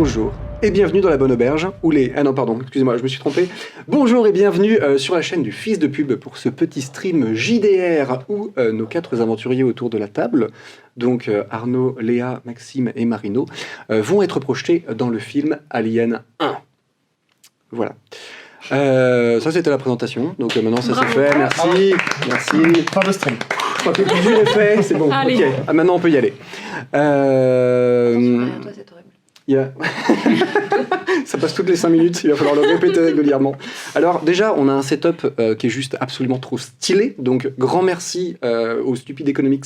bonjour et bienvenue dans la bonne auberge, ou les... Ah non, pardon, excusez-moi, je me suis trompé. Bonjour et bienvenue sur la chaîne du Fils de Pub pour ce petit stream JDR où nos 4 aventuriers autour de la table, donc Arnaud, Léa, Maxime et Marino, vont être projetés dans le film Alien 1. Voilà. Ça c'était la présentation, donc maintenant ça c'est fait, merci. Fin de stream. Je crois que le plus dur est fait, c'est bon, Allez. ok, maintenant on peut y aller. Derrière toi, c'est horrible. Ça passe toutes les 5 minutes, il va falloir le répéter régulièrement. Alors déjà, on a un setup qui est juste absolument trop stylé, donc grand merci aux Stupid Economics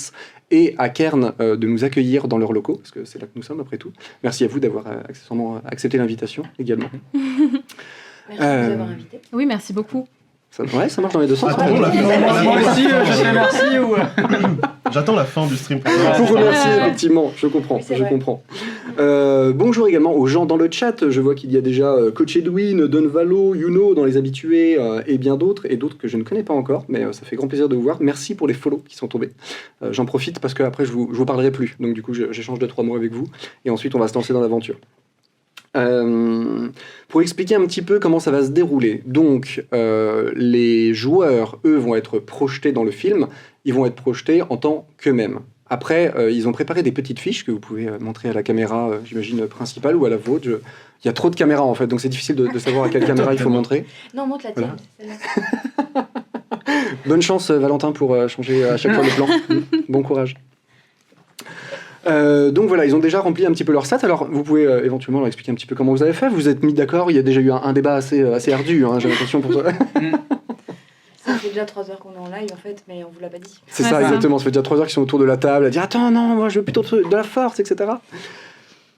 et à Kern de nous accueillir dans leurs locaux, parce que c'est là que nous sommes après tout. Merci à vous d'avoir accessoirement accepté l'invitation également. Merci de nous avoir invités. Oui, merci beaucoup. Ça marche dans les deux sens. Attends, la fin. Moi aussi, je fais merci ou... J'attends la fin du stream pour Pour ça. remercier, effectivement, je comprends, Oui, c'est vrai. bonjour également aux gens dans le chat, je vois qu'il y a déjà Coach Edwin, Don Valo, Yuno dans les habitués et bien d'autres, et d'autres que je ne connais pas encore, mais ça fait grand plaisir de vous voir. Merci pour les follow qui sont tombés. J'en profite parce qu'après je vous parlerai plus, donc du coup j'échange 2-3 mots avec vous, et ensuite on va se lancer dans l'aventure. Pour expliquer un petit peu comment ça va se dérouler, donc les joueurs, eux, vont être projetés dans le film, ils vont être projetés en tant qu'eux-mêmes. Après, ils ont préparé des petites fiches que vous pouvez montrer à la caméra, j'imagine, principale ou à la vôtre. Il y a trop de caméras en fait, donc c'est difficile de savoir à quelle caméra il faut montrer. Non, montre la tienne, Voilà. c'est celle-là. Bonne chance Valentin pour changer à chaque fois le plan. Bon courage. Donc voilà, ils ont déjà rempli un petit peu leur stats. Alors vous pouvez éventuellement leur expliquer un petit peu comment vous avez fait. Vous êtes mis d'accord, il y a déjà eu un débat assez ardu, hein, j'ai l'impression pour ça. Ça fait déjà 3 heures qu'on est en live en fait, mais on vous l'a pas dit. C'est Ouais, ça, ça. exactement. Ça fait déjà 3 heures qu'ils sont autour de la table à dire attends, non, moi je veux plutôt de la force, etc.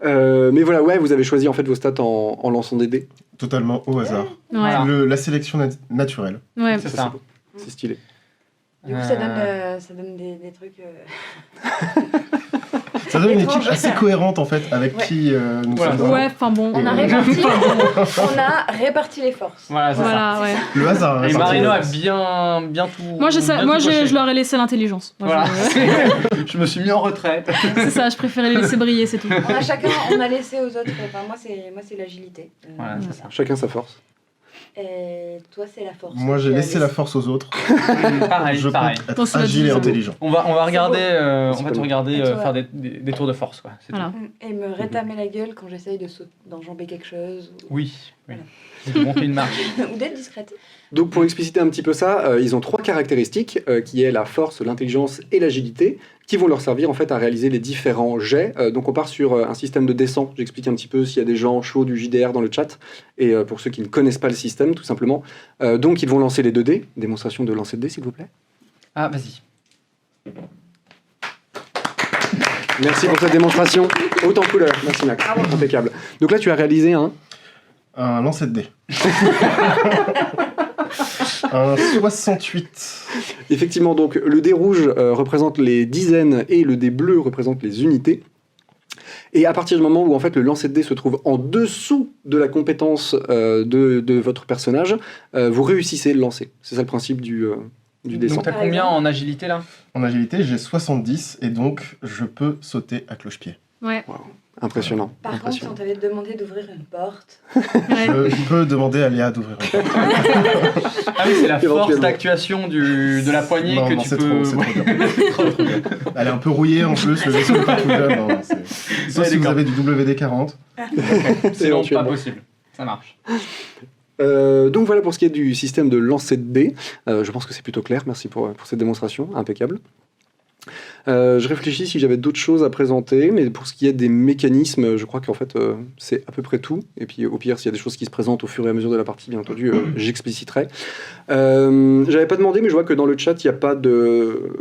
Mais voilà, ouais, vous avez choisi en fait vos stats en lançant des dés. Totalement au hasard. Ouais, Voilà. La sélection naturelle. ouais. C'est ça. C'est stylé. Du coup, ça donne des trucs. Ça donne une Étrange. équipe assez cohérente en fait avec Ouais. qui nous Voilà. sommes. Ouais, enfin bon. On a réparti les forces. Voilà, c'est ça. Voilà, ouais. Le hasard. Et hein, Marino a sorti. bien tout. Moi, bien tout coché. je leur ai laissé l'intelligence. Moi, Voilà. je- Je me suis mis en retrait. c'est ça, je préférais les laisser briller, c'est tout. On a laissé aux autres. Enfin, moi, c'est l'agilité. Voilà, c'est ça. Chacun sa force. Et toi, c'est la force. Moi j'ai laissé la force aux autres. Pareil, Je pareil. compte Bon, être c'est la agile et division. intelligent. On va regarder, on va te Principalement. regarder Et toi faire des tours de force, quoi. C'est Voilà. Et me rétamer la gueule quand j'essaye d'enjamber quelque chose. tout. Oui. De monter une marche. Ou d'être discrète. Donc pour expliciter un petit peu ça, ils ont 3 caractéristiques qui est la force, l'intelligence et l'agilité, qui vont leur servir en fait à réaliser les différents jets. Donc on part sur un système de descente. J'explique un petit peu s'il y a des gens chauds du JDR dans le chat et pour ceux qui ne connaissent pas le système tout simplement. Donc ils vont lancer les 2 dés. Démonstration de lancer de dés s'il vous plaît. Ah, vas-y. Merci pour cette démonstration. Haute en couleur. Merci Max. Impeccable. Donc là tu as réalisé Un lancer de dés. Un 68. effectivement donc le dé rouge représente les dizaines et le dé bleu représente les unités. Et à partir du moment où en fait le lancer de dés se trouve en dessous de la compétence de votre personnage, vous réussissez le lancer. C'est ça le principe du dessin. Donc t'as combien en agilité là? En agilité j'ai 70 et donc je peux sauter à cloche-pied. Ouais. Impressionnant. Par contre, si on t'avait demandé d'ouvrir une porte. Ouais. Je peux demander à Léa d'ouvrir un porte. Ah oui, c'est la force Éventuellement. d'actuation de la poignée Non, que non, tu c'est peux... trop, c'est trop bien. Trop bien. Elle est un peu rouillée en plus, le vaisseau est pas tout jeune. Non, non, sauf si vous d'accord. avez du WD-40. Sinon, pas Éventuellement. possible. Ça marche. Donc voilà pour ce qui est du système de lancer de dés. Je pense que c'est plutôt clair. Merci pour cette démonstration. Impeccable. Je réfléchis si j'avais d'autres choses à présenter, mais pour ce qui est des mécanismes, je crois qu'en fait c'est à peu près tout. Et puis au pire, s'il y a des choses qui se présentent au fur et à mesure de la partie, bien entendu, j'expliciterai. J'avais pas demandé, mais je vois que dans le chat, il n'y a pas de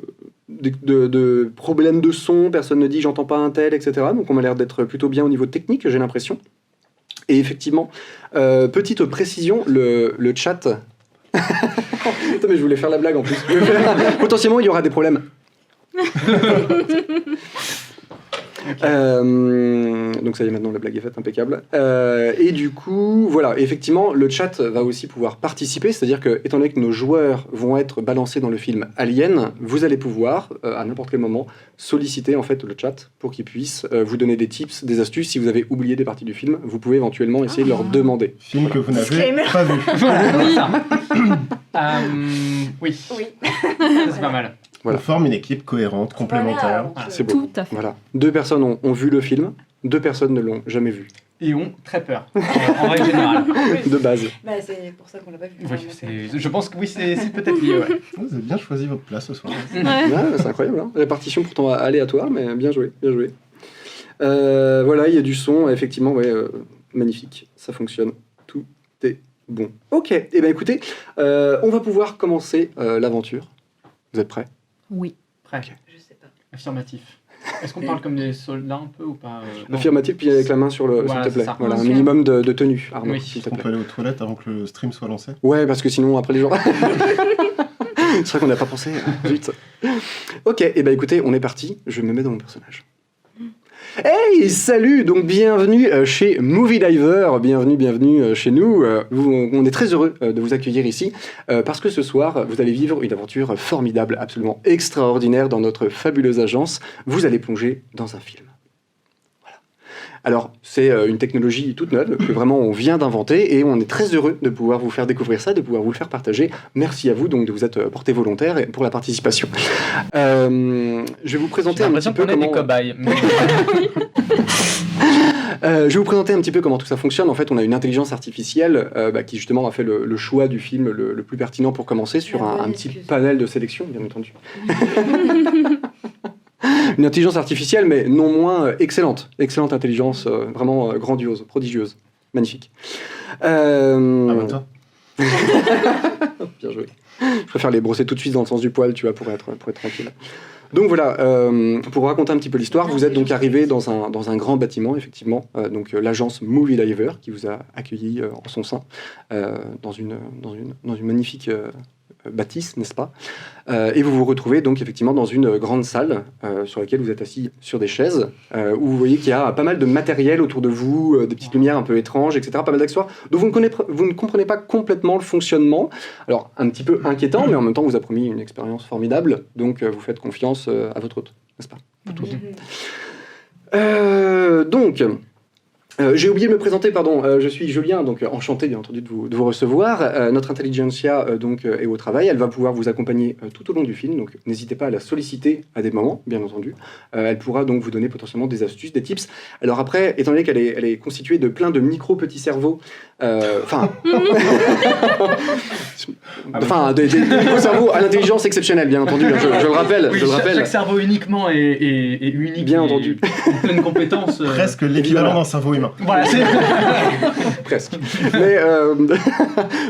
problème de son, personne ne dit j'entends pas un tel, etc. Donc on m'a l'air d'être plutôt bien au niveau technique, j'ai l'impression. Et effectivement, petite précision, le chat... Attends, mais je voulais faire la blague en plus. Potentiellement, il y aura des problèmes. Donc ça y est, maintenant la blague est faite, impeccable. Et du coup, voilà, effectivement, le chat va aussi pouvoir participer, c'est-à-dire que, étant donné que nos joueurs vont être balancés dans le film Alien, vous allez pouvoir, à n'importe quel moment, solliciter en fait le chat pour qu'il puisse vous donner des tips, des astuces. Si vous avez oublié des parties du film, vous pouvez éventuellement essayer de leur demander. Film que vous n'avez Disclaimer. pas vu. Voilà, ça. Oui, Oui. ça, c'est pas mal. Voilà. On forme une équipe cohérente, complémentaire. Voilà, C'est beau. Tout à fait. Voilà. 2 personnes ont vu le film, 2 personnes ne l'ont jamais vu, Et ont très peur, en règle générale. de base. Bah, c'est pour ça qu'on l'a pas vu. Oui, je pense que oui, c'est peut-être lié, ouais. Vous avez bien choisi votre place ce soir. Ouais. Ouais, c'est incroyable, hein. Répartition pourtant aléatoire, mais bien joué, bien joué. Voilà, il y a du son, effectivement, ouais, magnifique, ça fonctionne, tout est bon. Ok, et bien écoutez, on va pouvoir commencer l'aventure. Vous êtes prêts? Oui. Prêt, Je sais pas. affirmatif. Est-ce qu'on parle comme des soldats un peu ou pas non. Affirmatif, puis avec la main sur le, Voilà, s'il te plaît. c'est ça. Voilà, un Bien sûr. minimum de tenue, Arnaud, Oui. s'il te On plaît. peut aller aux toilettes avant que le stream soit lancé. Ouais, parce que sinon, après les gens... C'est vrai qu'on n'a pas pensé, vite. Ok, et ben écoutez, on est parti, je me mets dans mon personnage. Hey, salut, donc bienvenue chez Movie Diver, bienvenue chez nous. On est très heureux de vous accueillir ici parce que ce soir, vous allez vivre une aventure formidable, absolument extraordinaire dans notre fabuleuse agence. Vous allez plonger dans un film. Voilà. Alors, c'est une technologie toute neuve que vraiment on vient d'inventer et on est très heureux de pouvoir vous faire découvrir ça, de pouvoir vous le faire partager. Merci à vous donc de vous être porté volontaire pour la participation. Je vais vous présenter J'ai un l'impression petit peu qu'on est des comment... cobayes. mais- Je vais vous présenter un petit peu comment tout ça fonctionne. En fait, on a une intelligence artificielle qui justement a fait le choix du film le plus pertinent pour commencer sur La bonne un petit excuse. panel de sélection, bien entendu. Une intelligence artificielle, mais non moins excellente. Excellente intelligence, vraiment grandiose, prodigieuse, magnifique. Ah bah toi. Bien joué. Je préfère les brosser tout de suite dans le sens du poil, tu vois, pour être tranquille. Donc voilà, pour vous raconter un petit peu l'histoire, vous êtes donc arrivé dans un grand bâtiment, effectivement, donc l'agence Movie Diver qui vous a accueilli en son sein dans une magnifique bâtisse, n'est-ce pas? Et vous vous retrouvez donc effectivement dans une grande salle sur laquelle vous êtes assis sur des chaises, où vous voyez qu'il y a pas mal de matériel autour de vous, des petites lumières un peu étranges, etc., pas mal d'accessoires, dont vous ne comprenez pas complètement le fonctionnement. Alors, un petit peu inquiétant, mais en même temps, on vous a promis une expérience formidable, donc vous faites confiance à votre hôte, n'est-ce pas? Donc, j'ai oublié de me présenter, pardon. Je suis Julien, donc enchanté bien entendu de vous recevoir. Notre intelligentsia donc est au travail. Elle va pouvoir vous accompagner tout au long du film, donc n'hésitez pas à la solliciter à des moments, bien entendu. Elle pourra donc vous donner potentiellement des astuces, des tips. Alors après, étant donné qu'elle est constituée de plein de petits cerveaux, enfin, des micro-cerveaux à l'intelligence exceptionnelle, bien entendu. Je le rappelle, Oui, je le rappelle. chaque cerveau uniquement est unique. Bien et entendu. en pleine compétence. Presque l'équivalent voilà. d'un cerveau humain. Voilà, c'est. Presque.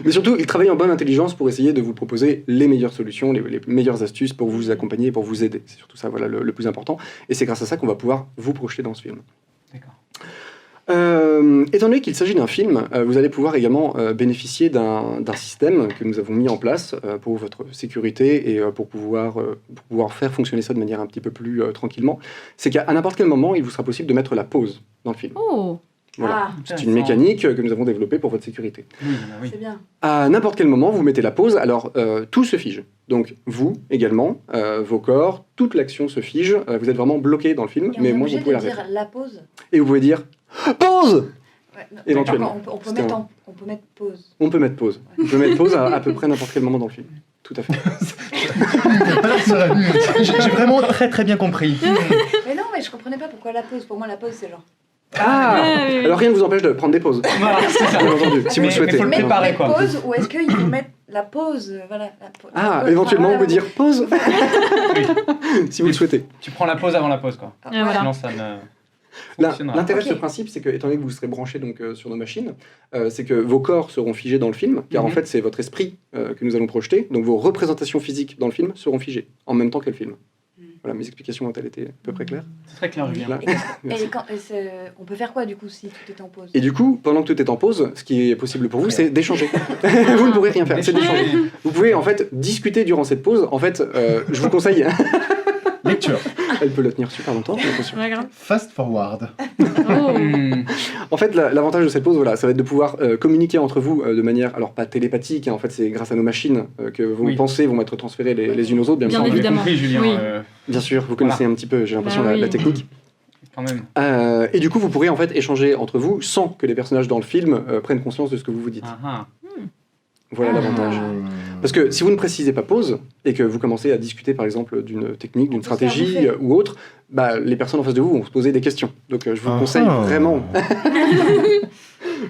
Mais surtout, il travaille en bonne intelligence pour essayer de vous proposer les meilleures solutions, les meilleures astuces pour vous accompagner et pour vous aider. C'est surtout ça, voilà, le plus important. Et c'est grâce à ça qu'on va pouvoir vous projeter dans ce film. D'accord. Étant donné qu'il s'agit d'un film, vous allez pouvoir également bénéficier d'un système que nous avons mis en place pour votre sécurité et pour pouvoir faire fonctionner ça de manière un petit peu plus tranquillement. C'est qu'à n'importe quel moment, il vous sera possible de mettre la pause dans le film. Oh. Voilà. Ah, C'est une mécanique que nous avons développée pour votre sécurité. Oui, oui. c'est bien. À n'importe quel moment, vous mettez la pause, alors tout se fige. Donc vous également, vos corps, toute l'action se fige. Vous êtes vraiment bloqué dans le film, Et on mais est moi obligé vous pouvez de l'arrêter. dire la pause. Et vous pouvez dire pause. Ouais, non, Éventuellement. d'accord, on peut C'était mettre on peut mettre pause. On peut mettre pause. On peut mettre pause à peu près n'importe quel moment dans le film. Tout à fait. J'ai vraiment très bien compris. Mais non, mais je comprenais pas pourquoi la pause. Pour moi, la pause, c'est genre. Ah. Ouais. Alors rien ne vous empêche de prendre des pauses. Voilà, c'est ça. Bien entendu, si vous le Mais souhaitez. faut le Mettre préparer, quoi. pause ou est-ce qu'il faut mettre la pause voilà, la pause. Ah, Ouais, éventuellement, voilà. vous dire pause si vous le souhaitez. Tu prends la pause avant la pause, quoi. Ah, Et voilà. Sinon, ça ne fonctionnera pas. L'intérêt de ce Ok. principe, c'est que, étant donné que vous serez branchés donc, sur nos machines, c'est que vos corps seront figés dans le film, car en Mhm. fait, c'est votre esprit que nous allons projeter, donc vos représentations physiques dans le film seront figées, en même temps que le film. Voilà, mes explications ont-elles été à peu près claires? C'est très clair, Julien. Là. Merci. On peut faire quoi du coup si tout est en pause? Et du coup, pendant que tout est en pause, ce qui est possible pour vous, c'est d'échanger. Vous ne pourrez rien faire, c'est d'échanger. Vous pouvez en fait discuter durant cette pause. En fait, je vous conseille, Lecture. Elle peut le tenir super longtemps, attention. Ouais, grave. Fast forward. Oh. En fait, l'avantage de cette pause, voilà, ça va être de pouvoir communiquer entre vous de manière, alors pas télépathique, hein, en fait c'est grâce à nos machines que vos Oui. pensées vont être transférées les unes aux autres, bien, Bien sûr. On avait évidemment. compris, Julien, Oui. Bien sûr, vous connaissez un petit peu, j'ai l'impression, Bah la oui. technique. quand même. Et du coup, vous pourrez en fait échanger entre vous sans que les personnages dans le film prennent conscience de ce que vous vous dites. Ah, ah. Voilà l'avantage. Parce que si vous ne précisez pas pause et que vous commencez à discuter par exemple d'une technique, d'une On peut se faire stratégie bouffer. ou autre, bah, les personnes en face de vous vont se poser des questions. Donc je vous conseille vraiment,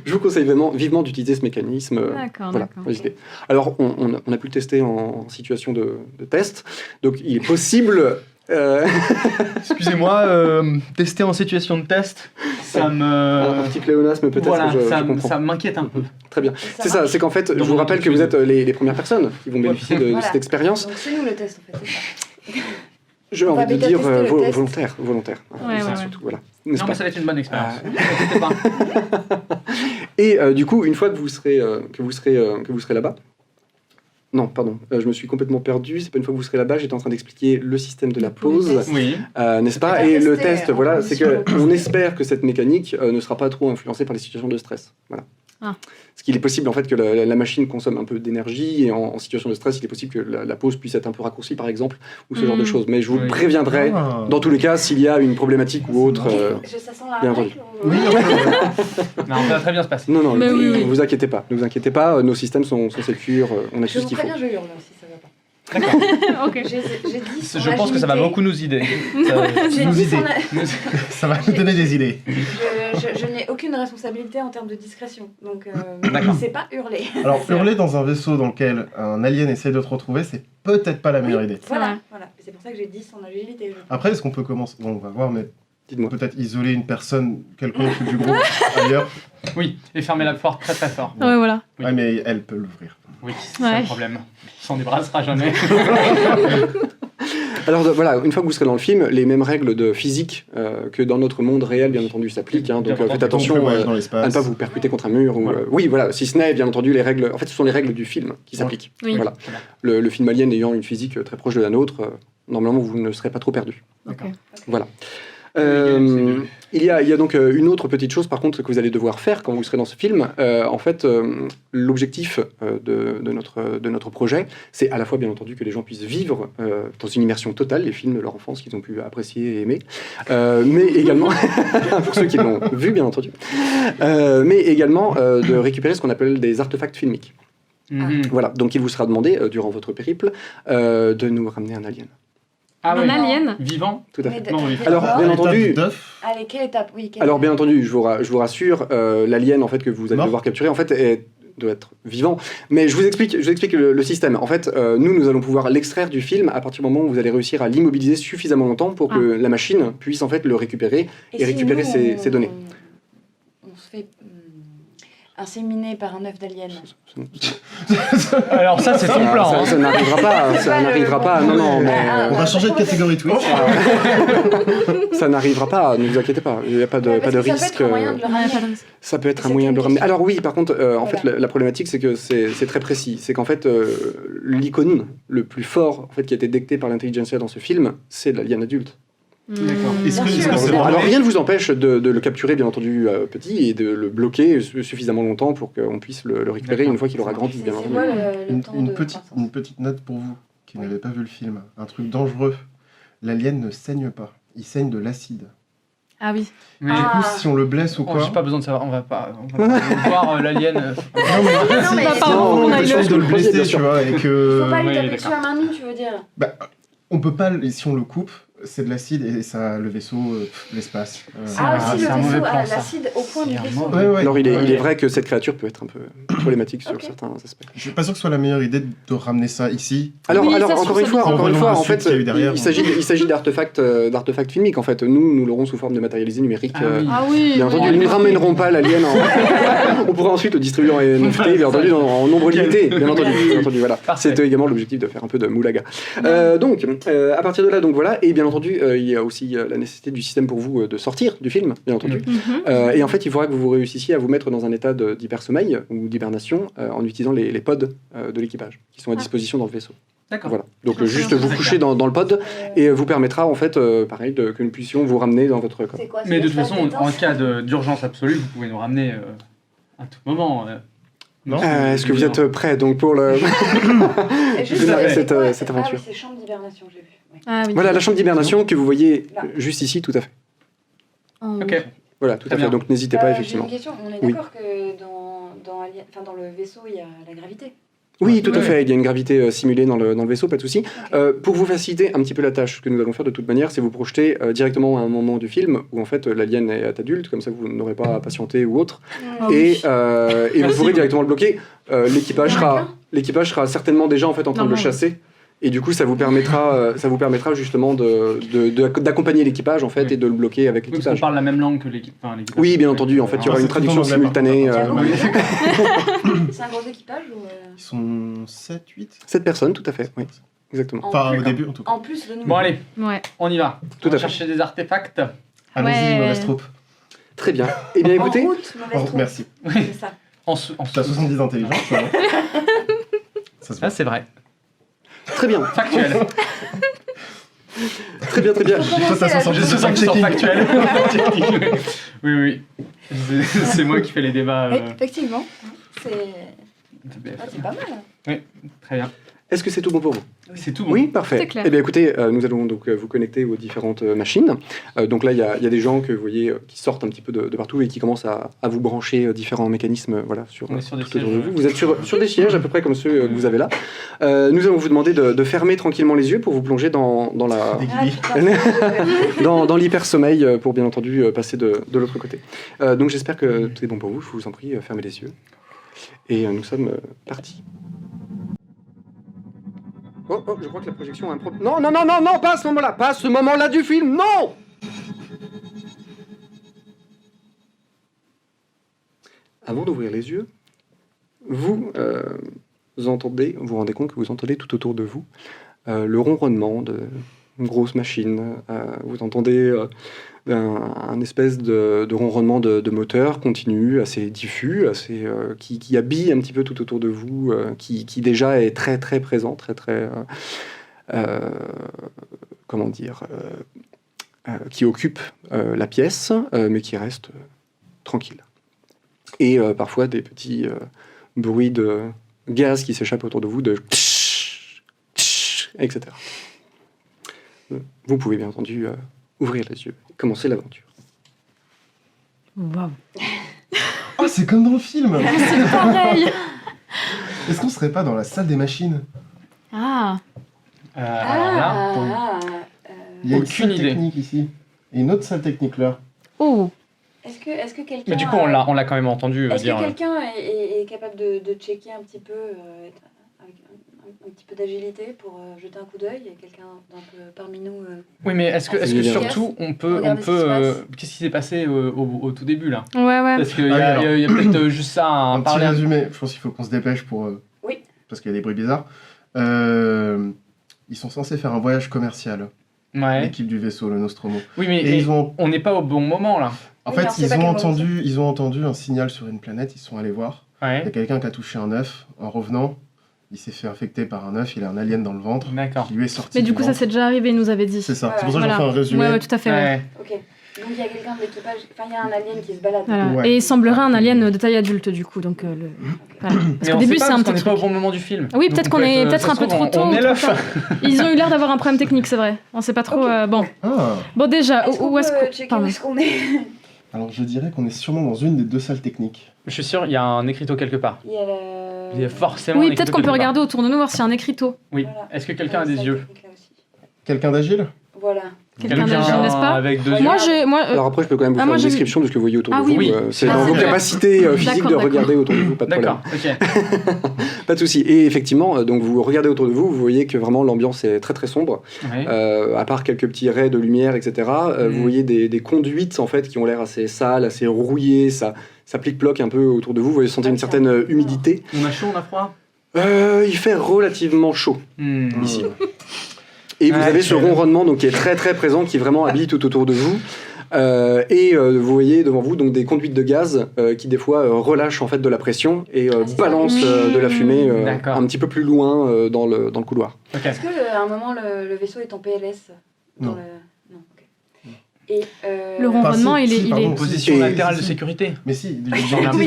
je vous conseille vraiment vivement d'utiliser ce mécanisme. D'accord, Voilà, d'accord. n'hésitez. Alors on a pu le tester en situation de test, donc il est possible. Excusez-moi, tester en situation de test, ça Un me... petit pléonasme peut-être, Voilà, je ça comprends. m'inquiète un peu. Très bien. C'est ça, marche. c'est qu'en fait, je Donc, vous on rappelle est que vous tous êtes les premières personnes qui vont bénéficier de Voilà. cette expérience. Donc c'est nous le test en fait, c'est ça. J'ai On va envie de bêta dire tester le test. volontaire. Ouais, Ça, ouais, surtout, voilà. N'est-ce Non, pas mais ça va être une bonne expérience. Ah. Ne t'inquiète pas. Et du coup, une fois que vous serez là-bas, non, pardon, je me suis complètement perdu. C'est pas une fois que vous serez là-bas. J'étais en train d'expliquer le système de la Pour le pause, test. Oui. n'est-ce pas? On va Et le tester, test, en voilà, c'est condition que on espère que cette mécanique ne sera pas trop influencée par les situations de stress. Voilà. Ah. Parce qu'il est possible en fait que la machine consomme un peu d'énergie et en situation de stress, il est possible que la pause puisse être un peu raccourcie, par exemple, ou ce genre de choses. Mais je vous Oui. préviendrai Ah. dans tous les cas s'il y a une problématique ou autre. Ça sent la bien règle ou- Oui, Non, ça va très bien se passer. Non, Mais oui, oui. ne vous inquiétez pas. Ne vous inquiétez pas. Nos systèmes sont sécures. On a tout Je ce vous qu'il faut. préviens, je hurle si ça va pas. D'accord. Ok. J'ai 10 en Je pense que ça va agilité. beaucoup nous aider. J'ai Nous 10 en aider. Ça va nous donner des idées. Je n'ai aucune responsabilité en termes de discrétion, donc D'accord. c'est pas hurler. Alors, hurler dans un vaisseau dans lequel un alien essaie de te retrouver, c'est peut-être pas la meilleure idée. Voilà, vrai. voilà. C'est pour ça que j'ai 10 en agilité. Après, est-ce qu'on peut commencer? Bon, on va voir, mais Dites-moi. peut-être isoler une personne quelconque du groupe ailleurs. Oui, et fermer la porte très très fort. Ouais, voilà. Oui. Ouais, mais elle peut l'ouvrir. Oui, c'est Ouais. le problème. Il s'en débarrassera jamais. Alors voilà, une fois que vous serez dans le film, les mêmes règles de physique que dans notre monde réel, bien entendu, s'appliquent. Hein, donc Bien faites attention Donc, le voyage à dans ne l'espace. pas vous percuter contre un mur. Ou, Voilà. oui, voilà. Si ce n'est, bien entendu, les règles. En fait, ce sont les règles du film qui s'appliquent. Oui. Voilà. Très bien. Le film Alien ayant une physique très proche de la nôtre, normalement, vous ne serez pas trop perdu. Ok. Voilà. c'est mieux. Il y a donc une autre petite chose par contre que vous allez devoir faire quand vous serez dans ce film. En fait, l'objectif de notre projet, c'est à la fois bien entendu que les gens puissent vivre dans une immersion totale les films de leur enfance qu'ils ont pu apprécier et aimer, mais également, pour ceux qui l'ont vu bien entendu, mais également de récupérer ce qu'on appelle des artefacts filmiques. Mhm. Voilà, donc il vous sera demandé durant votre périple de nous ramener un alien. Ah Un oui. alien. Vivant. Tout à Mais fait. Non, oui. Alors, d'abord- bien entendu- Étape d'œuf. Allez, quelle étape? Oui, quelle Alors bien entendu, je vous rassure, l'alien en fait que vous allez Mort. devoir capturer en fait doit être vivant. Mais je vous explique le système. En fait, nous allons pouvoir l'extraire du film à partir du moment où vous allez réussir à l'immobiliser suffisamment longtemps pour que la machine puisse en fait le récupérer. et si récupérer nous, ses données. On se fait inséminer par un œuf d'alien. Alors ça, c'est ton plan. Ça, hein. ça n'arrivera pas. Ça pas n'arrivera le- pas. Non, non, mais Ah, On va changer de catégorie Twitch. ça n'arrivera pas. Ne vous inquiétez pas. Il n'y a pas de Ouais, pas parce de que risque. Ça peut être un moyen de le Ouais, ramener. pas de risque. Ça peut être un C'était moyen de le une ramener. question. Alors oui, par contre, en Voilà. fait, la problématique, c'est que c'est très précis. C'est qu'en fait, l'icône le plus fort en fait, qui a été détecté par l'intelligentsia dans ce film, c'est l'alien adulte. D'accord. Est-ce que Bien est-ce sûr. que c'est Alors vraiment... rien ne vous empêche de le capturer, bien entendu, petit, et de le bloquer suffisamment longtemps pour qu'on puisse le récupérer D'accord. une fois qu'il aura grandi, bien C'est entendu. quoi le temps de petite, croissance une petite note pour vous qui n'avez pas vu le film. Un truc dangereux. L'alien ne saigne pas. Il saigne de l'acide. Ah oui. Oui. Du Ah. coup, si on le blesse ou Oh, quoi... j'ai pas besoin de savoir. On va pas voir l'alien. Non, mais Non, mais si, pardon, on on a a une eu chance le- de le blesser, bien tu sûr. vois, et Faut que... pas lui oui, taper d'accord. dessus à main nue, tu veux dire. On peut pas, et si on le coupe, c'est de l'acide et ça, le vaisseau, l'espace. Ah, Ah, aussi c'est un le mauvais vaisseau, plan, ça. l'acide au point C'est du un vaisseau. mauvais- Ouais. Alors il Ouais. est vrai que cette créature peut être un peu problématique sur Ok. certains aspects. Je suis pas sûr que ce soit la meilleure idée de ramener ça ici. Alors, Oui, alors ça, encore ça, une ça fois, dépend. encore une On fois, va en voir fait, ensuite ce qu'il y a eu derrière. il s'agit d'artefacts filmiques. En fait, nous l'aurons sous forme de matérialisé numérique. Ah oui. Ah oui. Bien oui. entendu, nous ne ramènerons pas l'alien. On pourra ensuite le distribuer en NFT, bien entendu, en nombre limité. Bien entendu, voilà. Parfait. C'est également l'objectif de faire un peu de moulaga. Donc, à partir de là, donc voilà, et bien entendu, il y a aussi la nécessité du système pour vous de sortir du film, bien entendu. Mhm. Et en fait, il faudra que vous réussissiez à vous mettre dans un état d'hypersommeil ou d'hibernation en utilisant les pods de l'équipage qui sont à disposition dans le vaisseau. D'accord. Voilà. Donc Très juste bien. vous couchez dans le pod et vous permettra en fait, pareil, que nous puissions vous ramener dans votre corps. C'est quoi, c'est Mais de toute l'espace façon, détente en cas d'urgence absolue, vous pouvez nous ramener à tout moment. Non. Est-ce que vous êtes prêts donc pour le... Et juste, démarrer c'est cette, quoi cette Ah aventure. oui, c'est chambre d'hibernation, j'ai vu. Oui. Ah oui. Voilà la chambre d'hibernation que vous voyez Là. juste ici, tout à fait. En haut. Ok. Voilà, tout Très à fait. bien. Donc n'hésitez pas J'ai effectivement. une question. On est Oui. d'accord que dans le vaisseau, il y a la gravité. Oui, tout à Ouais. fait. Il y a une gravité simulée dans le vaisseau, pas de souci. Pour vous faciliter un petit peu la tâche, ce que nous allons faire de toute manière, c'est vous projeter directement à un moment du film où en fait l'alien est adulte, comme ça vous n'aurez pas à patienter ou autre, Ah et, oui. et vous Merci. pourrez directement le bloquer. L'équipage sera certainement déjà en fait en train de le Normalement. chasser. Et du coup, ça vous permettra justement d'accompagner l'équipage en fait Oui. et de le bloquer avec Oui, parce qu'on l'équipage. parle la même langue que l'équipe. Enfin, l'équipage. Oui, bien entendu. En fait, il y aura c'est une tout traduction en anglais, par simultanée. contre, Il y a beaucoup oui. de- C'est un gros équipage ou Ils sont 7, 8 7 personnes, tout à fait. Oui, exactement. Enfin, plus- au début, en tout cas. En plus de nous. Bon, allez, Ouais. on y va. Tout On va à fait. chercher des artefacts. Allons-y, Ouais. mauvaise troupe. Très bien. Eh bien, écoutez. En route, mauvaise Oh, troupe. merci. C'est ça. T'as 70 d'intelligence, toi, non Ça se Ah, voit. c'est vrai. Très bien. Factuel. Très bien, très bien. Faut Toi, commencer t'as la 70 Je journée. sais pas que c'est checking. factuel. Oui, oui. C'est moi qui fais les débats. Oui, effectivement. C'est pas mal. Très bien. Est-ce que c'est tout bon pour vous? C'est tout bon. Oui, parfait. C'est clair. Eh bien, écoutez, nous allons donc vous connecter aux différentes machines. Donc là, il y a des gens que vous voyez qui sortent un petit peu de partout et qui commencent à vous brancher différents mécanismes voilà, sur, On est sur des tout autour de sièges, vous. Vous êtes sur des sièges à peu près comme ceux que vous avez là. Nous allons vous demander de fermer tranquillement les yeux pour vous plonger dans la... Ah, putain. dans l'hyper-sommeil pour bien entendu passer de l'autre côté. Donc j'espère que tout est bon pour vous. Je vous en prie, fermez les yeux. Et nous sommes partis. Oh, je crois que la projection a un problème. Non, pas à ce moment-là, pas à ce moment-là du film, non! Avant d'ouvrir les yeux, vous vous rendez compte que vous entendez tout autour de vous le ronronnement d'une grosse machine. Vous entendez un espèce de ronronnement de moteur continu, assez diffus, qui habille un petit peu tout autour de vous, qui déjà est très très présent, comment dire, qui occupe la pièce, mais qui reste tranquille. Et parfois des petits bruits de gaz qui s'échappent autour de vous, de etc. Vous pouvez bien entendu ouvrir les yeux et commencer l'aventure. Waouh. Ah, c'est comme dans le film. C'est pareil. Est-ce qu'on serait pas dans la salle des machines? Ah. Alors là, Ah, Il y a une Aucune salle idée. technique ici. Et une autre salle technique là. Oh. est-ce que quelqu'un. mais du coup, on l'a quand même entendu Est-ce dire. que quelqu'un est capable de checker un petit peu avec un petit peu d'agilité pour jeter un coup d'œil? Il y a quelqu'un parmi nous. Oui, mais est-ce que Évidemment. surtout on peut Regardez ce qui se passe. qu'est-ce qui s'est passé au tout début là? Ouais, ouais. Parce qu'il y Ah, a, alors. il y a peut-être juste ça à Un petit parler. résumé. Je pense qu'il faut qu'on se dépêche pour. Oui. Parce qu'il y a des bruits bizarres. Ils sont censés faire un voyage commercial. Ouais. L'équipe du vaisseau, le Nostromo. Oui, mais Et ils ont. on n'est pas au bon moment là. En Oui, fait, mais on sait pas ils ont entendu un signal sur une planète. Ils sont allés voir. Il y Ouais. a quelqu'un qui a touché un œuf. En revenant, il s'est fait infecter par un œuf. Il a un alien dans le ventre D'accord. qui lui est sorti. Mais du coup, ça ventre. s'est déjà arrivé, il nous avait dit. C'est ça. Ouais, C'est pour ça que Voilà. j'en fais un résumé. Ouais, ouais, tout à fait. Ouais. Ouais. Ok. Donc il y a quelqu'un de l'équipage. Enfin, il y a un alien qui se balade. Voilà. Ouais. Et il semblerait un alien de taille adulte, du coup. Donc, voilà. Parce Mais qu'au on début, sait pas c'est un parce petit qu'on n'est pas au truc. bon moment du film. Oui, Donc peut-être on qu'on peut est être- peut-être ça un se peu trouve, trop tôt. On est ou trop l'œuf. tard. Ils ont eu l'air d'avoir un problème technique, c'est vrai. On sait pas trop. Ok. Bon. Ah. Bon, déjà, Est-ce qu'on où est-ce peut qu'on. checker où Pardon. est-ce qu'on est? Alors je dirais qu'on est sûrement dans une des deux salles techniques. Je suis sûr, il y a un écriteau quelque part. Il y a la. Il y a forcément un Oui, écriteau peut-être qu'on quelque peut part. regarder autour de nous, voir s'il y a un écriteau. Oui. Voilà. Est-ce que quelqu'un a La des salle yeux? technique, là aussi. Quelqu'un d'agile? Voilà. Quelqu'un d'agile, n'est-ce pas avec deux yeux. Moi, j'ai. Alors après, je peux quand même vous Ah, faire moi, une j'ai vu- description de ce que vous voyez autour Ah de oui, vous. oui. C'est Ah, dans c'est vos vrai. capacités physiques D'accord, de d'accord. regarder autour de vous, pas de problème. D'accord, ok. Pas de souci. Et effectivement, donc vous regardez autour de vous, vous voyez que vraiment l'ambiance est très très sombre. Ouais. À part quelques petits raies de lumière, etc. Vous voyez des conduites en fait qui ont l'air assez sales, assez rouillées. Ça plique-ploque un peu autour de vous. Vous sentez une certaine humidité. On a chaud, on a froid? Il fait relativement chaud ici. Et vous Ouais, avez ce ok. ronronnement donc, qui est très très présent, qui vraiment habille tout autour de vous. Vous voyez devant vous donc des conduites de gaz qui des fois relâchent en fait de la pression et Ah, c'est ça. balancent de la fumée D'accord. un petit peu plus loin dans le couloir. Ok. Est-ce qu'à un moment, le vaisseau est en PLS dans Non. Non, ok. Et, Le ronronnement, Enfin, il si, est. pardon. Position Et- latérale de si. sécurité. Mais si, Oui, pardon,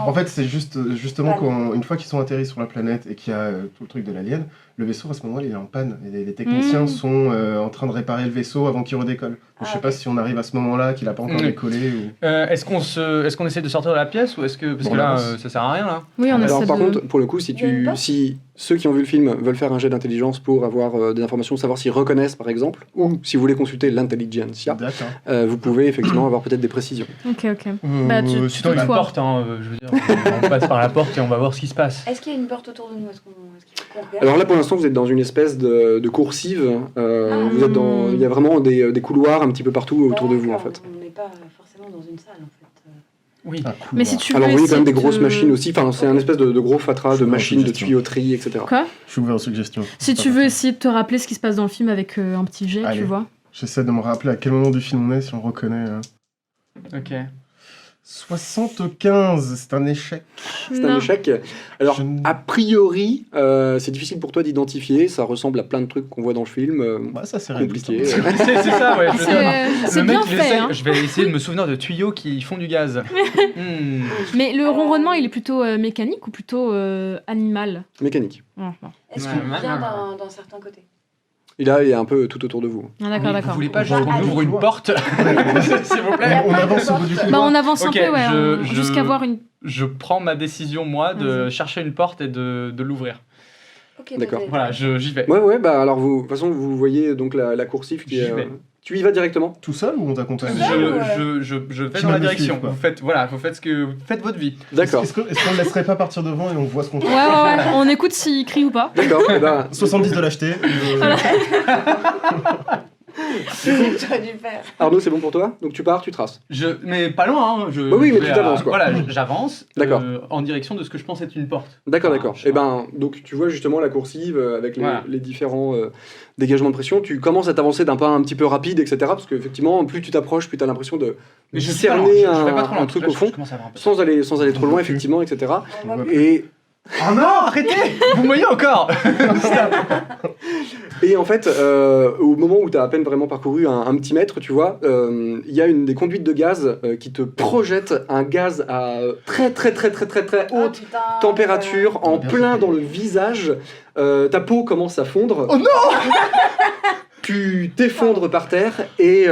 en fait, c'est justement Panne. une fois qu'ils sont atterris sur la planète et qu'il y a tout le truc de l'alien, le vaisseau à ce moment-là il est en panne et les techniciens Mm. sont en train de réparer le vaisseau avant qu'il redécolle. Donc, je sais Ah, pas ok. si on arrive à ce moment-là qu'il a pas encore Mm. décollé ou. Est-ce qu'on essaie de sortir de la pièce ou est-ce que parce Bon, que on là avance. ça sert à rien là. Oui, on Alors essaie par de. contre, pour le coup, Il y a une porte si ceux qui ont vu le film veulent faire un jet d'intelligence pour avoir des informations, savoir s'ils reconnaissent par exemple, ou si vous voulez consulter l'intelligentsia, D'accord. vous pouvez effectivement avoir peut-être des précisions. Ok, ok. Bah, tu- Sinon il y a une toi. porte, hein, je veux dire, on passe par la porte et on va voir ce qui se passe. Est-ce qu'il y a une porte autour de nous? Est-ce qu'il faut qu'on regarde? Alors là, pour l'instant, vous êtes dans une espèce de coursive. Vous êtes dans, il y a vraiment des couloirs un petit peu partout autour de vous, en D'accord, fait. On n'est pas forcément dans une salle, en fait. Oui. Ah, cool, Mais si voilà. tu Alors veux vous voyez quand même des essayer grosses de- machines aussi. Enfin, c'est un espèce de gros fatras Je de vois, machines, de suggestion. tuyauterie, etc. Quoi? Je suis ouvert aux suggestions. Si C'est tu pas veux parti. essayer de te rappeler ce qui se passe dans le film avec un petit jet, Allez. tu vois. J'essaie de me rappeler à quel moment du film on est si on reconnaît. Ok. 75, c'est un échec. C'est un Non. échec. Alors, Je ne- a priori, c'est difficile pour toi d'identifier. Ça ressemble à plein de trucs qu'on voit dans le film. Ouais, ça c'est Compliqué. réaliste. C'est ça, ouais. je veux dire. C'est Le mec, bien il fait, essaye- hein. Je vais essayer de me souvenir de tuyaux qui font du gaz. Hmm. Mais le ronronnement, il est plutôt mécanique ou plutôt animal? Mécanique. Ah, bon. Est-ce Ouais, qu'il ouais, vient ouais. d'un certain côté? Il est un peu tout autour de vous. Ah, d'accord, Oui, d'accord. Vous voulez pas On juste va qu'on aller ouvre plus une loin. porte s'il vous plaît? On avance au bout du Bah, couloir. on avance Ok, un peu, ouais, je- jusqu'à voir une. Je prends ma décision, moi, de Vas-y. chercher une porte et de l'ouvrir. Ok, D'accord. donc, Voilà, j'y vais. Ouais, bah alors vous, de toute façon, vous voyez donc la coursive qui J'y est. vais. Tu y vas directement. Tout seul ou on t'accompagne Tout seul. Je vais Qui dans la va me direction. suivre, quoi. Vous faites votre vie. D'accord. Est-ce qu'on ne laisserait pas partir devant et on voit ce qu'on Ouais, fait ouais, ouais. On écoute s'il crie ou pas. D'accord. Eh ben, 70 de l'acheter. c'est ce que tu aurais dû faire. Arnaud, c'est bon pour toi. Donc tu pars, tu traces. Mais pas loin, hein. Bah oui, mais je tu vais t'avances, quoi. Voilà, j'avance D'accord. en direction de ce que je pense être une porte. D'accord, Ah, d'accord. je Et ben, donc tu vois justement la coursive avec Voilà. les différents dégagements de pression. Tu commences à t'avancer d'un pas un petit peu rapide, etc. Parce qu'effectivement, plus tu t'approches, plus tu as l'impression de Mais je suis pas discerner loin, je vais pas trop loin, un truc là, au je fond, commence à avoir un peu- sans aller trop loin, effectivement, etc. On va- Et, Oh non, arrêtez. Vous me voyez encore. et en fait, au moment où tu as à peine vraiment parcouru un petit mètre, tu vois, il y a une des conduites de gaz qui te projette un gaz à très Oh, haute putain, température en Bien plein fait. dans le visage. Ta peau commence à fondre. Oh non. Tu t'effondres par terre et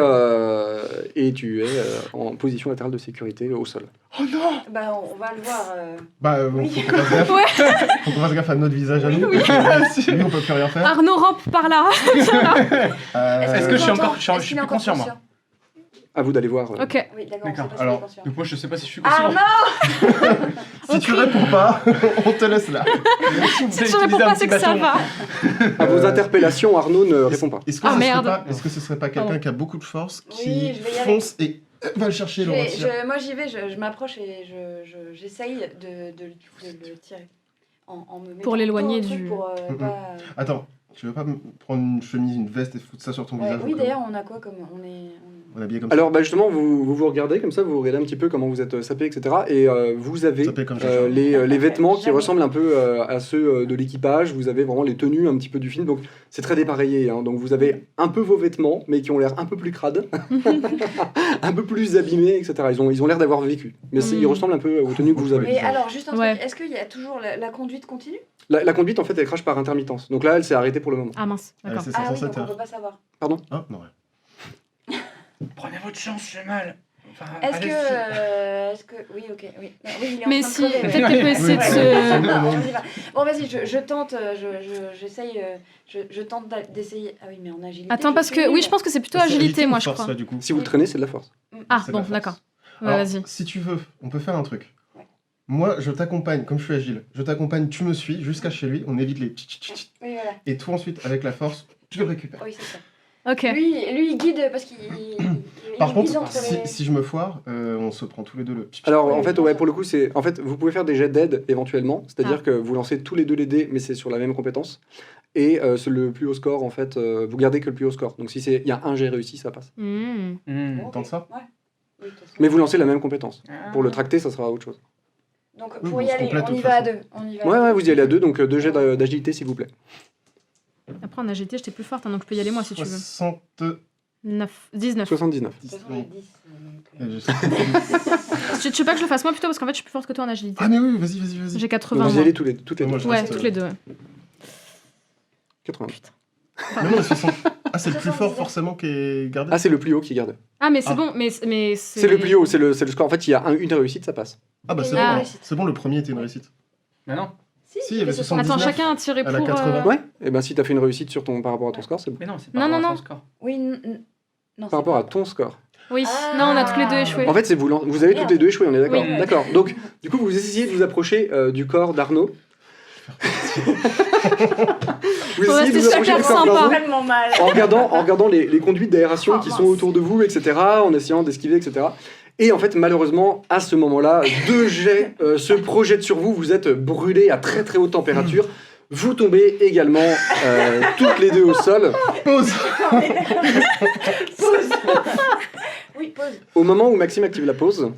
tu es en position latérale de sécurité au sol. Oh non. Bah, on va le voir. Bon, faut qu'on fasse gaffe. Faut qu'on fasse gaffe à notre visage à nous. Lui, on peut plus rien faire. Arnaud rampe par là. Est-ce que je suis t'entends? encore- je suis Est-ce qu'il est plus encore conscient, moi. À vous d'aller voir. Ok. Oui, d'accord. D'accord. on sait pas s'il est Alors, conscient. donc moi je sais pas si je suis Ah conscient. non. Si tu réponds pas, on te laisse là. Si tu réponds pas, c'est que ça va. À vos interpellations, Arnaud ne répond pas. Est-ce que, Ah, ce serait merde. pas- est-ce que ce serait pas quelqu'un Pardon. qui a beaucoup de force Oui, qui je vais y aller. fonce et va le chercher, le retire Moi j'y vais, je m'approche et j'essaye de le tirer. En me mettant Pour l'éloigner tout au truc du- Pour, pas... Attends, tu veux pas me prendre une chemise, une veste et foutre ça sur ton Ouais, visage oui, ou d'ailleurs, on a quoi comme. On est habillé comme Alors bah, justement, vous regardez comme ça, vous regardez un petit peu comment vous êtes sapé, etc. Et vous avez Sapé comme Chacha. les vêtements qui Jamais. ressemblent un peu à ceux de l'équipage. Vous avez vraiment les tenues un petit peu du film. Donc c'est très dépareillé. Hein. Donc vous avez un peu vos vêtements, mais qui ont l'air un peu plus crades, un peu plus abîmés, etc. Ils ont l'air d'avoir vécu. Mais ils ressemblent un peu aux tenues que vous avez. Mais alors, juste un Ouais. truc, est-ce qu'il y a toujours la conduite continue? La conduite, en fait, elle crache par intermittence. Donc là, elle s'est arrêtée pour le moment. Ah mince, Ouais, d'accord. c'est Ah oui, censé donc on être. peut pas savoir. Ah, non, ouais. Prenez votre chance, j'ai mal. Enfin, Est-ce allez-y. que. Est-ce que. Oui, ok, oui. Non, oui, il est en Mais train de si, crever, ouais. peut-être qu'elle peut essayer de Oui, se. oui. Non, on y va. Bon, vas-y, je tente, j'essaye, je tente d'essayer. Ah oui, mais en agilité. Attends, parce que oui, je pense que c'est plutôt C'est agilité, ou moi, je force, crois. là, du coup. Si vous le traînez, c'est de la force. Ah C'est bon, la force. d'accord. Ouais, Alors, vas-y. si tu veux, on peut faire un truc. Ouais. Moi, je t'accompagne, comme je suis agile. Je t'accompagne, tu me suis jusqu'à chez lui, on évite les tchit, tchit, tchit. Oui, voilà. Et toi, ensuite, avec la force, tu le récupères. Oui, c'est ça. Ok. Lui, il guide parce qu'il. Par il contre, guide entre les- si je me foire, on se prend tous les deux le tchit, tchit. Alors Ouais, en fait, bien ouais, sûr. pour le coup, vous pouvez faire des jets d'aide éventuellement, c'est-à-dire que vous lancez tous les deux les dés, mais c'est sur la même compétence. et c'est le plus haut score, en fait, vous gardez que le plus haut score. Donc si il y a un jet réussi, ça passe. Mmh. Bon, Tant ok. que ça Ouais. Oui, de toute façon. Mais vous lancez la même compétence. Ah. Pour le tracter, ça sera autre chose. Donc Oui, pour on y se aller, complète, on de y toute va à façon. deux. On y va Ouais, à ouais, deux. vous y allez à 2, donc 2 jets d'agilité, s'il vous plaît. Après, en agilité, j'étais plus forte, hein, donc je peux y aller moi si tu veux. 79. 19. 79. De toute façon, j'ai 10. Et donc, Tu veux pas que je le fasse moi plutôt parce qu'en fait, je suis plus forte que toi en agilité. Ah mais oui, vas-y. J'ai Donc 80. vous y moi. allez toutes les Moi, deux. je Ouais, reste, toutes les deux. ouais. 80. Mais non, 60. Ah, c'est le plus fort forcément qui est gardé. Ah, c'est le plus haut qui garde. Ah, mais c'est Ah. bon, mais C'est le plus haut, c'est le score. En fait, il y a une réussite, ça passe. Ah bah c'est Ah. bon, alors. C'est bon, le premier était une réussite. Bah non. Si, il y avait 70. Attends, 79. chacun a tiré Elle a pour. 80. Ouais, et ben si t'as fait une réussite par rapport à ton score, c'est bon. Mais non, c'est Non, pas non, rapport à non. son score. Oui, non. Par rapport à ton score. Oui, Ah. non, on a toutes les deux échoué. En fait, c'est vous avez toutes les deux échoué, on est d'accord. Oui. D'accord. Donc, du coup, vous essayez de vous approcher du corps d'Arnaud. Vous essayez de vous c'était approcher super du corps sympa. d'Arnaud Tellement mal. en regardant les conduites d'aération Oh, qui mince. sont autour de vous, etc., en essayant d'esquiver, etc. Et en fait, malheureusement, à ce moment-là, 2 jets se projettent sur vous, vous êtes brûlés à très très haute température. Vous tombez également toutes les deux au sol. Pause. Pause. Oui, pause. Au moment où Maxime active la pause,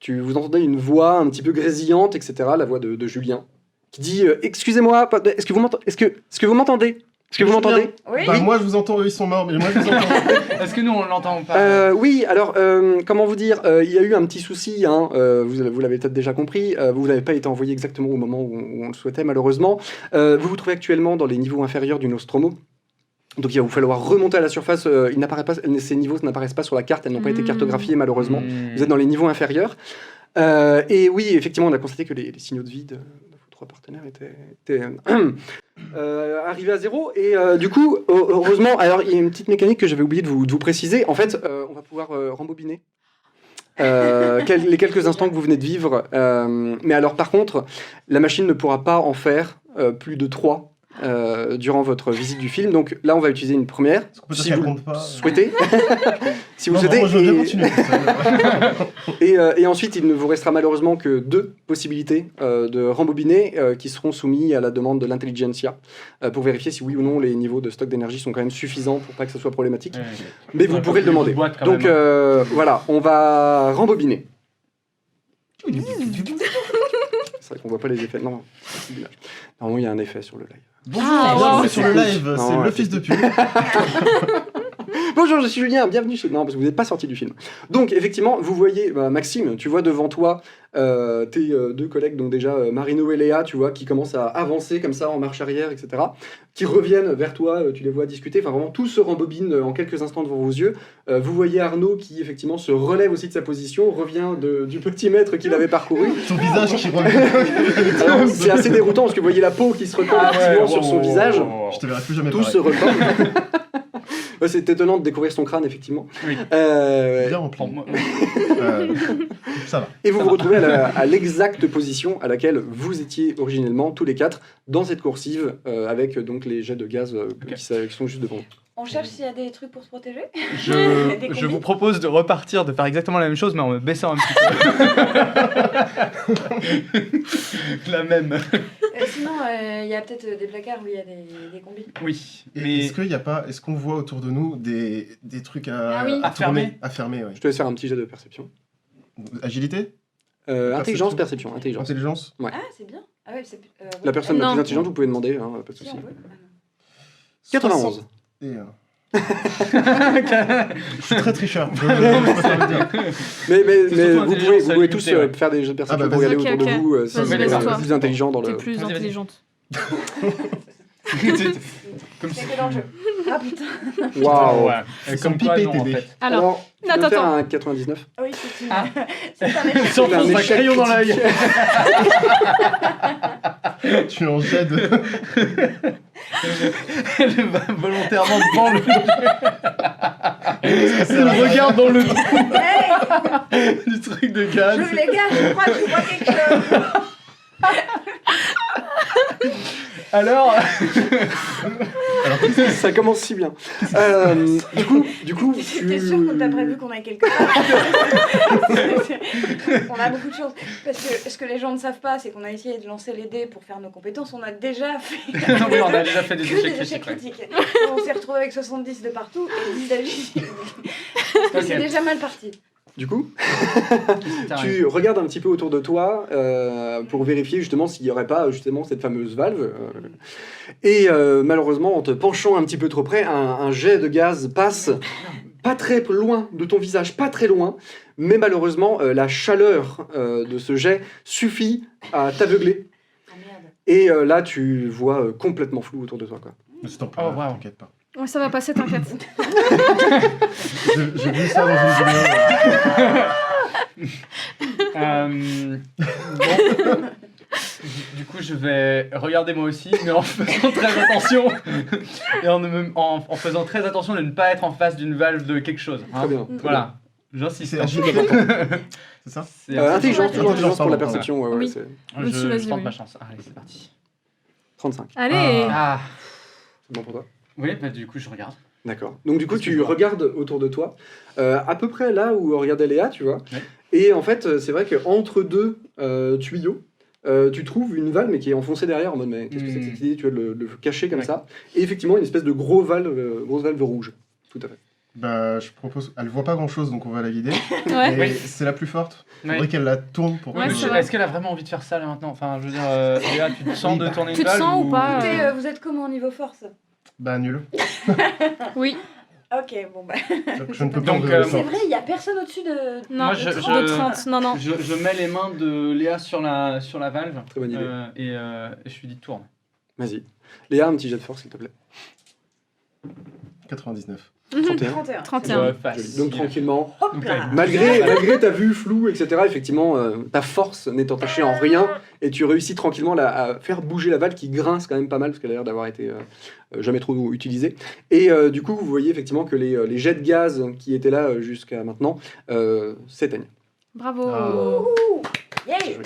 vous entendez une voix un petit peu grésillante, etc., la voix de Julien, qui dit excusez-moi, est-ce que vous m'entendez Est-ce que vous m'entendez Est-ce que vous Julien. m'entendez Oui. Bah moi je vous entends, eux ils sont morts, mais moi je vous entends. Est-ce que nous on l'entend pas Oui, alors, comment vous dire, il y a eu un petit souci, hein, vous l'avez peut-être déjà compris, vous n'avez pas été envoyé exactement au moment où on le souhaitait, malheureusement. Vous vous trouvez actuellement dans les niveaux inférieurs du Nostromo. Donc il va vous falloir remonter à la surface, ces niveaux n'apparaissent pas sur la carte, elles n'ont pas été cartographiées malheureusement. Vous êtes dans les niveaux inférieurs. Et oui, effectivement, on a constaté que les signaux de vie de vos 3 partenaires étaient arrivés à 0. Et du coup, heureusement, alors il y a une petite mécanique que j'avais oublié de vous préciser. En fait, on va pouvoir rembobiner les quelques instants que vous venez de vivre. Mais alors, par contre, la machine ne pourra pas en faire plus de 3 durant votre visite du film. Donc là, on va utiliser une première. Est-ce qu'on peut dire Si qu'elle vous compte pas souhaitez. Si vous Non, souhaitez. moi, je veux bien continuer. Et ensuite, il ne vous restera malheureusement que 2 possibilités de rembobiner qui seront soumis à la demande de l'intelligentsia pour vérifier si oui ou non les niveaux de stock d'énergie sont quand même suffisants pour pas que ce soit problématique. Mais vous pourrez le demander. Donc voilà, on va rembobiner. C'est vrai qu'on voit pas les effets. Non, c'est dommage. Normalement, il y a un effet sur le live. Bonjour, Ah, bienvenue wow. sur le live, Non, c'est ouais, le fils de pute. Bonjour, je suis Julien, bienvenue chez... Non, parce que vous n'êtes pas sorti du film. Donc, effectivement, vous voyez, Maxime, tu vois devant toi tes 2 collègues, donc déjà Marino et Léa, tu vois, qui commencent à avancer comme ça en marche arrière, etc., qui reviennent vers toi, tu les vois discuter, enfin vraiment tout se rembobine en quelques instants devant vos yeux. Vous voyez Arnaud qui, effectivement, se relève aussi de sa position, revient du petit mètre qu'il avait parcouru. Ton visage qui revient. Alors, c'est assez déroutant parce que vous voyez la peau qui se recolle activement sur son visage. Je te verrai plus jamais Tout se pareil. reforme. Ouais, c'est étonnant de découvrir son crâne, effectivement. Oui. Bien rempli. Ça va. Et vous vous retrouvez à l'exacte position à laquelle vous étiez originellement, tous les 4, dans cette coursive, avec donc les jets de gaz qui sont juste devant vous. On cherche s'il y a des trucs pour se protéger. Je vous propose de repartir, de faire exactement la même chose, mais en me baissant un petit peu. La même. Sinon, il y a peut-être des placards où il y a des combis. Oui. Et Mais est-ce qu'on voit autour de nous des trucs Ah oui. à tourner, fermer à fermer, ouais. Je te laisse faire un petit jet de perception. Agilité, Intelligence, perception, intelligence. intelligence. Ah, c'est bien. Ah ouais, c'est... oui. La personne la Non. plus intelligente, vous pouvez demander, hein, pas de Si, souci. on peut. Ah, non. 91. Et, je suis très tricheur. Je peux pas le dire. Mais surtout vous intelligence, pouvez tous habileté, ouais. faire des jeux de perception Ah bah, pour regarder vas-y. autour Ok, de vous. vas-y, c'est laisse-toi. plus intelligent dans T'es le... plus Vas-y, vas-y. intelligente. Comme C'est si. que dans le jeu. Ah putain. Waouh. Ouais. C'est Comme son quoi, pipé, non, en TD. fait. Alors, tu peux me faire attends. un 99. Ah oui, c'est une... Ah. c'est un échec. Il s'enfonce un échec crayon dans l'œil. Tu es en jet de... Elle va volontairement devant le. Elle le regarde dans le Hey, du truc de gaz. les gars, je crois que je vois quelque chose. Alors, Ça commence si bien. Du coup, T'es sûr qu'on t'a prévu qu'on aille quelque part? On a beaucoup de choses. Parce que ce que les gens ne savent pas, c'est qu'on a essayé de lancer les dés pour faire nos compétences. On a déjà fait non, mais on a déjà fait des que échecs des échecs critiques. critiques. On s'est retrouvé avec 70 de partout et 10 d'agilité. Ok. C'est déjà mal parti. du coup, T'arrives. tu regardes un petit peu autour de toi pour vérifier justement s'il n'y aurait pas justement cette fameuse valve. Et malheureusement, en te penchant un petit peu trop près, un jet de gaz passe pas très loin de ton visage, pas très loin, mais malheureusement, la chaleur de ce jet suffit à t'aveugler. Ah merde. Et là, tu vois complètement flou autour de toi, quoi. Mais c'est temporaire, Oh, wow. t'inquiète pas. Ouais, ça va passer, t'inquiète. J'ai vu ça dans une vidéo. Bon. Du coup, je vais regarder moi aussi, mais en faisant très attention et en faisant très attention de ne pas être en face d'une valve de quelque chose. hein. Très bien. Voilà, j'insiste. C'est agile. C'est ça? C'est Intelligence, toujours Intelligence, intelligence pour la pardon. perception. Ouais, Oui. c'est Monsieur, Je vas-y, tente oui. ma chance. Allez, c'est parti. 35. Allez. Ah, C'est bon pour toi? oui, bah du coup, je regarde. D'accord. Donc du coup, Qu'est-ce que tu je vois regardes autour de toi, à peu près là où regardait Léa, tu vois. Ouais. Et en fait, c'est vrai qu'entre deux tuyaux, tu trouves une valve, mais qui est enfoncée derrière, en mode, mais qu'est-ce que c'est que cette idée, tu vois, de le cacher comme Ouais. ça. Et effectivement, une espèce de grosse valve rouge. Tout à fait. Bah, je propose. Elle voit pas grand chose, donc on va la guider. Ouais. Et Oui. c'est la plus forte. Ouais. Faudrait qu'elle la tourne pour. Ouais, que- c'est vrai. Est-ce qu'elle a vraiment envie de faire ça là maintenant? Enfin, je veux dire, Léa, tu te sens Oui, de bah, tourner une tu te valve sens ou pas, Écoutez, vous êtes comment au niveau force? Bah, nul. Oui. Ok, bon bah. Je ne peux pas. Donc, ouvrir la C'est porte. vrai, il y a personne au-dessus de. Non, Moi, de je- 30. Non, non. Je mets les mains de Léa sur la valve Très bonne idée. et je lui dis tourne. Vas-y. Léa, un petit jet de force, s'il te plaît. 99. 31. 31. 31. Ouais, facile. Joli. Donc tranquillement, Hop Donc, là. malgré ta vue floue, etc., effectivement, ta force n'est entachée en rien et tu réussis tranquillement à faire bouger la valve qui grince quand même pas mal parce qu'elle a l'air d'avoir été jamais trop utilisée. Et du coup, vous voyez effectivement que les jets de gaz qui étaient là jusqu'à maintenant s'éteignent. Bravo. Ah. Ouh. Yay.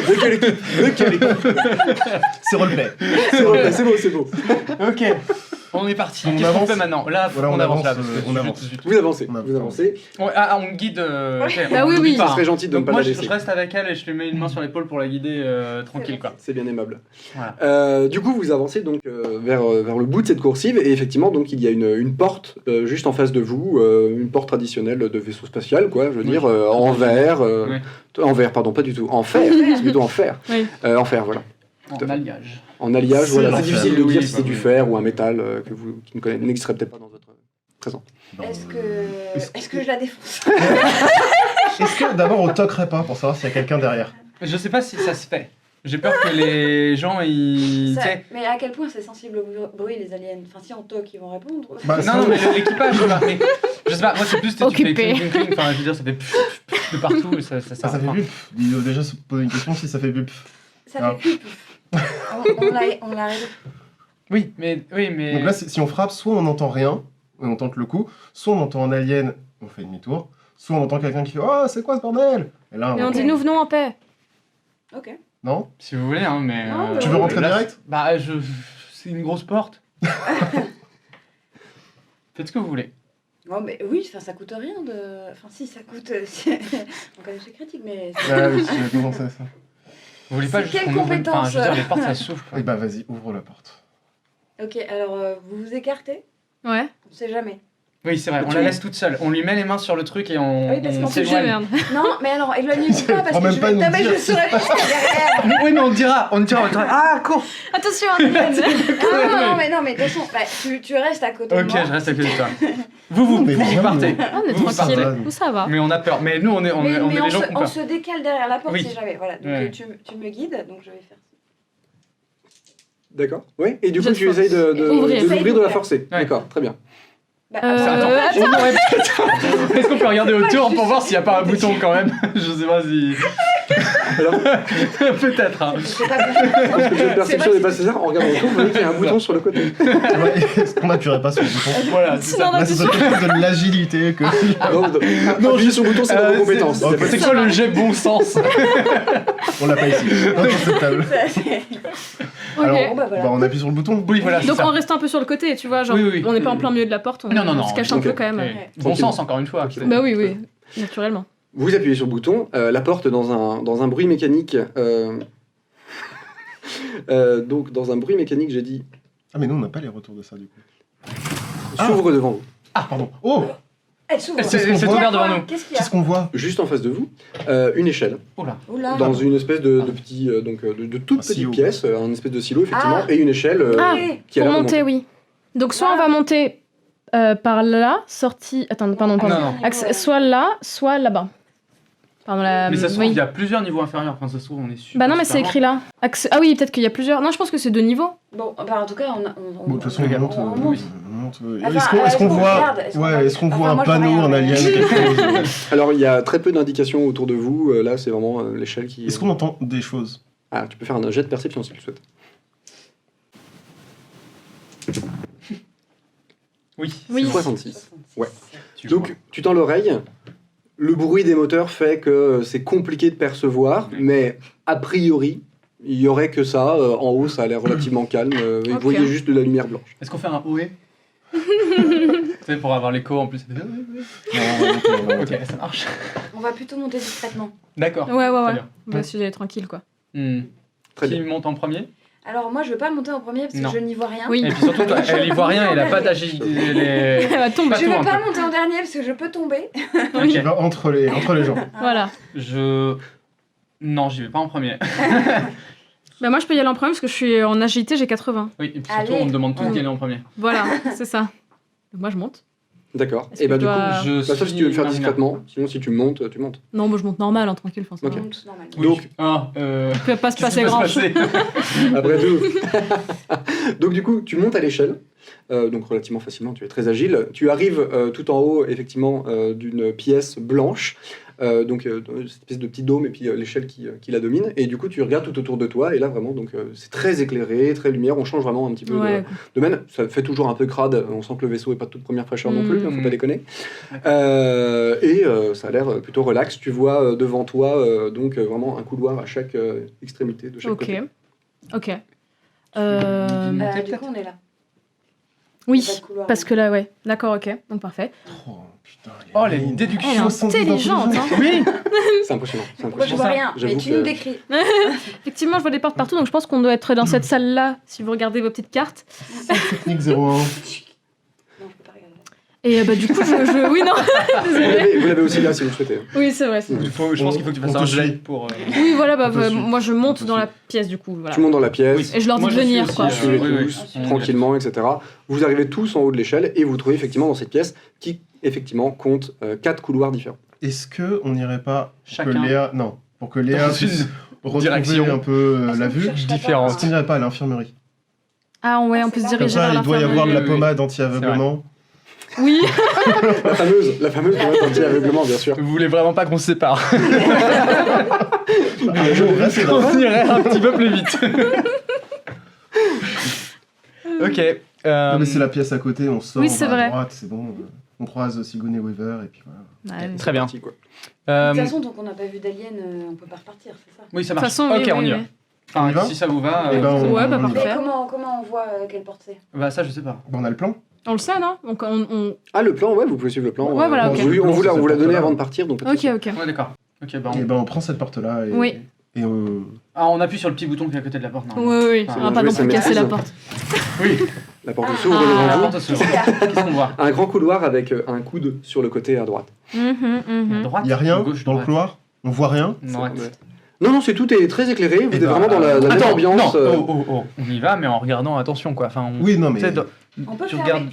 De quelle équipe? De quelle équipe? C'est roleplay. C'est beau, c'est beau. Ok, on est parti. On Qu'est-ce qu'on avance. fait maintenant? Là, faut Voilà, qu'on on avance là. avance, Parce que on zut, avance. zut. Vous avancez, On a- vous avancez. On me guide. ok, Bah on oui, nous oui. guide pas, Ça serait hein. gentil de ne Donc pas moi, la je laisser. reste avec elle et je lui mets une main sur l'épaule pour la guider tranquille, quoi. C'est bien aimable. Voilà. Du coup, vous avancez donc vers le bout de cette coursive et effectivement, donc il y a une porte juste en face de vous, une porte traditionnelle de vaisseau spatial, quoi. Je veux Oui. dire en verre, Oui. en verre, pardon, pas du tout, en fer, c'est plutôt en fer, Oui. en fer, voilà, En alliage. en alliage, C'est voilà. C'est l'enfer. difficile de Oui, dire oui, si bah c'est du oui. fer ou un métal qui n'existerait peut-être pas dans votre présent. Bon, Est-ce que je la défonce? Est-ce que d'abord on toquerait pas pour savoir s'il y a quelqu'un derrière? Je sais pas si ça se fait. J'ai peur que les gens ils. Ça- tu sais- Mais à quel point c'est sensible au bruit, les aliens? Enfin, si on toque, ils vont répondre. Bah, Non, non, mais l'équipage, voilà, mais je sais pas, moi c'est plus tu sais, tu fais Occupé. cling, cling, cling, enfin je veux dire, ça fait pff de partout et ça Ça sert fait à rien. bup. Il doit déjà se poser une question si ça fait bup. Ça Ah. fait puf. On l'a réglé. Oui, mais. Donc là, si on frappe, soit on n'entend rien, on tente le coup, soit on entend un alien, on fait demi-tour, soit on entend quelqu'un qui fait « Oh, c'est quoi ce bordel ?» Et là, Et on dit nous venons en paix. Ok. Non? Si vous voulez, hein, mais. Non, mais Tu veux rentrer là, direct? Bah, c'est une grosse porte. Faites ce que vous voulez. Non, mais oui, enfin, ça coûte rien de. Enfin, si, ça coûte. On connaît chez critique, mais. Ah oui, j'avais commencé à ça. Vous voulez pas C'est juste quelle qu'on ouvre une- Enfin, compétence je veux dire, les portes ça s'ouvre. quoi. Eh bah vas-y, ouvre la porte. Ok, alors vous vous écartez? Ouais. On sait jamais. Oui, c'est vrai, on la laisse toute seule. On lui met les mains sur le truc et on. Oui, parce on qu'en C'est plus, le jeu, s'éloigne. merde. Non, mais alors, éloignez-vous pas parce Prends que même je pas vais. nous Non, mais dire je si serai pas derrière. Oui, mais on dira. Ah, cours. Attention, Antoine. Non, mais de toute façon, bah, tu restes à côté de Ok, moi. je reste à côté de toi. Vous Mais vous vraiment. partez. On est Vous tranquille. partez. Où ça va? Mais on a peur. Mais nous, on est Mais des gens qui ont on peur. se décale derrière la porte Oui. si jamais. Voilà, donc Ouais. tu me guides, donc je vais faire ça. D'accord. Oui. Et du coup, Jet tu de essayes de Ouvrir. l'ouvrir, de la forcer. Ouais. D'accord, très bien. Bah, Attends, attends. on aurait peut-être- Est-ce qu'on peut regarder autour pour voir s'il n'y a pas un bouton quand même? Je sais pas si. Alors, Peut-être. Hein. C'est pas bien. parce que cette perception n'est pas César, en regardant autour, vous voyez qu'il y a un bouton sur le côté. Ouais, est-ce qu'on appuierait pas sur le bouton? Voilà, c'est Sinon, ça. Là, ce serait plutôt de l'agilité que. Non, appuyer sur le bouton, c'est dans vos compétences. Ok. C'est quoi le jet bon sens? On l'a pas ici. Non, sur cette table. Ok. Alors, Bon, bah, voilà. bah, on appuie sur le bouton. Oui, voilà, c'est Donc ça. on reste un peu sur le côté, tu vois, genre Oui, oui. on n'est pas en plein milieu de la porte, on, Non, non, non. on se cache un ok. peu quand même. Ouais. Bon sens, encore une fois. Ok. Bah oui, oui, naturellement. Vous appuyez sur le bouton, la porte dans un bruit mécanique. Donc dans un bruit mécanique, j'ai dit, Ah, mais nous, on n'a pas les retours de ça, du coup. s'ouvre devant vous. Ah, pardon. Oh, Elle s'ouvre. C'est Qu'est-ce qu'on c'est voit ouvert devant nous. Qu'est-ce qu'il y a qu'est-ce qu'on voit? Juste en face de vous, une échelle, Oula. Oula. dans une espèce de petit, de toute Un petite silo. pièce, un espèce de silo effectivement, Ah. et une échelle Ah. Oui. qui a Pour l'air de monter, oui. Donc soit on va monter par là, sortie... Attends, pardon. Non, non. Soit là, soit là-bas. Pardon, là... Mais ça se trouve, oui. il y a plusieurs niveaux inférieurs. Enfin, ça se trouve, on est super. Bah non, mais c'est super écrit là. Ah oui, peut-être qu'il y a plusieurs... Non, je pense que c'est 2 niveaux. Bon, bah en tout cas, Bon, de toute façon, Regarde. on monte. on monte. Enfin, Est-ce qu'on est-ce qu'on voit, regarde Est-ce qu'on ouais, voit est-ce qu'on Enfin, voit un moi, je vois panneau, rien, un mais- alien, quelque chose? Alors il y a très peu d'indications autour de vous, là c'est vraiment l'échelle qui... Est-ce qu'on entend des choses? Ah, tu peux faire un jet de perception si tu le souhaites. Oui. Oui. c'est bon. 66. Ouais. Tu Donc tu tends l'oreille, le bruit des moteurs fait que c'est compliqué de percevoir, Oui. mais a priori, il y aurait que ça, en haut ça a l'air relativement calme, et vous Ok. voyez juste de la lumière blanche. Est-ce qu'on fait un OE? Tu sais, pour avoir l'écho en plus. Ok, ça marche. On va plutôt monter discrètement. D'accord. Ouais, ouais, Très ouais. bien. Bah si j'allais tranquille, quoi. Très Qui bien. monte en premier? Alors moi, je veux pas monter en premier parce que Non. je n'y vois rien. Oui. Et puis surtout, toi, elle y voit rien, elle a pas d'agilité. Elle est- Elle va tomber. Pas Je tout, veux un pas peu. monter en dernier parce que je peux tomber. Oui. Qui va entre les gens. Voilà. Non, j'y vais pas en premier. Bah moi je peux y aller en premier parce que je suis en agilité, j'ai 80. Oui, et puis surtout, Allez. on me demande tous Ouais. d'y aller en premier. Voilà, c'est ça. Donc moi je monte. D'accord. Est-ce Et que bah je du dois- coup, Je sauf si tu veux le faire suis discrètement, sinon si tu montes, tu montes. Non, moi je monte normal, hein, tranquille, enfin ça Ok. va. On monte normalement. Oui. Donc- Ah, Il peut pas se qu'est-ce passer qui peut se grand passer Après tout. Donc du coup, tu montes à l'échelle, donc relativement facilement, tu es très agile. Tu arrives tout en haut, effectivement, d'une pièce blanche, donc cette espèce de petit dôme et puis l'échelle qui la domine. Et du coup, tu regardes tout autour de toi et là vraiment, donc c'est très éclairé, très lumière. On change vraiment un petit peu Ouais. de domaine. Ça fait toujours un peu crade. On sent que le vaisseau est pas de toute première fraîcheur non plus, faut pas déconner. Ça a l'air plutôt relax. Tu vois devant toi donc vraiment un couloir à chaque extrémité de chaque Ok. côté. Ok. Monter, Du coup, on est là. Oui, Il y a pas de couloir. parce que là, ouais. D'accord, ok. Donc parfait. Oh, putain. Oh, les Elle est déductions. intelligente, hein. Oui. C'est impressionnant. C'est Pourquoi je impressionnant. vois rien J'avoue Mais tu que- nous décris. Effectivement, je vois des portes partout, donc je pense qu'on doit être dans cette salle-là, si vous regardez vos petites cartes. Technique 01. Non, je peux pas regarder. Et bah du coup, Oui, non. Vous Désolée. l'avez- vous l'avez aussi là si vous le souhaitez. Oui, c'est vrai. Je pense qu'il faut que tu fasses On un te jet suit. pour. Oui, voilà, bah, On te suit. moi je monte On te dans suit. la pièce du coup. Voilà. Tu montes dans la pièce, Et je leur dis Moi, de je suis venir, aussi, quoi. suivez oui, oui. tous tranquillement, etc. Vous arrivez tous en haut de l'échelle et vous trouvez effectivement dans cette pièce qui effectivement compte 4 couloirs différents. Est-ce que on n'irait pas pour Chacun. que Léa, non, pour que Léa Dans puisse une retrouver direction. un peu Est-ce la qu'on vue? cherche pas différente. Est-ce qu'on n'irait pas à l'infirmerie? Ah ouais, on Ah, peut se c'est Comme diriger ça, vers il doit y l'infirmerie. avoir de la Oui, oui, oui. pommade anti-aveuglement. Oui. La fameuse pommade anti-aveuglement, bien sûr. Vous voulez vraiment pas qu'on se sépare? Un jour, reste là. On irait un petit peu plus vite. Ok. Non, mais c'est la pièce à côté, on sort, Oui, on c'est va à vrai. droite, c'est bon. On croise Sigourney Weaver et puis voilà. Ouais, de Très bien. Parti, quoi. De toute façon, tant qu'on n'a pas vu d'alien, on peut pas repartir, c'est ça. Oui, ça toute marche. façon, Ok, oui, on oui, y va. oui. Enfin, On y va si ça vous va. Eh ben, Ouais, bah, on y va. parfait. Mais comment on voit quelle porte c'est Bah, ça, je sais pas. Bon, on a le plan. On le sait, non? Donc Ah, le plan, ouais, vous pouvez suivre le plan. Ouais, voilà, ok. on vous l'a C'est cette donné porte-là. avant de partir, donc pas de Ok, souci. ok. Ouais, d'accord. Ok, bah, Et ben, on prend cette porte-là et, Oui. et on. Ah, on appuie sur le petit bouton qui est à côté de la porte. Non. Oui, oui, Ah, on va pas joué non sa plus casser la maîtrise. porte. Oui. La porte Ah. s'ouvre Ah. devant La vous. porte s'ouvre. Qu'est-ce qu'on voit? Un grand couloir avec un coude sur le côté à droite. Mhm. Droite. Il y a rien gauche, dans le droite. couloir. On voit rien. Droite. Ouais. Non, non, c'est tout est très éclairé. Vous Eh êtes ben, vraiment dans la même Attends, ambiance. non. On y va, mais en regardant attention, quoi. Enfin, on... Oui, non, mais. tu sais, On peut tu fermer. regardes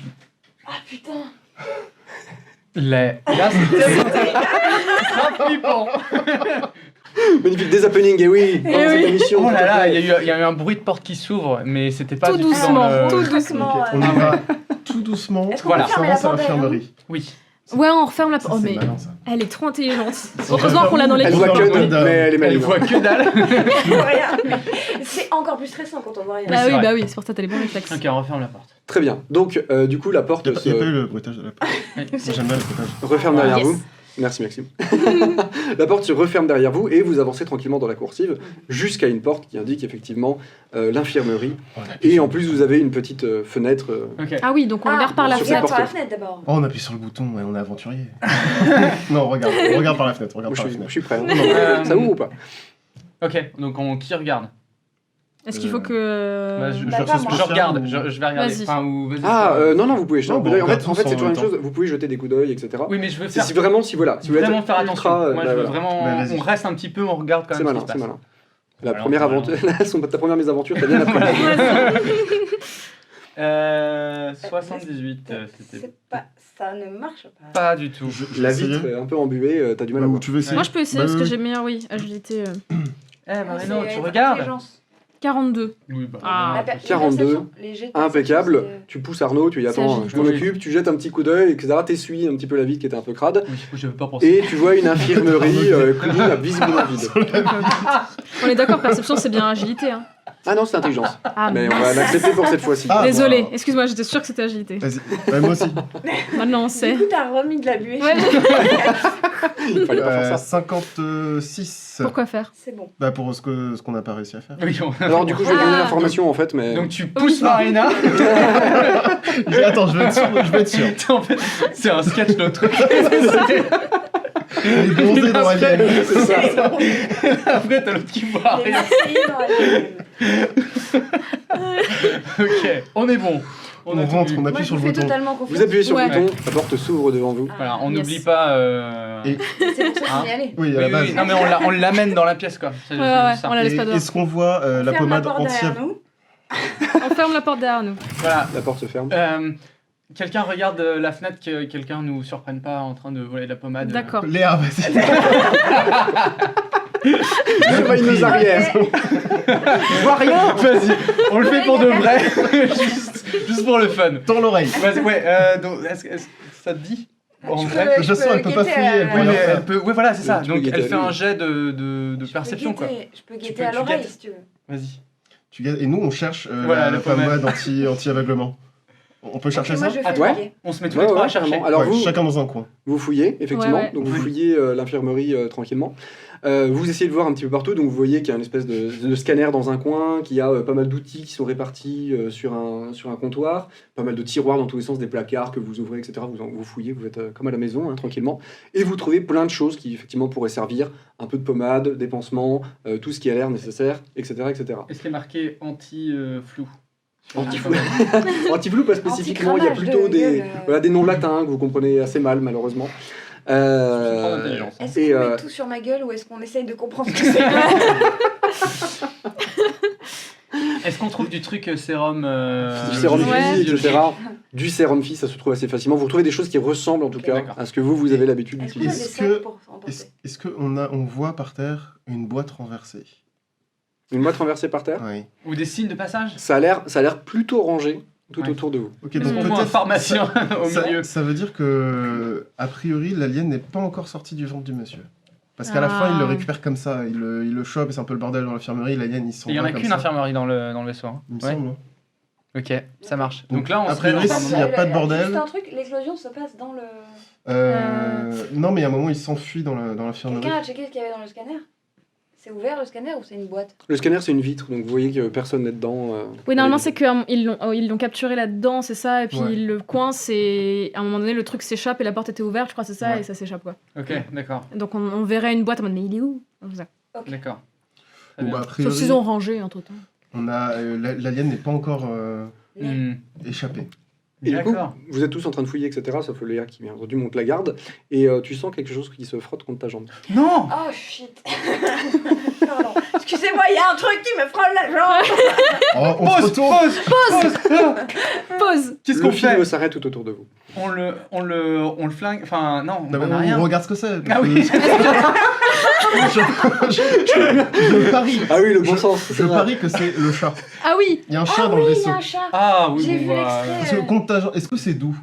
Ah putain. les. Là, c'était grave flippant. Magnifique, des happenings, et oui. Dans cette oui. émission, Oh tout là à là, fait. il y a eu un bruit de porte qui s'ouvre, mais c'était pas Tout du doucement, tout dans le... tout Ok, doucement. on y va tout doucement. Est-ce qu'on Voilà. peut On fermer la s'avance à porte derrière nous l'infirmerie. Oui. Ouais, on referme la porte. Oh, C'est mais malin, ça. elle est trop intelligente. Heureusement qu'on l'a dans les Elle Elle voit voit que le dalle, mais elle est Elle maligne. voit que dalle. On voit rien. C'est encore plus stressant quand on voit rien. Oui, Ah c'est oui, vrai. bah oui, c'est pour ça que t'as les bons réflexes. Ok, on referme la porte. Très bien. Donc, du coup, la porte Il n'y a pas eu se le bruitage de la porte. Moi, j'aime bien le bruitage. referme derrière Yes. vous. Merci Maxime. La porte se referme derrière vous et vous avancez tranquillement dans la coursive jusqu'à une porte qui indique effectivement l'infirmerie. Et en plus, vous avez une petite fenêtre. Ok. Ah oui, donc on regarde par la sur on regarde cette fenêtre. par la fenêtre d'abord. Oh, on appuie sur le bouton et on est aventurier. Non, on regarde par la fenêtre. Moi, Regarde par la je fenêtre. suis prêt. Hein. Ça ouvre ou pas? Ok, donc qui regarde? Est-ce qu'il faut que. Bah, je, Bah, je- pas je moi. regarde, je vais regarder. Vas-y. Enfin, ou vas-y. Ah, non, vous pouvez jeter un Non, coup bon, d'œil. on En fait, regarde c'est tous toujours la en même même chose. Vous pouvez jeter des coups d'œil, etc. Oui, mais je veux C'est faire si vraiment, si voilà, si vous voulez vraiment être faire attention. ultra, Moi, bah, je veux voilà. vraiment. Bah, vas-y. On reste un petit peu, on regarde quand C'est même malin, ce qui c'est se passe. malin. La Alors, première alors. aventure, ta première mésaventure, t'as bien appris. 78, c'était C'est pas... Ça ne marche pas. pas du tout. La Essayer. vitre est un peu embuée, t'as du mal à Ou voir. tu veux essayer Moi, je peux essayer Bah, parce que oui. j'ai meilleur, oui, agilité. Eh, Marino, C'est tu regardes? intelligence. 42. Oui, bah. Ah. La per- les 42, perceptions, les jets de perception, Impeccable. c'est- Tu pousses Arnaud, tu dis C'est attends, agile. je m'en Oui. occupe, tu jettes un petit coup d'œil, etc. T'essuies un petit peu la vitre qui était un peu crade. Oui, du coup, je veux pas penser. Et tu vois une infirmerie visiblement vide. On est d'accord, perception, c'est bien agilité. Hein. Ah non, c'est intelligence. Ah, Mais on mince. va l'accepter pour cette fois-ci. Ah, Désolé, bah. excuse-moi, j'étais sûre que c'était agilité. Vas-y. Ouais, moi aussi. Maintenant, on sait. Du coup, t'as remis de la buée. Ouais. Il fallait pas faire ça. 56. Pourquoi faire? C'est bon. Bah, pour ce qu'on n'a pas réussi à faire. Oui, Alors du coup, je vais Ah. donner l'information en fait, mais... donc tu pousses Marina. Attends, je vais être sûr. En fait, c'est un sketch notre truc. Les bronzés dans Alien. c'est ça. Après, t'as l'autre qui voit Les rien. Marseillais dans la game. Ok, on est bon. On a tout rentre, vu. on Moi, appuie je sur vous le fais bouton. totalement confiance. Vous appuyez sur Ouais. le bouton, la porte s'ouvre devant vous. Ah, Voilà, on Yes. n'oublie pas. Et- C'est pour ça qu'on y allait. Oui, à Oui, la oui, base. oui. Non, mais on l'amène dans la pièce, quoi. C'est Ouais, juste ouais, ça. on la laisse pas dehors. Est-ce qu'on voit On la ferme pommade porte entière derrière nous. On ferme la porte derrière nous. Voilà. La porte se ferme. Quelqu'un regarde la fenêtre, que quelqu'un nous surprenne pas en train de voler de la pommade. D'accord. Léa, vas-y. Je vois nos arrières. Je vois rien. Vas-y, on le fait pour de vrai. juste pour le fun. Tends l'oreille. Vas-y, ouais. Donc, est-ce que ça te dit en Tu vrai? peux- Je sens, elle peut pas guetter fouiller, elle à- peut Oui, rien mais faire. elle peut. Ouais, voilà, c'est ça. Tu peux Donc, guetter elle à fait lui. un jet de Je peux perception, quoi. guetter- Je peux Tu guetter peux- à tu l'oreille guettes. si tu veux. Vas-y. Et nous, on cherche Voilà, la la pommade. pommade anti-aveuglement. On peut chercher Ok, ça moi, je fais Ah, ouais. fouiller. On se met tous Ouais, les trois ouais, à chercher. carrément. Alors Ouais, vous, chacun dans un coin. vous fouillez, effectivement. Ouais, ouais. Donc vous Oui. fouillez l'infirmerie tranquillement. Vous essayez de voir un petit peu partout, donc vous voyez qu'il y a une espèce de scanner dans un coin, qu'il y a pas mal d'outils qui sont répartis sur un comptoir, pas mal de tiroirs dans tous les sens, des placards que vous ouvrez, etc. Vous fouillez, vous êtes comme à la maison, hein, tranquillement. Et vous trouvez plein de choses qui, effectivement, pourraient servir. Un peu de pommade, des pansements, tout ce qui a l'air nécessaire, etc. etc. Est-ce qu'il est marqué anti-flou? Anti-flou. Anti-flou, pas spécifiquement, il y a Anti-cramage plutôt de des, gueule, voilà, des noms latins que vous comprenez assez mal, malheureusement. C'est une grande intelligence, hein. Est-ce Et, qu'on met tout sur ma gueule ou est-ce qu'on essaye de comprendre ce que c'est? Est-ce qu'on trouve du truc sérum du sérum Ouais. Phi, etc. Du sérum Phi, ça se trouve assez facilement. Vous retrouvez des choses qui ressemblent en tout Ok, cas d'accord. à ce que vous avez l'habitude Est-ce qu'on a des d'utiliser. Est-ce que- sacs pour emporter? Est-ce qu'on voit par terre une boîte renversée? Une boîte renversée par terre. Oui. Ou des signes de passage? Ça a l'air plutôt rangé tout Ouais. autour de vous. Ok, Mmh. donc On voit un peut-être. pharmacien au milieu. Ça veut dire que, a priori, l'alien n'est pas encore sorti du ventre du monsieur. Parce qu'à la Ah. fin, il le récupère comme ça, il le chope, et c'est un peu le bordel dans l'infirmerie, l'alien il s'en Il y en va a comme qu'une ça. infirmerie dans le vaisseau. Hein. Il me Ouais. semble. hein. Ok, ça marche. Donc, Donc là, on a serait priori, dans un s'il moment. y a pas de bordel. Juste un truc, l'explosion se passe dans le... Non, mais il y a un moment, il s'enfuit dans l'infirmerie. Quelqu'un a checké ce qu'il y avait dans le scanner? C'est ouvert le scanner ou c'est une boîte? Le scanner, c'est une vitre, donc vous voyez que personne n'est dedans. Oui, normalement, c'est qu'ils l'ont capturé là-dedans, c'est ça, et puis Ouais. le coin, c'est. À un moment donné, le truc s'échappe et la porte était ouverte, je crois, c'est ça, Ouais. et ça s'échappe, quoi. Ok, d'accord. Donc on verrait une boîte en mode, mais il est où? Comme ça. D'accord. Très Bon, bien. bah, a Sauf priori, s'ils ont rangé entre temps. on a l'alien n'est pas encore Hmm. échappé. Et du coup, D'accord. vous êtes tous en train de fouiller, etc. Sauf Léa qui, bien entendu, monte la garde. Et tu sens quelque chose qui se frotte contre ta jambe. Non. Oh shit! Pardon. Excusez-moi, il y a un truc qui me frôle la jambe! Oh, on se Pause, retourne. pause. Pause! Qu'est-ce Le qu'on film fait? s'arrête tout autour de vous. On le flingue. Enfin, non, Non, on mais a rien. on regarde ce que c'est. Ah oui. Je parie. Ah oui, le bon sens. Je parie que c'est le chat. Ah oui! Il y a un chat Ah dans oui, le il y vaisseau. a un chat! Ah oui, J'ai bon, vu bah, l'extrait. Parce que compte ta jambe, est-ce que c'est doux?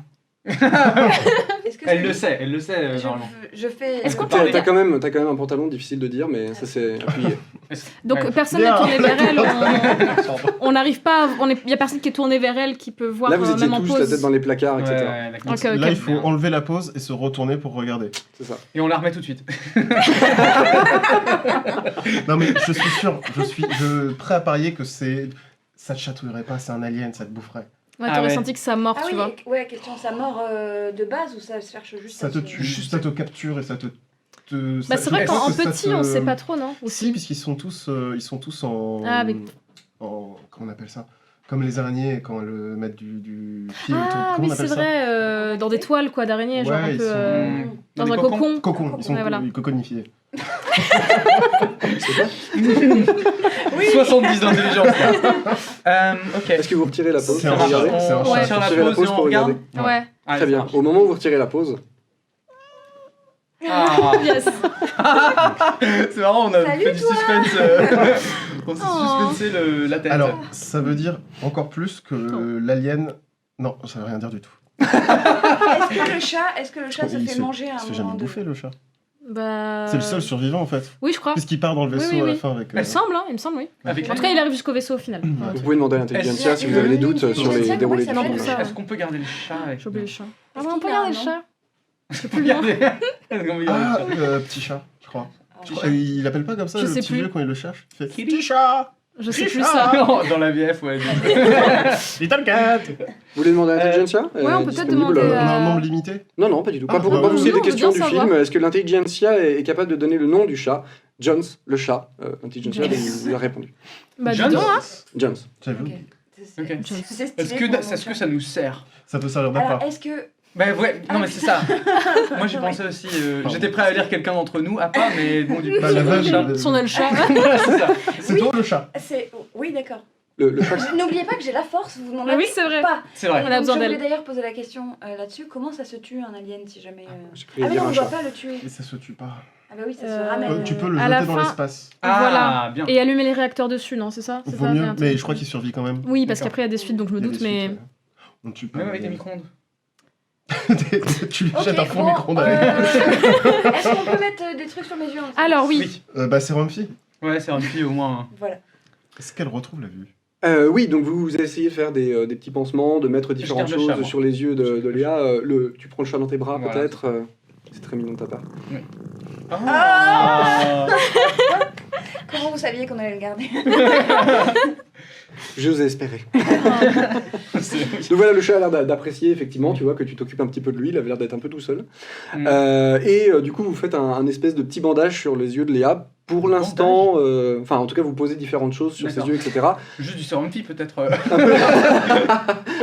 Et est-ce que Elle le sait, normalement. je fais. Est-ce qu'on T'as peut- quand même un pantalon difficile de dire, mais ça c'est appuyé. Donc Ouais. personne n'est Bien. tourné vers elle. On n'arrive pas. Il y a personne qui est tourné vers elle qui peut voir Là, vous étiez même en tous la pause. tête dans les placards, etc. Ouais, d'accord. Ok, ok. Là, il faut enlever la pause et se retourner pour regarder. C'est ça. Et on la remet tout de suite. Non, mais je suis sûr, je suis prêt à parier que ça te chatouillerait pas, c'est un alien, ça te boufferait. Ouais, Ah t'aurais ouais. senti que ça mord, Ah tu oui, vois. ouais, question sa mort de base ou ça cherche juste Ça à te se- tue, ça te capture et ça te. Bah, c'est vrai je qu'en pense que ça petit, te- on sait pas trop, non? Si, puisqu'ils sont tous en. Ah, avec- Comment on appelle ça? Comme les araignées quand elles mettent du fil et tout. Ah, Comment oui, on c'est appelle ça? vrai, dans des toiles, quoi, d'araignées, genre Ouais, un ils peu. sont- Dans des un cocons. cocon. Cocon, ils sont Ouais, voilà. coconifiés. 70 d'intelligence. Ok. Est-ce que vous retirez la pause C'est un pour chat. regarder C'est un On chat. tire la Retirez la pause pause et on pour regarde. regarder. Ouais. Allez, Très bien. ça marche. Au moment où vous retirez la pause, Ah. Yes. C'est marrant, on a Salut, fait du toi. suspense. On s'est Oh. suspensé la tête. Alors, ça veut dire encore plus que l'alien. Non, ça veut rien dire du tout. Est-ce que le chat se Il fait manger à il un se fait jamais moment bouffer le chat. Bah. C'est le seul survivant en fait. Oui, je crois. Puisqu'il part dans le vaisseau Oui, à la oui. fin avec. Il me semble, hein, il me semble, oui. Avec En tout cas, il arrive jusqu'au vaisseau au final. vous pouvez demander à l'intelligentsia si vous avez des doutes sur les déroulés du Non, film. pour ça. Est-ce qu'on peut garder le chat avec J'ai oublié le chat. Ah, Est-ce ouais, on qu'il peut a un regarder le nom chat. On peut garder. Est-ce qu'on peut garder Ah, le chat petit chat, je crois. Ah, Et il appelle pas comme ça Je le sais petit plus. vieux quand il le cherche. Il fait Kitty. petit chat, Je sais plus Chat. ça. Non, dans la VF, ouais. little cat. Vous voulez demander à l'intelligentsia Ouais, on peut peut-être disponible, demander On a un Euh, nombre limité. Non, non, pas du tout. Pas Ah, pour bah, pas vous non, poser on des veut questions bien du savoir. film. Est-ce que l'intelligentsia est capable de donner le nom du chat? Jones, le chat. L'intelligentsia lui a répondu. Bah, dis John donc, hein. Jones. J'avais Ok. oublié. Ok. C'est stylé Est-ce que, pour mon est-ce que chat. ça nous sert? Ça peut servir Alors, d'accord. est-ce que. Bah ouais, non mais c'est ça. Moi j'ai pensé aussi, j'étais prêt à lire quelqu'un d'entre nous, à pas, mais bon du coup. Bah, la veuve, chat. le- Si on a le chat. C'est ça. C'est Oui. toi le chat. C'est. Oui, d'accord. Le chat. N'oubliez pas que j'ai la force, vous n'en Ah avez oui, c'est vrai. pas. C'est vrai. On a besoin je d'elle. voulais d'ailleurs poser la question là-dessus. Comment ça se tue un alien si jamais. J'ai cru Ah, mais dire non, on un ne doit chat. pas le tuer. Et ça se tue pas. Ah, bah oui, ça se Euh, ramène. Tu peux le à la jeter dans fin- l'espace. Ah, Voilà. bien. Et allumer les réacteurs dessus, non, c'est ça? C'est Vaut ça, mieux, un truc. mais je crois qu'il survit quand même. Oui, parce D'accord. qu'après il y a des suites, donc je me Il y a doute, des mais. suites, ouais. On tue pas. Même avec des micro-ondes. Tu lui Ok, jettes un fond bon, micro-ondes. Est-ce qu'on peut mettre des trucs sur mes yeux en dessous Alors, oui. Bah, c'est Rumpy. Ouais, c'est un petit au moins. Voilà. Est-ce qu'elle retrouve la vue? Oui, donc vous essayez de faire des petits pansements, de mettre différentes garde le chat, choses moi. sur les yeux de Léa. Tu prends le chat dans tes bras Voilà. peut-être. C'est très mignon de ta part. Ah. Comment vous saviez qu'on allait le garder? J'ose espérer. C'est- Donc voilà, le chat a l'air d'apprécier, effectivement. Tu vois que tu t'occupes un petit peu de lui. Il avait l'air d'être un peu tout seul. Mm. Du coup, vous faites un espèce de petit bandage sur les yeux de Léa. Pour l'instant, enfin, en tout cas, vous posez différentes choses sur ses D'accord. yeux, etc. Juste du sérum fille peut-être.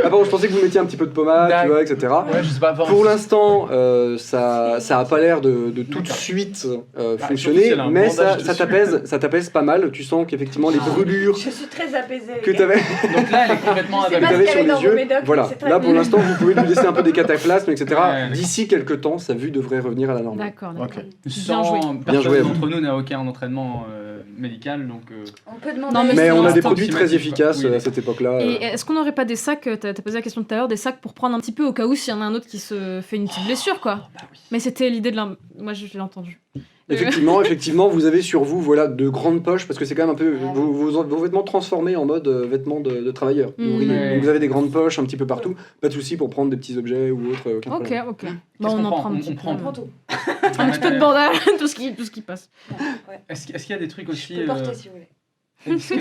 Ah bon, je pensais que vous mettiez un petit peu de pommade, tu vois, etc. Ouais, je sais pas. Pour l'instant, ça a pas l'air de tout de D'accord. suite surtout si fonctionner, elle a un mais bandage ça t'apaise pas mal. Tu sens qu'effectivement les brûlures Je suis très apaisée. que tu avais Donc là, elle est complètement Je sais que pas adaptée. ce sur qu'il y avait les dans vos yeux, médocs, voilà. mais c'est très Là, pour bien. l'instant, vous pouvez lui laisser un peu des cataplasmes, etc. Ouais, D'ici quelques temps, sa vue devrait revenir à la normale. D'accord, d'accord. Ok. Bien joué. Sans Bien joué, personne d'entre nous n'a aucun entraînement médical, donc. On peut demander. Non, mais Mais c'est on a des l'instant produits très approximatif, efficaces quoi. Oui, à cette époque-là. Et est-ce qu'on n'aurait pas des sacs, t'as posé la question tout à l'heure, des sacs pour prendre un petit peu au cas où s'il y en a un autre qui se fait une petite blessure, quoi. Bah oui. Mais c'était l'idée de Moi, je l'ai entendu. Effectivement, vous avez sur vous voilà, de grandes poches, parce que c'est quand même un peu Ouais. vos vêtements transformés en mode vêtements de travailleurs, Mm. d'ouvriers. Ouais. Donc vous avez des grandes poches un petit peu partout, pas de souci pour prendre des petits objets ou autre. Aucun Ok, problème. ok. Qu'est-ce Bon, qu'on on en prend prend un On petit peu. prend On prend tout. Un petit peu de bandage, tout ce qui passe. Ouais. Est-ce qu'il y a des trucs Je aussi peux porter si vous voulez. est-ce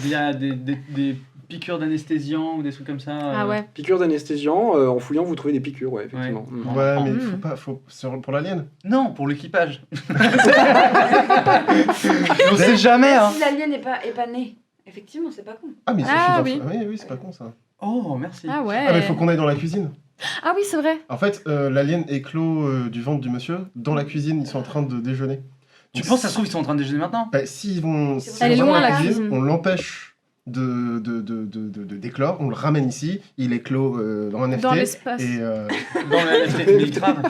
qu'il y a des piqûres d'anesthésiants ou des trucs comme ça Ah ouais. Piqûres d'anesthésiant, en fouillant vous trouvez des piqûres, ouais, effectivement. Ouais. Mm. Ouais, mais Mm. faut pas. Pour l'alien. Non, pour l'équipage. On sait jamais, hein. Si l'alien n'est pas né, effectivement, c'est pas con. Ah, mais il Ah, suffit oui. Oui, c'est pas con ça. Oh, merci. Ah ouais. Ah, mais faut qu'on aille dans la cuisine. Ah oui, c'est vrai. En fait, l'alien éclot du ventre du monsieur. Dans la cuisine, ils sont en train de déjeuner. Tu Donc, penses, ça se trouve, ils sont en train de déjeuner maintenant Bah, s'ils vont, Elle s'ils est vont loin, dans la cuisine. on l'empêche d'éclore, on le ramène ici, il éclot dans un NFT. Dans l'espace. Et Dans la FT Militrave. de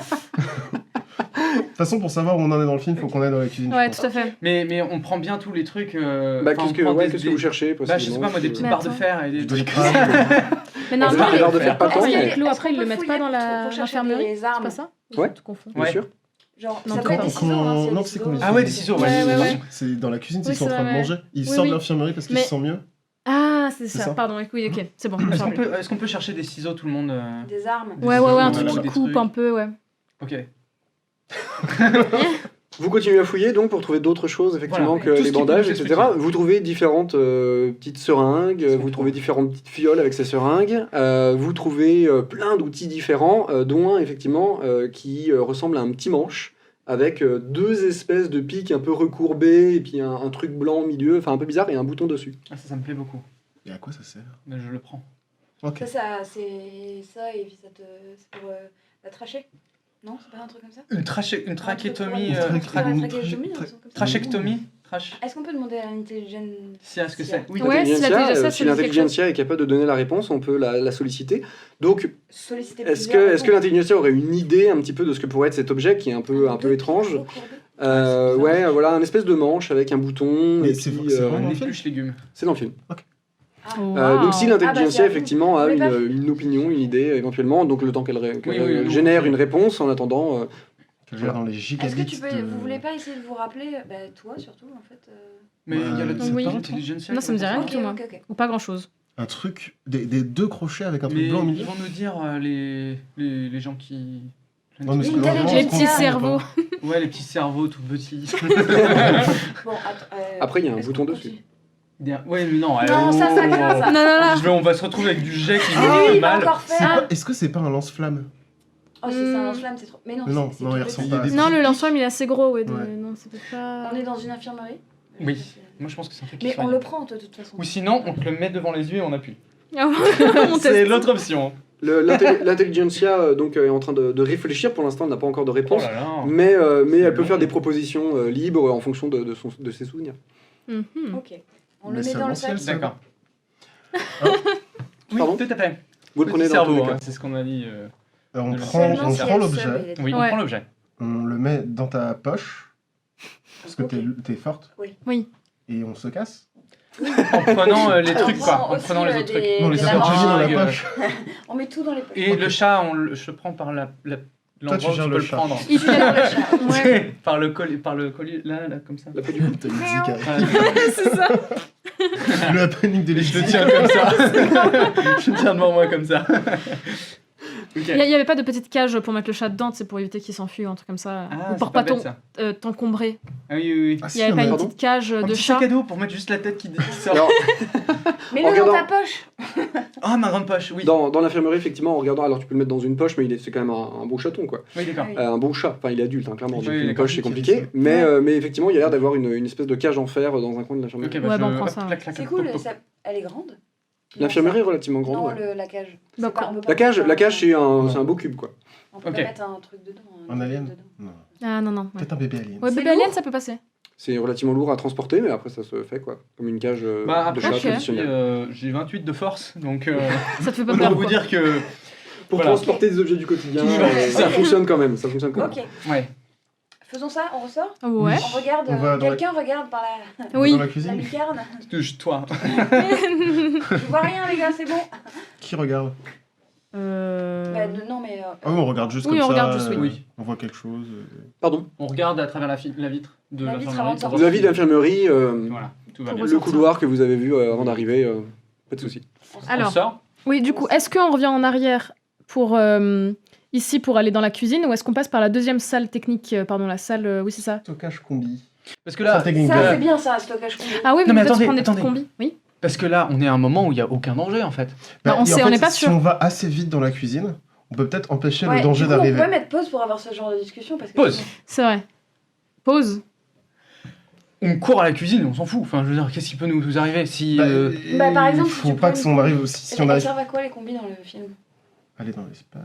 toute façon, pour savoir où on en est dans le film, faut qu'on aille dans la cuisine. Ouais, je pense. tout à fait. Mais on prend bien tous les trucs. Bah, enfin, qu'est-ce on que, prend ouais, des- qu'est-ce que vous cherchez Bah, je sais pas, moi, des petites Mais barres de attends. fer et des Du trucs. doliprane. Mais En normalement, général, l'art de faire pas est-ce tant, qu'il y a mais des clous Est-ce après, qu'on ils le peut mettent pas fouiller dans pour chercher l'infirmerie les C'est armes pas ça Ouais. Je confonds. bien Ouais. sûr. Genre, Non, ça peut être des ciseaux, hein, s'il y a non, des c'est ciseaux. qu'on les Ah ouais, des ciseaux, ouais. Ouais. C'est dans la cuisine, Oui, ils sont en c'est train de vrai, manger. Ils Oui, sortent oui. de l'infirmerie parce qu'ils Mais- se sentent mieux. Ah, c'est C'est ça. ça. Pardon, oui, ok, c'est bon. je me souviens plus. Est-ce qu'on peut chercher des ciseaux tout le monde Des armes. Ouais, ciseaux, un ou truc qui des coupe trucs un peu, ouais. Ok. Vous continuez à fouiller donc pour trouver d'autres choses effectivement Voilà. que Tout ce les qui peut bandages, nous etc. expliquer. Vous trouvez différentes petites seringues, Qu'est-ce vous qu'on trouvez trouve différentes petites fioles avec ces seringues, vous trouvez plein d'outils différents, dont un effectivement qui ressemble à un petit manche avec deux espèces de pics un peu recourbés et puis un truc blanc au milieu, enfin un peu bizarre et un bouton dessus. Ah, ça me plaît beaucoup. Et à quoi ça sert? Mais je le prends. Ok. C'est ça, et puis c'est pour la trachée. Non, c'est pas un truc comme ça? Une trachétomie. Une trachétomie, un truc comme ça. Trachectomie. Est-ce qu'on peut demander à l'intelligence? Si, ce que c'est. Oui. Ouais, si L'intelligentsia, l'intelligentsia, si ça dit quelque l'intelligentsia est capable de donner la réponse, on peut la solliciter. Donc, Solliciter est-ce plusieurs que réponses. l'intelligentsia aurait une idée un petit peu de ce que pourrait être cet objet qui est un peu étrange? Ouais, voilà, un espèce de manche avec un bouton. Mais et c'est puis, vraiment- Un dans le film épluche légumes. c'est dans le film. Wow. Donc si l'intelligentsia Ah bah, c'est effectivement a à vous. Mais pas- une opinion, une idée éventuellement, donc le temps qu'elle Oui, génère une réponse en attendant. Je vais dans les Est-ce gigabits que tu peux, de- vous voulez pas essayer de vous rappeler, bah toi surtout en fait. Mais il y a le Ouais, oui. l'intelligentsia. Non, ça me dit rien Ok, du tout, moi. ok, ok. Ou pas grand chose. Un truc, des deux crochets avec un truc Mais blanc au ils milieu. vont nous dire les gens qui. Ouais, mais c'est Une que normalement, Les on petits comprend cerveaux. pas. Ouais, les petits cerveaux tout petits. Bon, Après, il y a un est-ce bouton qu'on dessus. continue? Ouais, mais non. Non, ça craint, ça. Non, non, non. On va se retrouver avec du jet qui Mais nous lui, fait il va mal. encore C'est faire. pas- Est-ce que c'est pas un lance-flamme? Oh, c'est ça, un lance-flamme, c'est trop. Mais non, Mais non, c'est non, tout il petit. ressemble Il y a pas. des- Non, le lance-flamme, il est assez gros, ouais. Ouais. Non, c'est peut-être pas. On est dans une infirmerie. Oui. Moi, je pense que c'est un truc qui Mais fait on mal. le prend de toute façon. Ou sinon, on te le met devant les yeux et on appuie. Ah ouais, on C'est teste. l'autre option. L'intelligentsia donc est en train de réfléchir. Pour l'instant, elle n'a pas encore de Oh réponse, là là. mais elle C'est peut long. faire des propositions libres en fonction de ses souvenirs. Mhm. Ok. On Mais le met c'est dans le un sac. ancien, D'accord. Oui, Pardon tout à fait. Vous le prenez Petit dans tous cerveau, les cas. hein, c'est ce qu'on a dit. On Le prend, Seulement on si prend elle l'objet, seule, il est- Oui, on Ouais. prend l'objet. on le met dans ta poche, parce que Ok. t'es forte. Oui. Oui. Et on se casse. En prenant les On trucs, prend quoi. En aussi, prenant les autres trucs. Non, les des affaires lamanges. dans la euh, poche. On met tout dans les poches. Et le chat, je prends par l'endroit tu où gères tu le peux le chat. prendre. Il fait Dans le chat. Ouais. par le collier, là, comme ça. La peau du cou. T'as une zika. C'est ça. La panique de Je le l'échec. tiens comme ça. Je le tiens devant moi comme ça. Ok. Il n'y avait pas de petite cage pour mettre le chat dedans, c'est pour éviter qu'il s'enfuit ou un truc comme ça. Ah, ou pour c'est pas pas bête, ça. t'encombrer. Ah oui, oui, oui. Ah, Il si, n'y avait on pas a- une Pardon petite cage Un de petit chat. sac à dos pour mettre juste la tête qui sort. Alors, Mets-le dans regardant- ta poche. Ah, ma grande poche, oui. dans l'infirmerie, effectivement, en regardant, alors tu peux le mettre dans une poche, mais c'est quand même un beau chaton, quoi. Oui, d'accord. Oui. Un bon chat. Enfin, il est adulte, hein, clairement. Oui, Donc une d'accord. poche, c'est Oui, compliqué. c'est- Mais effectivement, il y a l'air d'avoir une espèce de cage en fer dans un coin de l'infirmerie. Ok, Ouais, bah, on prend hop, ça, ouais. clac, clac, C'est clac, cool, hop, hop. elle est grande. L'infirmerie est relativement grande. Non, ouais. la cage. C'est D'accord. pas- on peut pas La cage, c'est mettre c'est un beau cube, quoi. On peut Ok. pas mettre un truc dedans. Un truc alien dedans. Non. Ah non, non. Ouais, Peut-être un bébé alien. ouais C'est bébé lourd. alien, ça peut passer. C'est relativement lourd à transporter, mais après ça se fait, quoi. Comme une cage Bah, de après, chat Ok. traditionnelle. j'ai 28 de force, donc Ça te fait pas autant peur. vous quoi. dire que. Pour Voilà. transporter des objets du quotidien, Ouais. ça Ok. fonctionne quand même. Ça fonctionne quand même. Ok. Ouais. Faisons ça, on ressort. Ouais. On regarde. On va dans la- Quelqu'un regarde par la Oui. Dans la la cuisine. lucarne. Touche toi. Je vois rien, les gars, c'est bon. Qui regarde? Bah, non, mais. Ah oui, on regarde juste Oui, comme on ça. regarde juste, oui. Oui. On voit quelque chose. Pardon. On regarde à travers la vitre de La vitre l'infirmerie. avant de pour Vous voir avez si- de l'infirmerie, Voilà, tout va Pour bien. le couloir que vous avez vu avant d'arriver, pas de souci. on Alors. On sort. Oui, du coup, est-ce qu'on revient en arrière pour ici pour aller dans la cuisine ou est-ce qu'on passe par la deuxième salle technique, pardon, la salle, oui c'est ça. Stockage combi. Parce que là, Ça, technique. Ça, de- c'est bien ça, un stockage complet. Ah oui, Non, mais peut-être attendez, prendre des petites attendez. combis. Oui. parce que là, on est à un moment où il y a aucun danger en fait. Bah, on et en sait, on fait, n'est pas si sûr. on va assez vite dans la cuisine, on peut peut-être empêcher Ouais, le danger du coup, on d'arriver. peut mettre pause pour avoir ce genre de discussion. Parce que Pause. C'est vrai. Pause. On court à la cuisine, on s'en fout. Enfin, je veux dire, qu'est-ce qui peut nous arriver si Bah, par exemple, il si faut tu pas prends que une- on arrive aussi. Si on Elles arrive, servent à quoi les combis dans le film? aller dans l'espace.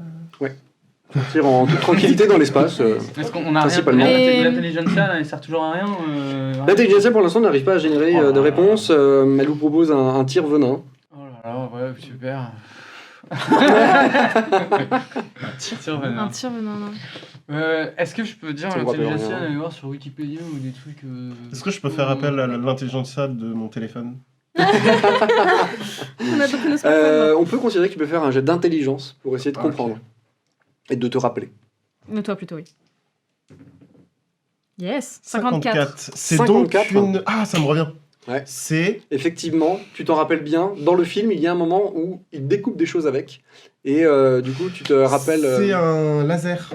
Partir en toute tranquillité dans l'espace. Est-ce qu'on a rien Principalement. Et- L'intelligentsia, là, elle sert toujours à rien. L'intelligentsia pour l'instant n'arrive pas à générer Oh là de là. réponse. Elle vous propose un tir venin. Oh là là, ouais, super. Tir venin. Un tir venin. non. Est-ce que je peux dire à Ça me rappelle l'intelligentsia rien. d'aller voir sur Wikipédia ou des trucs. Est-ce que je peux faire appel à l'intelligentsia de mon téléphone? On a donc une smartphone. On peut considérer que tu peux faire un jet d'intelligence pour essayer de Ok. comprendre et de te rappeler. Mais toi plutôt, oui. Yes, 54. C'est 54. donc une... Ah, ça me revient. Ouais. C'est... Effectivement, tu t'en rappelles bien. Dans le film, il y a un moment où il découpe des choses avec. Et du coup, tu te rappelles. C'est un laser.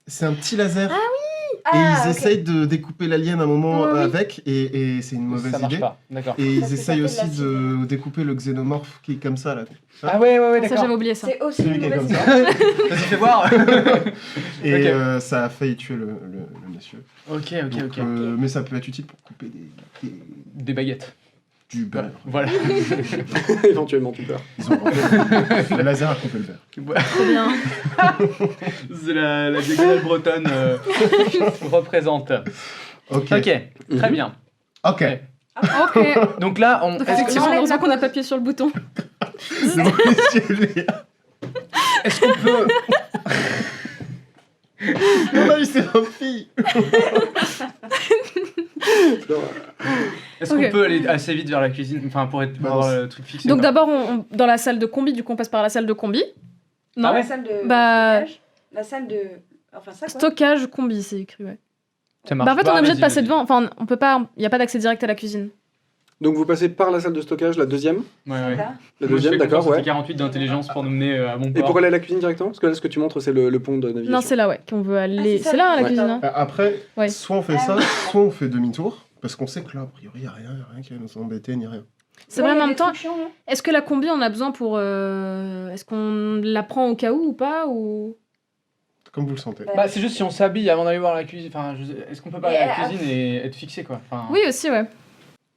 C'est un petit laser. Et Ah, ils ok. essayent de découper l'alien un moment Oui, oui. avec, et c'est une mauvaise Ça marche idée. pas, d'accord. Et ils Parce que ça essayent fait de aussi l'acide. de découper le xénomorphe qui est comme ça, là. Ah ouais, Ça, d'accord. j'avais oublié ça. C'est aussi Celui une qui est mauvaise comme idée. ça. Vas-y, fais voir. Et Ok. ça a failli tuer le monsieur. Ok, Donc, mais ça peut être utile pour couper Des baguettes. du beurre. Voilà. Éventuellement, tu peurs. Ils ont inventé- le laser a coupé le beurre. Trop bien. C'est la diagonale bretonne représente. Ok. Ok, très Mhm. bien. Ok. Ok. Donc là, on. Donc, Est-ce effectivement, enlève heureusement la qu'on n'a pause. pas appuyé sur le bouton. C'est bon, monsieur est-ce qu'on peut. On a eu ses filles. Est-ce Ok. qu'on peut aller assez vite vers la cuisine, enfin pour avoir le truc fixé. Donc quoi. d'abord, dans la salle de combi, du coup, on passe par la salle de combi. Non, Ah ouais La salle de Bah- stockage. La salle de... Enfin, ça, quoi. stockage combi, c'est écrit, ouais. Ça marche Bah en fait, pas, on est obligé vas-y, de passer vas-y. devant. Enfin, on peut pas. Il n'y a pas d'accès direct à la cuisine. Donc, vous passez par la salle de stockage, la deuxième. Ouais, ouais. Là. La Moi, je deuxième, fais d'accord, confiance à ouais. tes 48 d'intelligence pour nous mener à mon Et port. pour aller à la cuisine directement Parce que là, ce que tu montres, c'est le pont de navigation. Non, c'est là, ouais, qu'on veut aller. c'est ça, C'est là, la ouais. cuisine. hein. Après, Ouais. soit on fait Ah ça, oui. soit on fait demi-tour. Parce qu'on sait que là, a priori, il n'y a rien qui va nous embêter, ni rien. C'est Ouais, vrai, il y en a même des temps, trucs chiants, là. est-ce que la combi, on a besoin pour. Est-ce qu'on la prend au cas où ou pas ou... Comme vous le sentez. Bah, c'est juste si on s'habille avant d'aller voir la cuisine. Enfin, est-ce qu'on peut pas aller à la Et, cuisine et être fixé quoi enfin, Oui, aussi, ouais.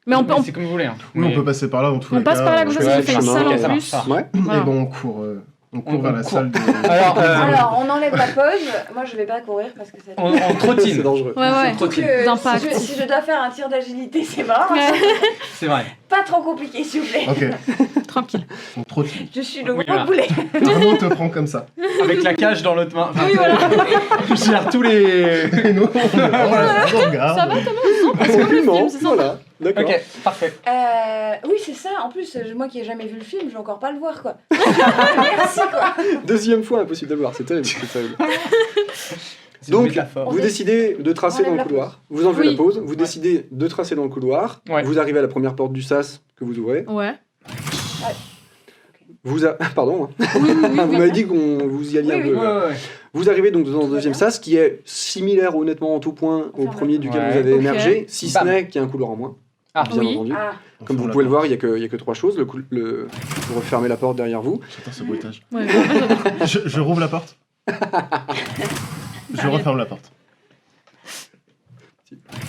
Mais on peut. C'est comme vous voulez. Hein. Oui, Mais- on peut passer par là dans tous On les passe cas. par là, comme ça, ça ouais, fait une chemin, salle ok, en ça plus. marche. Ouais. Voilà. Et bon, on court vers la court. salle de... Alors, Alors, on enlève la pause. Moi, je vais pas courir parce que ça... on C'est trottine. dangereux. Ouais, ouais. Trop Donc, D'impact. si je dois faire un tir d'agilité, c'est mort. Ouais. C'est vrai. Pas trop compliqué, s'il vous plaît. Ok, Tranquille. on trottine. Je suis le Oui, gros voilà. boulet. Arnaud te prend comme ça. Avec la cage dans l'autre main. Enfin, Oui, voilà. je gère tous les. Et nous, on regarde. Ça va, Thomas C'est comme le film, c'est sympa. Voilà, d'accord. Ok, parfait. Oui, c'est ça. En plus, moi qui ai jamais vu le film, je vais encore pas le voir, quoi. Merci, quoi. Deuxième fois, impossible de le voir, c'est terrible. C'est terrible. C'est Donc, une métaphore. Vous décidez de tracer Enlève dans le la couloir. Vous enlevez Oui. la pause. Vous décidez de tracer dans le couloir. Ouais. Vous arrivez à la première porte du sas que vous ouvrez. Ouais. Pardon. hein. Oui, oui, oui, Vous oui. m'avez dit qu'on vous y alliez Oui, un oui. peu. Ouais, ouais, ouais. Vous arrivez donc dans le Tout va deuxième bien. sas qui est similaire honnêtement en tout point au Ferme. premier duquel Ouais. vous avez Ok. émergé, si ce Bam. n'est qu'il y a un couloir en moins. Ah, Bien Oui. entendu. Ah, Comme vous pouvez le voir, il n'y a que trois choses. Vous refermez la porte derrière vous. J'attends ce bruitage. Ouais, j'adore. Je rouvre la porte. Je referme la porte.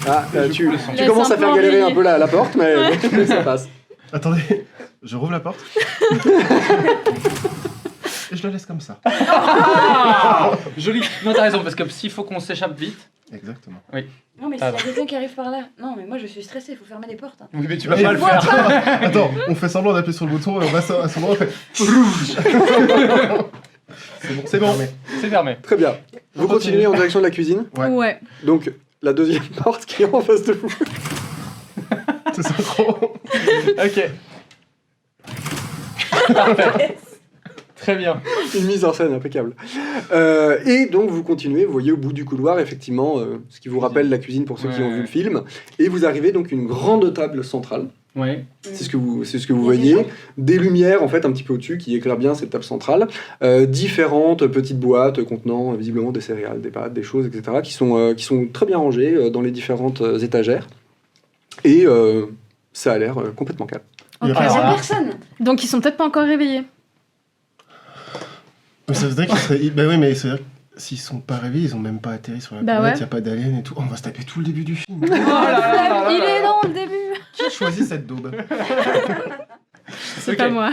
Ah, tu Laisse commences un à faire peu galérer envie. un peu la porte, mais ça passe. Attendez, je rouvre la porte. Et je la laisse comme ça. Ah joli. Non, t'as raison, parce que s'il faut qu'on s'échappe vite. Exactement. non, mais s'il y a quelqu'un qui arrive par là. Non, mais moi, je suis stressée, il faut fermer les portes. hein. Oui, mais tu vas Et- pas le faire. Attends, on fait semblant d'appuyer sur le bouton et on va à ce moment on fait... C'est bon. fermé. C'est fermé. Très bien. Vous continuez en direction de la cuisine. Ouais. Ouais. Donc, la deuxième porte qui est en face de vous. C'est synchro. Ok. Parfait. Très bien. Une mise en scène impeccable. Et donc, vous continuez, vous voyez au bout du couloir, effectivement, ce qui vous rappelle la cuisine pour ceux qui Ouais. ont vu le film. Et vous arrivez donc à une grande table centrale. Ouais. C'est ce que vous Il y a des voyez. gens. Des lumières, en fait, un petit peu au-dessus qui éclairent bien cette table centrale. Différentes petites boîtes contenant visiblement des céréales, des pâtes, des choses, etc. qui sont très bien rangées dans les différentes étagères. Et ça a l'air complètement calme. Il y a Ok. pas- Il y a Alors là. personne. Donc ils sont peut-être pas encore réveillés. Mais ça veut dire qu'ils seraient... Bah oui, mais ça veut dire que s'ils sont pas réveillés, ils ont même pas atterri sur la Bah planète, ouais. y a pas d'alien et tout. On va se taper tout le début du film. Oh là là là Il là est là. dans le début. Qui a choisi cette daube? C'est Ok. pas moi.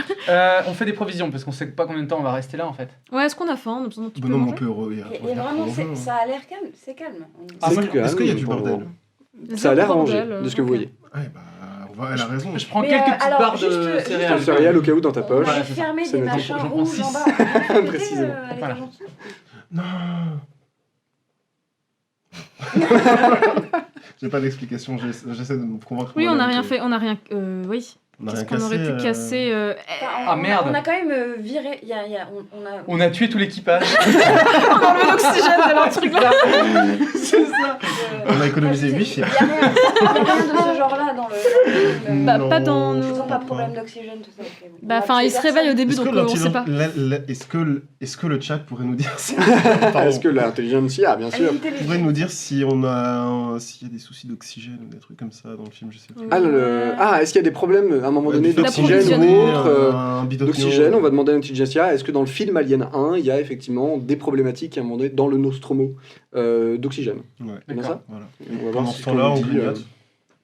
On fait des provisions parce qu'on sait pas combien de temps on va rester là en fait. Ouais, est-ce qu'on a faim? On a besoin d'un petit Bah peu non, mais on manger. peut Et revenir. vraiment, ça a l'air calme. C'est calme. Ah, C'est moi, calme Est-ce qu'il y a du pour le bordel? moment. Ça a l'air rangé, Bordel, de ce que vous ok. voyez. Ouais, bah, elle a raison. Je prends Mais, quelques petites alors, barres juste, de juste céréales. un Le céréales au cas où dans ta On poche. va Voilà, c'est ça. fermer C'est des noté. machins J'en prends rouges six. en bas. Arrêtez, Précisément. allez, Voilà. gentil. Non. J'ai pas d'explication, j'essaie de me convaincre. Oui, on n'a moi-même rien que- fait. On a rien. Oui. On a Qu'est-ce rien qu'on aurait pu casser Ah, merde. On a quand même viré. On a tué tout l'équipage. On a enlevé l'oxygène de leur truc là. C'est ça. On a économisé Il 8 n'y films. a rien de ce genre-là dans le film. Bah, pas dans Ils nos- n'ont pas de problème d'oxygène, tout ça. ok, bon. Bah, On a enfin, tué il se réveille au personne. début, donc on sait pas. Est-ce que le chat pourrait nous dire si... Est-ce que l'intelligence y a, bien sûr. pourrait nous dire si on a s'il y a des soucis d'oxygène ou des trucs comme ça dans le film, je sais plus. Est-ce qu'il y a des problèmes à un moment donné Du fait d'oxygène d'approvisionner, ou autre un bidon d'oxygène, on va demander à l'intelligentsia, est-ce que dans le film Alien 1, il y a effectivement des problématiques à un moment donné dans le Nostromo d'oxygène? Ouais. C'est bien ça? Voilà. On va voir Pendant si ce temps-là, on dit, grignote.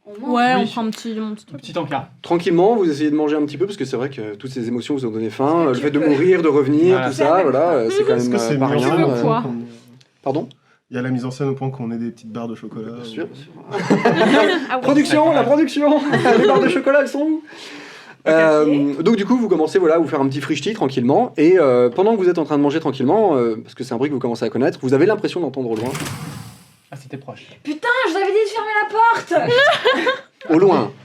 On mange. Ouais, Oui. on prend un petit truc. Petit encart. tranquillement, vous essayez de manger un petit peu, parce que c'est vrai que toutes ces émotions vous ont donné faim, Est-ce que le tu fait de peux- mourir, de revenir, Voilà. tout ça, voilà, c'est quand Est-ce même que c'est pas mis en rien. scène au quoi point qu'on- Pardon? Il y a la mise en scène au point qu'on ait des petites barres de chocolat. Bien sûr, ou- bien sûr. Ah ouais. Production, la production Les barres de chocolat, elles sont où Donc du coup, vous commencez voilà, à vous faire un petit frichti tranquillement, et pendant que vous êtes en train de manger tranquillement, parce que c'est un bruit que vous commencez à connaître, vous avez l'impression d'entendre au loin, Ah, c'était proche. Putain, je vous avais dit de fermer la porte.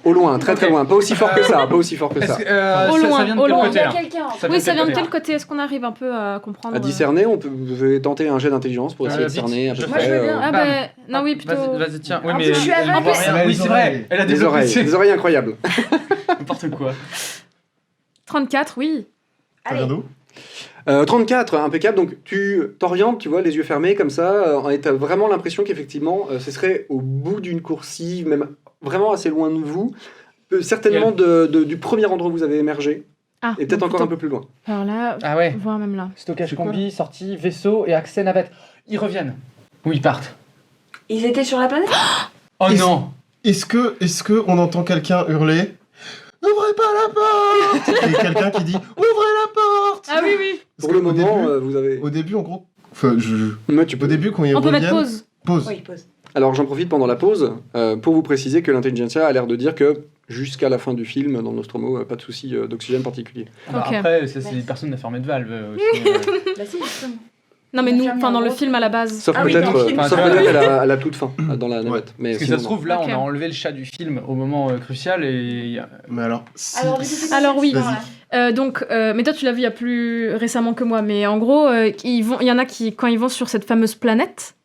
au loin, très très Ok. loin, pas aussi fort que ça, pas aussi fort que Est-ce ça. que, Au ça loin, vient de au quel loin. Il côté, y a là quelqu'un. Ça Oui, ça vient de quel quel côté côté? Est-ce qu'on arrive un peu à comprendre À discerner, vous pouvez tenter un jet d'intelligence pour essayer de vite, cerner à peu je Moi, près. je veux bien. Ah Bam. bah, non, oui, plutôt. Vas-y, tiens. Oui, En mais plus, je suis elle aveugle. voit rien. Elle a Oui, les c'est vrai. oreilles. Elle a des développé oreilles incroyables. n'importe quoi. 34, oui. Ça vient Allez. d'où 34, impeccable. Donc tu t'orientes, tu vois, les yeux fermés comme ça, et t'as vraiment l'impression qu'effectivement, ce serait au bout d'une coursive, même vraiment assez loin de vous, certainement du premier endroit où vous avez émergé, Ah, et peut-être donc encore un plutôt peu plus loin. par là, Ah ouais. voire même là. Stockage C'est quoi, combi, sortie, vaisseau et accès navette. Ils reviennent. Ou ils partent. Ils étaient sur la planète. Oh Ils- non. Est-ce que on entend quelqu'un hurler "N'ouvrez pas la porte" Et quelqu'un qui dit "Ouvrez la porte". Ah oui, oui. Pour le moment, vous avez... Au début, en gros, enfin, Ouais, tu peux... au début quand ils On peut mettre reviennent, pause. pause. Oui, pause. Alors j'en profite pendant la pause pour vous préciser que l'intelligentsia a l'air de dire que jusqu'à la fin du film, dans Nostromo, pas de souci d'oxygène particulier. Bah, Ok. après, ça, c'est Merci. des personnes n'a fermé de valve aussi. Bah si, justement. Non, mais On a nous, fermé enfin, un dans le gros film à la base. Sauf Ah oui, peut-être dans le film. sauf Enfin, peut-être à la toute fin, dans la navette. Mais Parce que sinon, ça se trouve, là, Ok. on a enlevé le chat du film au moment crucial et. Mais alors, si... Alors, du coup, c'est Alors, oui. Vas-y. Donc, mais toi, tu l'as vu il y a plus récemment que moi, mais en gros, il y en a qui, quand ils vont sur cette fameuse planète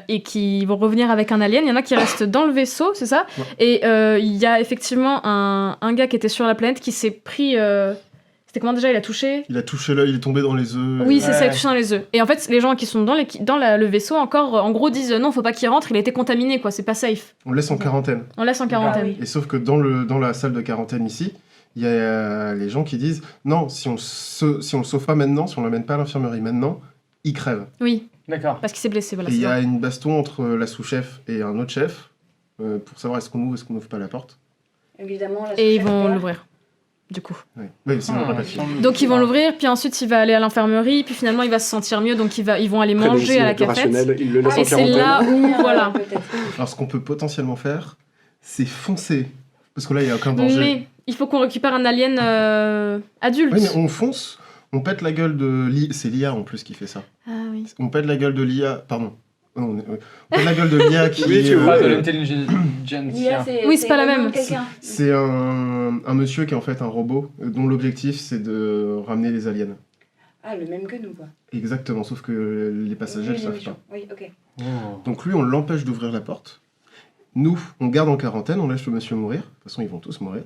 et qui vont revenir avec un alien, il y en a qui restent dans le vaisseau, c'est ça? Ouais. Et il y a effectivement un gars qui était sur la planète qui s'est pris. C'était comment déjà? Il a touché? Il a touché l'œil, il est tombé dans les œufs. Oui, c'est ça, il a Ouais. touché dans les œufs. Et en fait, les gens qui sont dans le vaisseau encore, en gros, disent non, faut pas qu'il rentre, il a été contaminé, quoi, c'est pas safe. On le laisse en quarantaine. On laisse en quarantaine. Ah oui. Et sauf que dans la salle de quarantaine ici, il y a les gens qui disent non, si on le sauve pas maintenant, si on l'amène pas à l'infirmerie maintenant, il crève. Oui, D'accord. parce qu'il s'est blessé, voilà. Et il c'est y ça. a une baston entre la sous-chef et un autre chef pour savoir est-ce qu'on ouvre pas la porte. Évidemment, la Et ils sous-chef vont peur. l'ouvrir, du coup. Oui, sinon on aurait pas fini. Donc ils vont l'ouvrir, puis ensuite il va aller à l'infirmerie, puis finalement il va se sentir mieux, donc ils vont aller très manger à la médecine cafette. opérationnelle, il le laisse Ah, en Et c'est quarantaine. là où, voilà. Peut-être. Alors ce qu'on peut potentiellement faire, c'est foncer. Parce que là, il n'y a aucun danger. Mais il faut qu'on récupère un alien adulte. Oui, mais on fonce, on pète la gueule de l'IA. C'est l'IA en plus qui fait ça. Ah oui. On pète la gueule de l'IA. Pardon. On pète la gueule de l'IA qui. Oui, tu est, veux. Pas de Ouais. l'intelligence. L'IA, Oui, c'est pas la le nom même. de quelqu'un. C'est un monsieur qui est en fait un robot dont l'objectif c'est de ramener les aliens. Ah, le même que nous, quoi. Exactement, sauf que les passagers ne Oui, savent l'émission. pas. Oui, ok. Donc lui, on l'empêche d'ouvrir la porte. Nous, on garde en quarantaine, on laisse le monsieur mourir. De toute façon, ils vont tous mourir.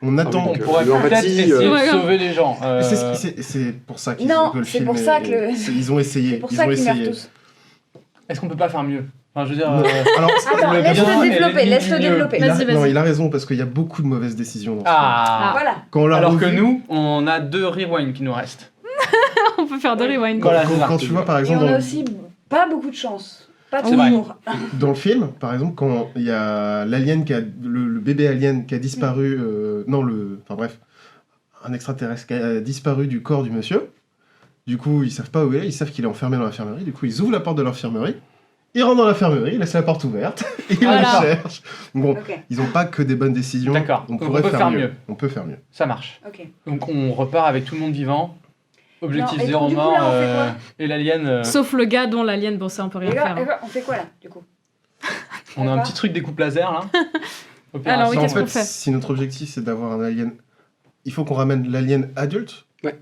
On attend. oui, On Donc, pourrait l'empathie, peut-être essayer de Ouais. sauver les gens. C'est pour ça qu'ils Non, que le c'est film pour est- ça que le- ils ont essayé. C'est pour ils ça ont qu'ils meurent essayé. tous. Est-ce qu'on peut pas faire mieux? Enfin, je veux dire. Non. Alors, Attends, Le laisse-le bien et développer, l'ennemi laisse-le du mieux. développer. Vas-y, non, vas-y. il a raison parce qu'il y a beaucoup de mauvaises décisions dans ce film. Ah. Voilà. Quand on l'a Alors que revu- nous, on a 2 rewinds qui nous restent. On peut faire de rewind. quand, Voilà, quand- c'est ça. quand tu vois par Et exemple on dans, a aussi pas beaucoup de chance. Pas C'est vrai. toujours. dans le film, par exemple, quand il y a l'alien qui a le bébé alien qui a disparu, enfin bref, un extraterrestre qui a disparu du corps du monsieur. Du coup, ils savent pas où il est, ils savent qu'il est enfermé dans l'infirmerie. Du coup, ils ouvrent la porte de l'infirmerie. Ils rentrent dans l'infirmerie, ils laissent la porte ouverte, et ils Voilà. le cherchent. Bon, Ok, ils n'ont pas que des bonnes décisions. D'accord. On Donc pourrait on peut faire faire mieux. mieux. On peut faire mieux. Ça marche. ok. Donc on repart avec tout le monde vivant. Objectif Non, et 0 donc, du coup, mort. là, on fait quoi Et l'alien. Sauf le gars dont l'alien, bon ça on peut rien Et faire. là, hein. on fait quoi là, du coup On a un petit truc découpe laser là. Alors oui, Ça, en qu'est-ce qu'on fait, fait si notre objectif c'est d'avoir un alien, il faut qu'on ramène l'alien adulte. Ouais.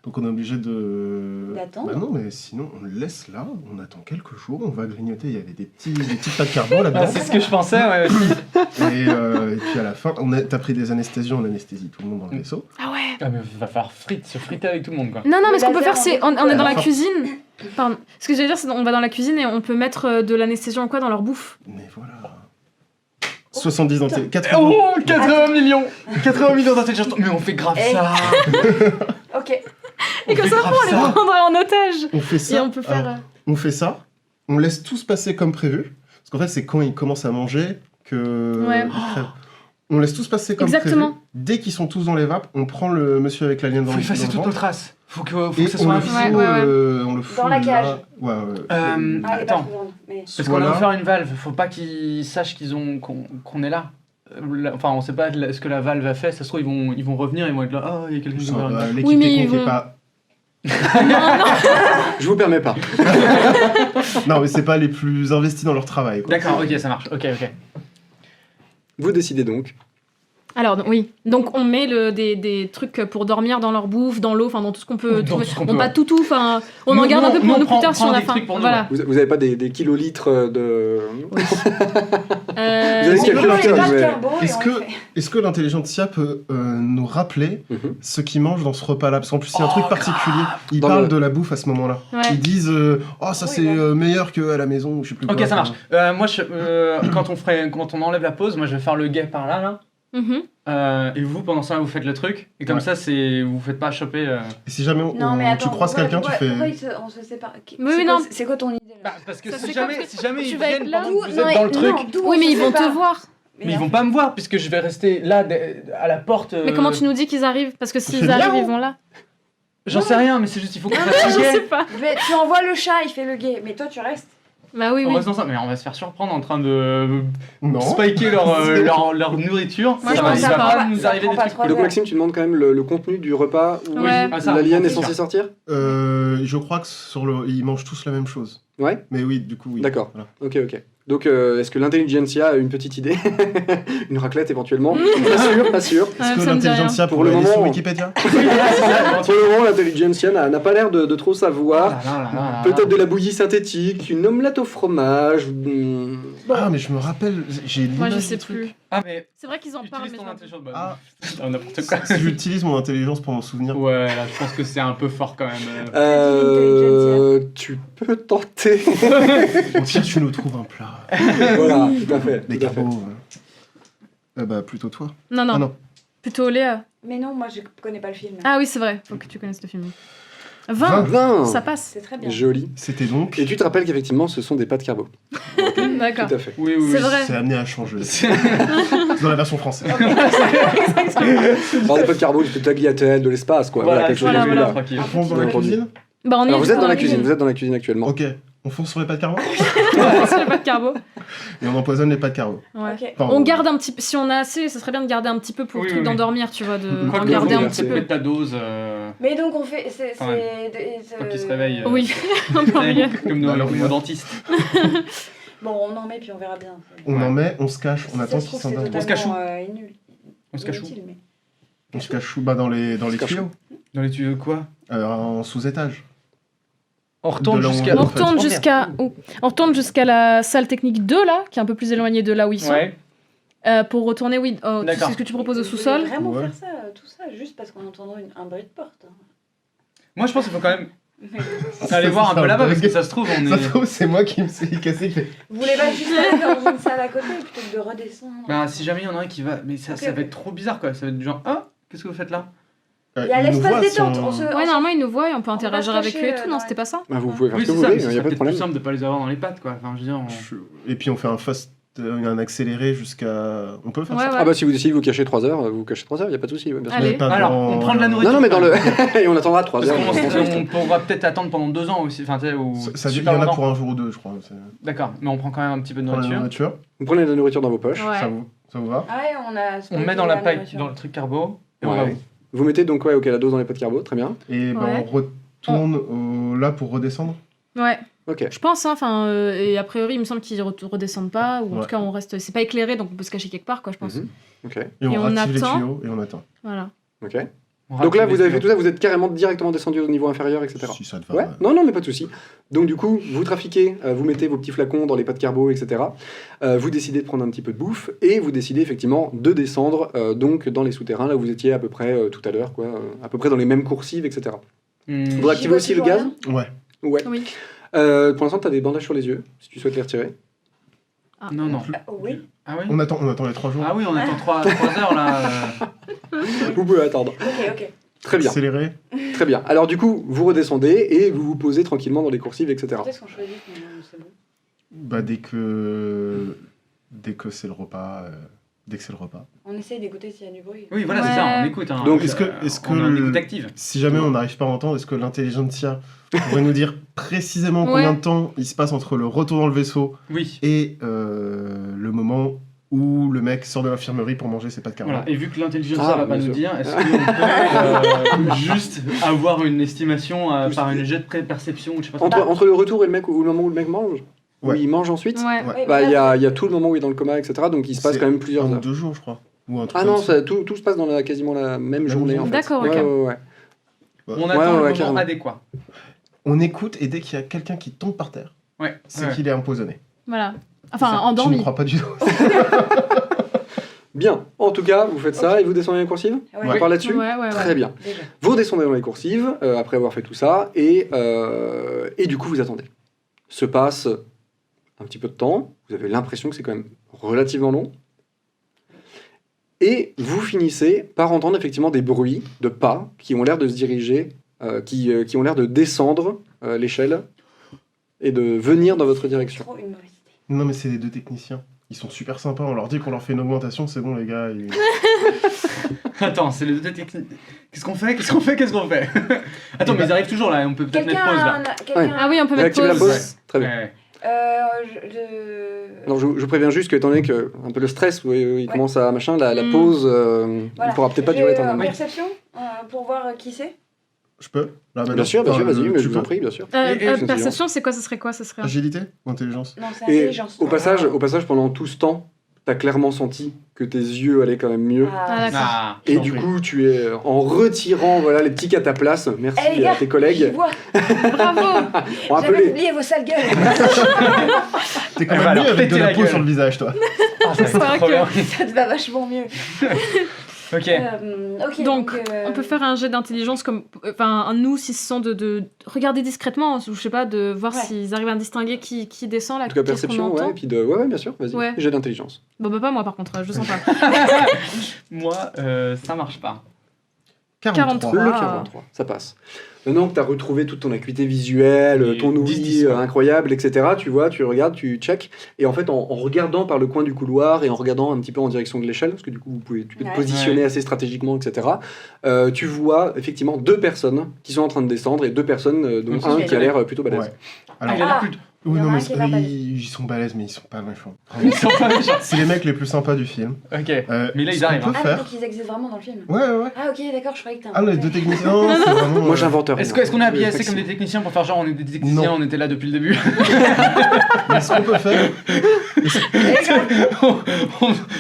Donc on est obligé de. D'attendre. Bah non, mais sinon on le laisse là, on attend quelques jours, on va grignoter. Il y avait des petites pâtes carbo là-dedans. Ah, c'est ce que je pensais, ouais, aussi. Et puis à la fin, t'as pris des anesthésies, on anesthésie tout le monde dans le vaisseau. Ah ouais. Ah, mais il va falloir se friter avec tout le monde, quoi. Non, non, mais ce qu'on peut laser, faire, c'est. On est dans la Enfin. cuisine. Pardon. Ce que j'allais dire, c'est qu'on va dans la cuisine et on peut mettre de l'anesthésie en quoi dans leur bouffe. Mais voilà. 70 d'intelligence. 80. Oh, 80 millions 80 millions d'intelligence. Mais on fait grave Eh. ça. Ok. Et comme ça, grave on les prendra en otage. On fait ça. Et on peut faire. alors, on fait ça. On laisse tout se passer comme prévu. Parce qu'en fait, c'est quand ils commencent à manger que. Ouais. ils crèvent. On laisse tout se passer comme Exactement. prévu. Dès qu'ils sont tous dans les vapes, on prend le monsieur avec l'alien dans Faut le effacer dans le toutes nos ventre. traces. Faut que Et ça on soit le invisible. fout, Ouais, ouais, on le fout Dans la là. cage. Ouais, Ah, Attends. mais... Parce qu'on va Voilà. faire une valve, faut pas qu'ils sachent qu'on est là. Enfin, on sait pas ce que la valve a fait, ça se trouve, ils vont revenir, ils vont être là, oh, il y a quelqu'un qui va revenir. L'équipe Oui, mais ils technique est vont- pas. Non, non. Je vous permets pas. Non, mais c'est pas les plus investis dans leur travail. Quoi. D'accord, ok, ça marche, ok. Vous décidez donc. Alors, oui. Donc, on met des trucs pour dormir dans leur bouffe, dans l'eau, enfin, dans tout ce qu'on peut Dans trouver. tout ce qu'on Bon, peut, pas ouais. tout, enfin, on Nous, en garde un peu nous, pour nous prend- plus tard si prend on a des faim. trucs pour nous, Voilà. Vous avez pas des kilolitres de. Euh, Vous avez On quelques prend les litres, pâtes mais- carbo et Est-ce on que- les fait. Est-ce que l'intelligentsia peut nous rappeler Mhm. ce qu'ils mangent dans ce repas-là? Parce qu'en plus, il y a un Oh, truc particulier. Ils Dans parlent le- de la bouffe à ce moment-là. Ouais. Ils disent oh, ça Oui, c'est bah. meilleur qu'à la maison, ou je sais plus Ok, quoi. ça marche. Moi, quand on enlève la pause, moi je vais faire le guet par là. Mhm. Et vous, pendant ça, vous faites le truc. Et comme Ouais. ça, vous faites pas choper. Et si jamais Non, mais attends, tu croises quelqu'un, tu fais. pourquoi on se sépare Oui, C'est non. quoi- C'est quoi ton idée là Bah, parce que Ça, si c'est jamais, comme- si jamais tu ils vas être viennent là. pendant que vous êtes dans le truc. Oui, mais ils vont te voir. Mais ils vont pas me voir puisque je vais rester là à la porte. Mais comment tu nous dis qu'ils arrivent? Parce que s'ils C'est arrivent, bien. ils vont là. J'en sais rien, mais c'est juste il faut qu'on Ah, fasse je le sais guet. pas. Mais tu envoies le chat, il fait le gay. Mais toi, tu restes. Bah oui, On oui. reste ensemble, mais on va se faire surprendre en train de Non. spiker leur nourriture. Moi, je Ça va- pense il ça va prend pas pas- nous ça arriver prend des pas trucs. 3 Donc heures. Maxime, tu demandes quand même le contenu du repas où Ouais. Ah, ça, l'alien est c'est censé sortir. Je crois que ils mangent tous la même chose. Ouais. Mais oui, du coup, oui. D'accord. Voilà. Ok. Donc est-ce que l'intelligentsia a une petite idée? Une raclette éventuellement? Pas sûr. Ouais, Est-ce que ça me dit rien. l'intelligentsia Pour pourrait le aller sur moment- Wikipédia? Pour le moment, l'intelligentsia n'a pas l'air de trop savoir. Peut-être de la bouillie synthétique, une omelette au fromage. Ah, mais je me rappelle, j'ai Moi, je l'image sais du truc. plus. Ah, mais C'est vrai qu'ils en parlent, utilise mais ton je m'en intelligence. Bah, Ah. non, n'importe quoi. Si j'utilise mon intelligence pour m'en souvenir. Ouais, là, je pense que c'est un peu fort quand même. Tu peux tenter. Au pire, tu nous trouves un plat. Voilà, tout à fait. Des tout à fait. carreaux. Bah, plutôt toi. Non, non. Ah non. Plutôt Léa. Mais non, moi, je connais pas le film. Ah oui, c'est vrai. Faut que tu connaisses le film. 20. 20. Ça passe. C'est très bien. Joli. C'était donc. Et tu te rappelles qu'effectivement, ce sont des pâtes carbo. D'accord. Tout à fait. Oui, C'est vrai. C'est amené à changer. C'est- Dans la version française. Alors, des pâtes carbo, du tagliatelle, de l'espace, quoi. Voilà, quelque chose voilà, comme voilà. ça. tranquille. On fonce dans la Ouais. cuisine. Bah, on est Alors, vous juste êtes dans la cuisine, vous êtes dans la cuisine actuellement. Ok. On fonce sur les pâtes carbo sur les pâtes carbo. et on empoisonne les pâtes carbo. Ouais. Ok. Enfin, On garde un petit peu. Si on a assez, ça serait bien de garder un petit peu pour Oui, le truc oui, oui. d'endormir, tu vois, d'en Quoi que garder vous, un tu petit peux peu. mettre ta dose. Mais donc, on fait. C'est. Quand même. Faut qu'il se réveille. Oui, un peu mieux. Comme nos, Alors, nos regarde. dentistes. Bon, on en met puis on verra bien. On Ouais. en met, on se cache, on Si attend ça se qu'ils trouve, c'est s'endorment. On se cache où totalement, nul. On se cache où Inutile, mais- On se cache où Bah dans les se cache tuyaux. Dans les tuyaux quoi En sous-étage. On retourne De là où jusqu'à. on On fait. retourne Oh, jusqu'à on retourne jusqu'à la salle technique 2 là, qui est un peu plus éloignée de là où ils sont. Ouais. Pour retourner, oui. D'accord. C'est ce que tu proposes au Vous sous-sol. voulez vraiment Ouais. faire ça, tout ça, juste parce qu'on entendra un bruit de porte. hein. Moi je pense qu'il faut quand même Mais aller voir un peu Ça là-bas parce que bug. ça se trouve on Ça est. se trouve, c'est moi qui me suis cassé. Vous voulez pas juste aller dans une salle à côté plutôt que de redescendre Bah si jamais il y en a un qui va. Mais ça, Ok, ça ok. va être trop bizarre quoi. Ça va être du genre ah qu'est-ce que vous faites là Il y a l'espace détente. On se... Ouais, normalement ils nous voient et on peut va interagir se avec eux cacher, et tout. Non, dans c'était les- pas ça. Bah, vous pouvez faire Oui ce que c'est vous ça, mais voulez, ça il n'y a serait pas de peut-être plus problème. simple de pas les avoir dans les pattes quoi. Enfin je veux dire. Et puis on fait un accéléré jusqu'à. On peut faire Ouais, ça ouais. Ah bah si vous décidez de vous cacher 3 heures, vous cachez 3 heures, il n'y a pas de souci, bien sûr. Allez. Mais pas Alors, dans- on prend de la nourriture. Non, non, mais dans le. Et on attendra 3 Parce heures. qu'on pourra peut-être attendre pendant 2 ans aussi. Enfin tu sais ou. Ça, il y super en a longtemps. pour un jour ou deux, je crois. D'accord, mais on prend quand même un petit peu de Prendre la nourriture. nourriture, Vous prenez de la nourriture dans vos poches. Ouais. ça vous va Ah ouais, on a... On met dans la pipe, dans le truc carbo. Et on va Ouais. où Vous mettez donc ok la dose dans les pâtes carbo, très bien. Et ben, Ouais. on retourne là pour redescendre. Ouais. Ok. Je pense, hein, enfin, et a priori, il me semble qu'ils redescendent pas, ou en Ouais. tout cas, on reste. C'est pas éclairé, donc on peut se cacher quelque part, quoi, je pense. Mhm. Ok. Et on Et on active les attend. tuyaux et on attend. Voilà. Ok. On Donc là, rate vous les avez fait tuyaux. tout ça, vous êtes carrément directement descendu au niveau inférieur, etc. Si ça te va. Ouais, non, non, mais pas de souci. Donc du coup, vous trafiquez, vous mettez vos petits flacons dans les pots de carbo, etc. Vous décidez de prendre un petit peu de bouffe et vous décidez effectivement de descendre donc dans les souterrains, là où vous étiez à peu près tout à l'heure, quoi, à peu près dans les mêmes coursives, etc. Vous J'y activez vois aussi le toujours gaz. rien. Ouais. Ouais. Oui. Pour l'instant, tu as des bandages sur les yeux, si tu souhaites les retirer. Ah. Non, non. Ah, oui. Ah oui On attend les 3 jours. Ah oui, on attend 3 heures là. Vous pouvez attendre. Ok. Très bien, Accéléré. très bien. Alors du coup, vous redescendez et vous vous posez tranquillement dans les coursives, etc. Quand est-ce qu'on choisit finalement, c'est bon. Bah dès que c'est le repas. Dès que c'est le repas. On essaye d'écouter s'il y a du bruit. Oui, voilà, c'est Ouais. ça, on écoute. Hein. Donc, est-ce que on a une le- écoute active. Si jamais on n'arrive pas à entendre, est-ce que l'intelligentsia pourrait nous dire précisément combien Ouais. de temps il se passe entre le retour dans le vaisseau Oui. et le moment où le mec sort de l'infirmerie pour manger ses pâtes carbo? Voilà. Et vu que l'intelligence Ah, va pas bien nous sûr. dire, est-ce qu'on peut juste avoir une estimation par une jet de perception ou je sais pas. Entre le retour et le mec, ou le moment où le mec mange, où Ouais. il mange ensuite, Ouais. Ouais. Ouais, bah, mais il y là, a tout le moment où il est dans le coma, etc. Donc il se passe C'est quand même plusieurs Un ou heures. 2 jours, je crois. Ou un truc Ah comme non, ça. ça, tout se passe dans quasiment la même journée en fait. D'accord, Ouais, ok. ouais, ouais. On Ouais, attend le ouais, moment carrément. adéquat. On écoute et dès qu'il y a quelqu'un qui tombe par terre, Ouais. c'est ouais. qu'il est empoisonné. Voilà. Enfin, Ça, Tu endormi. ne crois pas du tout. Bien, en tout cas, vous faites ça et vous descendez dans les coursives. Ouais. On parle là-dessus. Ouais, ouais, Très ouais. bien. Déjà. Vous redescendez dans les coursives après avoir fait tout ça et du coup vous attendez. Se passe un petit peu de temps. Vous avez l'impression que c'est quand même relativement long. Et vous finissez par entendre effectivement des bruits de pas qui ont l'air de se diriger, qui ont l'air de descendre l'échelle et de venir dans votre direction. Trop une mauvaise idée. Non, mais c'est les 2 techniciens. Ils sont super sympas. On leur dit qu'on leur fait une augmentation. C'est bon, les gars. Attends, c'est les deux techniques. Qu'est-ce qu'on fait Attends, mais ils arrivent toujours là, on peut peut-être mettre pause là. Quelqu'un. Ah oui, on peut Vous mettre activez la pause. pause. Très bien. Ouais. Non, je préviens juste que, étant donné que un peu le stress, il commence à machin, la Mm. pause, Voilà. il pourra peut-être pas durer éternellement. Perception pour voir qui c'est. Je peux là, maintenant Bien sûr, Enfin, vas-y, mais tu je vous peux. en prie, bien sûr. Et Perception, c'est quoi? Ça serait quoi? Ça serait Agilité ou intelligence? Non, c'est Et intelligence. au passage, pendant tout ce temps, t'as clairement senti que tes yeux allaient quand même mieux. Ah, d'accord. Ah. Et j'en du prie. coup, tu es en retirant voilà, les petits cataplasmes, merci Eh, les gars, à tes je collègues. vois, Bravo. On va j'avais appeler. oublié vos sales gueules. T'es quand Elle même va leur mieux avec de péter la la peau gueule. sur le visage, toi. Ah, ça va C'est être vrai trop que- bien. Ça te va vachement mieux. Ok. Ok, Donc, on peut faire un jet d'intelligence comme. Enfin, un nous, s'ils se sentent de regarder discrètement, ou je sais pas, de voir Ouais. s'ils arrivent à distinguer qui descend là. En tout cas, qu'est-ce qu'on perception, entend. ouais, et puis ouais, bien sûr, vas-y, Ouais. j'ai d'intelligence. Bon, bah, pas moi par contre, je sens pas. Moi, ça marche pas. 43. Le Ah. 43, ça passe. Maintenant que tu as retrouvé toute ton acuité visuelle, Et ton 10, ouïe 10, quoi. incroyable, etc., tu vois, tu regardes, tu check, et en fait, en regardant par le coin du couloir et en regardant un petit peu en direction de l'échelle, parce que du coup, tu peux te Ouais. positionner Ouais. assez stratégiquement, etc., tu vois effectivement 2 personnes qui sont en train de descendre et 2 personnes, dont Donc, un c'est qui a l'air plutôt balèze. Ouais. Ah, Alors, il a l'air Ah. plus. Il y oui, en a non, un mais qui est pas balèze. ils sont balèzes, mais ils sont pas méchants. Ils sont pas méchants. C'est les mecs les plus sympas du film. Ok. Ce Mais là, ils qu'on arrivent, peut hein. Ah, faire. donc ils existent vraiment dans le film. Ouais. Ah, ok, d'accord, je croyais que t'as Ah, les 2 techniciens. Non, c'est vraiment. Moi, j'invente rien. Est-ce qu'on est habillé assez Maxime. comme des techniciens pour faire genre on est des techniciens, Non. on était là depuis le début Mais ce qu'on peut faire,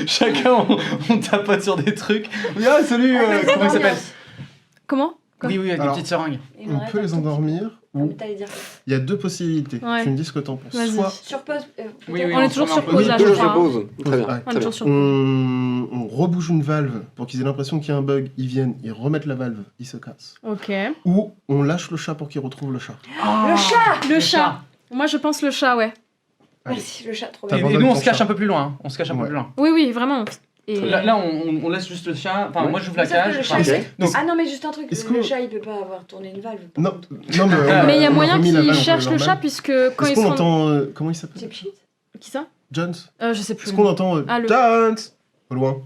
Chacun on tapote sur des trucs. On dit, ah salut, comment il s'appelle Comment? Quoi? Oui, avec Alors, des petites seringues. on peut les endormir. Ah, Ou mais t'allais dire quoi? il y a 2 possibilités. Ouais. Tu me dis ce que t'en penses. Vas-y. Soit Sur pause. Oui, On est toujours sur pause là, je Toujours crois. sur pause. Très bien. Ouais. On est Très bien. toujours sur on rebouge une valve pour qu'ils aient l'impression qu'il y a un bug, ils viennent, ils remettent la valve, ils se cassent. Ok. Ou on lâche le chat pour qu'il retrouve le chat. Le chat. Le chat. Moi, je pense le chat, ouais. Merci, le chat, trop T'as Et, bien. besoin et nous on de se ton cache chat. un peu plus loin. Hein. On se cache un peu Ouais. plus loin. Oui, oui, vraiment. Et... Là on laisse juste le chat. Enfin, Ouais. moi j'ouvre la Sauf que cage. le Enfin, chat, Ok. donc- Ah non, mais juste un truc, Est-ce le que- chat il peut pas avoir tourné une valve. par Non, contre. non, Mais il y a on moyen remis la qu'il valve, on cherche peut le le chat, normal. puisque quand Est-ce ils qu'on sont. entend. Comment il s'appelle Chip shit. Qui ça? Jones Je sais plus. Est-ce qu'on entend Ah, le- Jones au loin?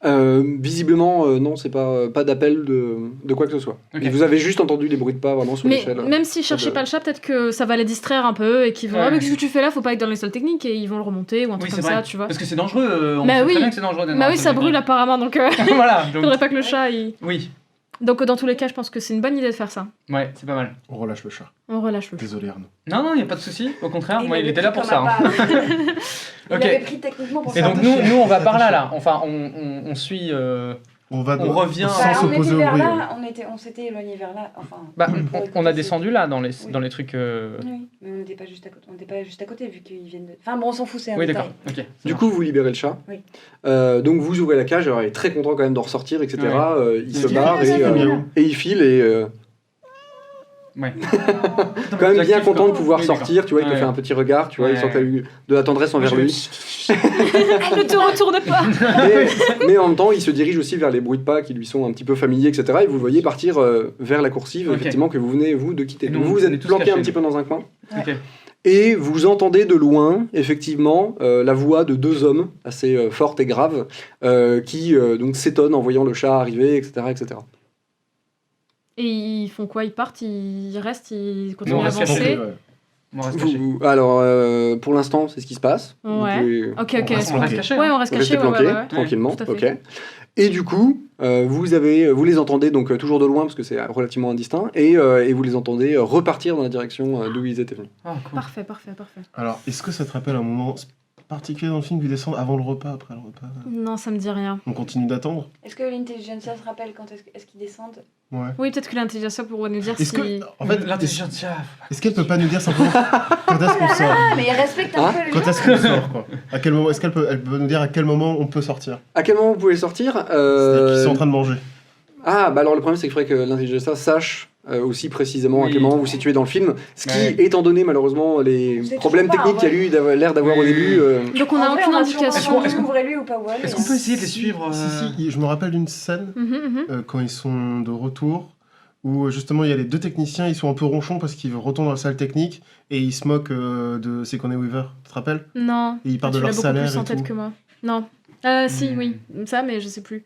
Visiblement, non, c'est pas d'appel de quoi que ce soit. Ok. Et vous avez juste entendu les bruits de pas vraiment sur Mais l'échelle. même s'ils cherchaient de- pas le chat, peut-être que ça va les distraire un peu et qu'ils vont. Ouais. Ah, mais qu'est-ce que tu fais là? Faut pas être dans les salles techniques et ils vont le remonter ou un truc Oui, comme c'est ça, vrai. tu vois. Parce que c'est dangereux. On Bah sait oui. très bien que c'est dangereux d'être dans Bah la oui, ça salle brûle technique. apparemment, donc Voilà. Donc, faudrait pas que le chat il. oui. Donc dans tous les cas, je pense que c'est une bonne idée de faire ça. Ouais, c'est pas mal. On relâche le chat. On relâche le chat. Désolé Arnaud. Non, il n'y a pas de souci. Au contraire, Et moi, il l'avait était là pris pour comme ça. un hein. pas. Il Ok. l'avait pris techniquement pour Et ça. donc, nous, on va par là. Enfin, on suit. On va On revient sans Bah, on était s'opposer au vers bruit. là, on s'était éloigné vers là. Enfin, Bah, pour écouter on a ces- descendu là dans les, Oui. dans les trucs. Oui, mais on n'était pas juste à côté. On n'était pas juste à côté vu qu'ils viennent de. Enfin bon, on s'en fout, c'est un Oui, détail. d'accord. Ok. Du coup, vous libérez le chat. Oui. Donc vous ouvrez la cage, alors il est très content quand même d'en ressortir, etc. Ouais. Il se Il barre fait bien, et il file et Ouais. quand même bien content de pouvoir Oui, sortir, tu vois, il te Ouais. fait un petit regard, tu vois, il Ouais. sent que t'as eu de la tendresse envers lui. Elle ne te retourne pas. mais en même temps, il se dirige aussi vers les bruits de pas qui lui sont un petit peu familiers, etc. Et vous le voyez partir vers la coursive, Ok. effectivement, que vous venez, vous, de quitter. Et Donc nous, vous on est êtes tous planqué cachés, un petit peu dans un coin. Ok. Et vous entendez de loin, effectivement, la voix de deux hommes, assez fortes et graves, qui donc s'étonnent en voyant le chat arriver, etc. etc. Et ils font quoi? Ils partent, ils restent, ils Nous, continuent on à reste avancer. cachés. Ouais. On reste caché. Alors, pour l'instant, c'est ce qui se passe. Ouais. Vous pouvez- Ok, ok. On reste On reste Ok. caché. Ouais, hein. on reste Vous caché. restez Ouais, planqué, ouais, ouais. tranquillement, tout à fait. ok. Et du coup, vous les entendez donc toujours de loin, parce que c'est relativement indistinct, et vous les entendez repartir dans la direction d'où ils étaient venus. Ah, cool. Parfait, parfait, parfait. Alors, est-ce que ça te rappelle un moment particulier dans le film qui descend avant le repas, après le repas? Non, ça me dit rien. On continue d'attendre? Est-ce que l'intelligentsia se rappelle quand est-ce qu'ils descendent? Ouais. Oui, peut-être que l'intelligence pourrait nous dire Est-ce si. que, en fait, L'intelligence. est-ce qu'elle peut pas nous dire simplement quand est-ce qu'on sort? Ah, mais respecte un Hein peu les Quand gens. est-ce qu'on sort, quoi? À quel moment? Est-ce qu'elle peut nous dire à quel moment on peut sortir? À quel moment vous pouvez sortir C'est-à-dire qu'ils sont en train de manger. Ah, bah alors le problème c'est qu'il faudrait que l'intelligence sache aussi précisément à Oui. quel moment vous vous situez dans le film, ce qui, Ouais. étant donné malheureusement les C'est problèmes toujours pas, techniques qu'il y a eu l'air d'avoir au Oui. début, Donc on a En vrai, aucune a indication. sûrement Est-ce qu'on- ouvrez lui ou pas où aller. Est-ce qu'on peut essayer de les suivre Si, je me rappelle d'une scène Mhm, mhm. quand ils sont de retour où justement il y a les deux techniciens, ils sont un peu ronchons parce qu'ils retournent dans la salle technique et ils se moquent de Sigourney Weaver, tu te rappelles? Non. Et ils parlent Tu de l'as leur beaucoup salaire plus en et tête tout. que moi. Non. Si, Hmm. oui. Ça, mais je sais plus.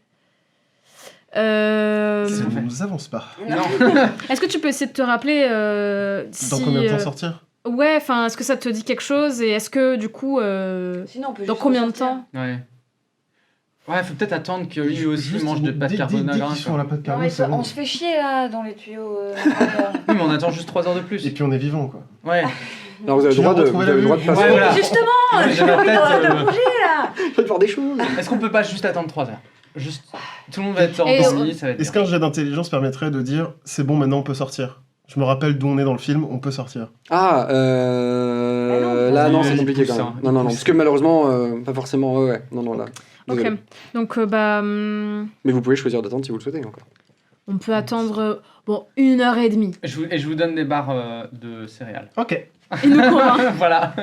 Ça fait. ne nous avance pas. Non. Est-ce que tu peux essayer de te rappeler Dans si, combien de temps sortir? Ouais, enfin, est-ce que ça te dit quelque chose et est-ce que du coup, Sinon, on peut dans juste combien de ressortir. temps? Ouais. Ouais, faut peut-être attendre que lui aussi Juste, mange de pâte dès carbonara. qu'ils sont à quoi. la pâte Non, carbone, mais c'est bon. on se fait chier là dans les tuyaux. intérieurs. Oui, mais on attend juste 3 heures de plus. Et puis on est vivant, quoi. Ouais. alors vous avez le Tu droit viens de, de vous retrouver avez le la droit de vue. passer, Ouais, voilà. Justement, J'ai ma envie tête, de bouger là. de faire des choses. Est-ce qu'on peut pas juste attendre 3 heures? Juste. Tout le monde va être Et endormi, ça va être Est-ce bien. qu'un jet d'intelligence permettrait de dire c'est bon, maintenant on peut sortir? Je me rappelle d'où on est dans le film, on peut sortir. Ah, là non, Il c'est compliqué pousse, quand même. hein, il Non, non, non, pousse. parce que malheureusement, pas forcément, ouais, non, non, là. Ok. Désolé. Donc, Mais vous pouvez choisir d'attendre si vous le souhaitez encore. on peut attendre, bon, 1h30. Je vous donne des barres de céréales. Ok. Il nous convainc. Voilà.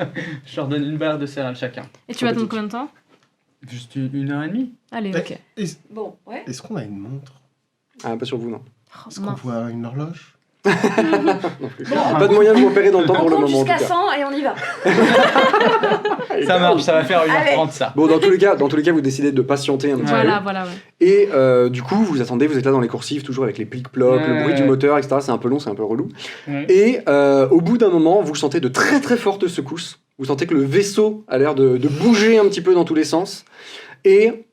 Je leur donne une barre de céréales chacun. Et tu vas attendre combien de temps? Juste 1h30. Allez, Eh, ok. Bon, ouais. Est-ce qu'on a une montre? Ah, pas sur vous, non. Oh, Est-ce qu'on mince. voit une horloge? Non plus. Pas de moyen de vous repérer dans le temps On pour le compte moment, en tout jusqu'à cas. 100 et on y va. Ça marche, ça va faire 1h30 Allez. ça. Bon, dans tous les cas, vous décidez de patienter un petit Voilà, voilà, ouais. peu. Et du coup, vous attendez, vous êtes là dans les coursives, toujours avec les plics-plocs, le bruit du Ouais. moteur, etc. C'est un peu long, c'est un peu relou. Ouais. Et au bout d'un moment, vous sentez de très très fortes secousses. Vous sentez que le vaisseau a l'air de bouger un petit peu dans tous les sens. Et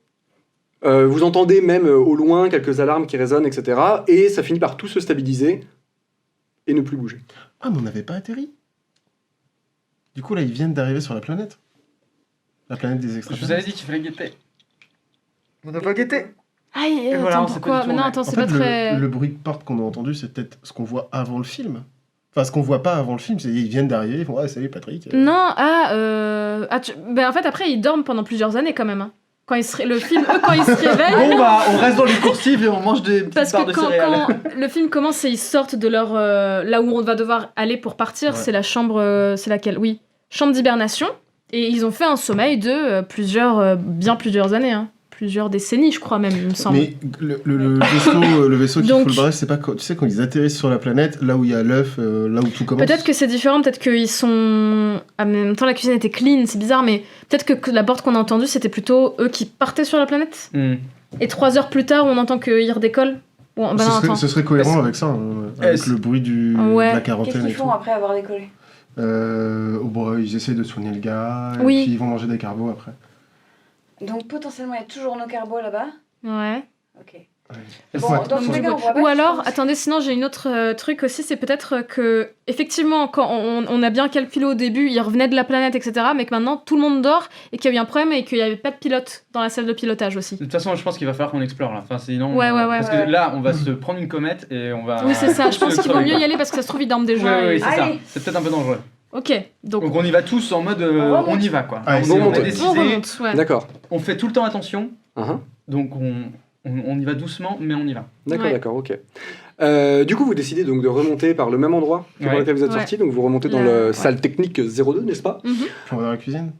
vous entendez même au loin quelques alarmes qui résonnent, etc. Et ça finit par tout se stabiliser et ne plus bouger. Ah, mais on n'avait pas atterri. Du coup, là, ils viennent d'arriver sur la planète. La planète des Je vous avais extraterrestres. dit qu'il fallait guetter. On n'a pas guetté. Aïe, Et attends, voilà, on s'est pourquoi? pas du tout Mais non, tourné. attends, En c'est fait, pas très. le bruit de porte qu'on a entendu, c'est peut-être ce qu'on voit avant le film. Enfin, ce qu'on voit pas avant le film, c'est ils viennent d'arriver, ils font ah salut Patrick. Non, ben, en fait, après, ils dorment pendant plusieurs années quand même. Hein. Quand le film, eux, quand ils se réveillent. Bon bah, on reste dans les coursives et on mange des petites Parce barres que de céréales. quand le film commence et ils sortent de leur là où on va devoir aller pour partir, Ouais. c'est la chambre, c'est laquelle? Oui, chambre d'hibernation. Et ils ont fait un sommeil de bien plusieurs années, hein. Plusieurs décennies, je crois même, il me semble. Mais le vaisseau qu'il Donc- faut le barrer, c'est pas tu sais quand ils atterrissent sur la planète, là où il y a l'œuf, là où tout commence. Peut-être que c'est différent, peut-être qu'ils sont. En même temps, la cuisine était clean, c'est bizarre, mais peut-être que la porte qu'on a entendue, c'était plutôt eux qui partaient sur la planète. Hmm. Et 3 heures plus tard, on entend qu'ils redécollent. Bon, bah non, attends. ce serait cohérent Est-ce- avec ça, hein, avec est-ce- le bruit Ouais. de la Qu'est-ce quarantaine qu'ils et tout. font après avoir décollé? Bon, ils essayent de soigner le gars, Oui. et puis ils vont manger des carbos après. Donc potentiellement, il y a toujours nos carbos là-bas. Ouais. Ok. Bon, dans tous les cas, on voit pas Ou qui alors, pense. attendez, sinon j'ai une autre truc aussi, c'est peut-être que, effectivement, quand on a bien calculé au début, il revenait de la planète, etc., mais que maintenant tout le monde dort et qu'il y a eu un problème et qu'il n'y avait pas de pilote dans la salle de pilotage aussi. De toute façon, je pense qu'il va falloir qu'on explore là. Enfin, sinon, Ouais. Parce Ouais. que là, on va se prendre une comète et on va. Oui, c'est ça, je pense qu'il vaut mieux y aller. aller parce que ça se trouve, ils dorment déjà. Ouais, et- c'est ça. Allez. C'est peut-être un peu dangereux. Ok, donc Donc on y va tous en mode remonte. on y va quoi. Ah, on, c'est on bon, a ouais. décidé, on remonte, ouais. D'accord. on fait tout le temps attention, Uh-huh. donc on y va doucement, mais on y va. D'accord, Ouais. d'accord, ok. Du coup, vous décidez donc de remonter par le même endroit que par Ouais. lequel vous êtes Ouais. sorti, donc vous remontez dans La- la salle technique 02, n'est-ce pas? Mhm. On va dans la cuisine.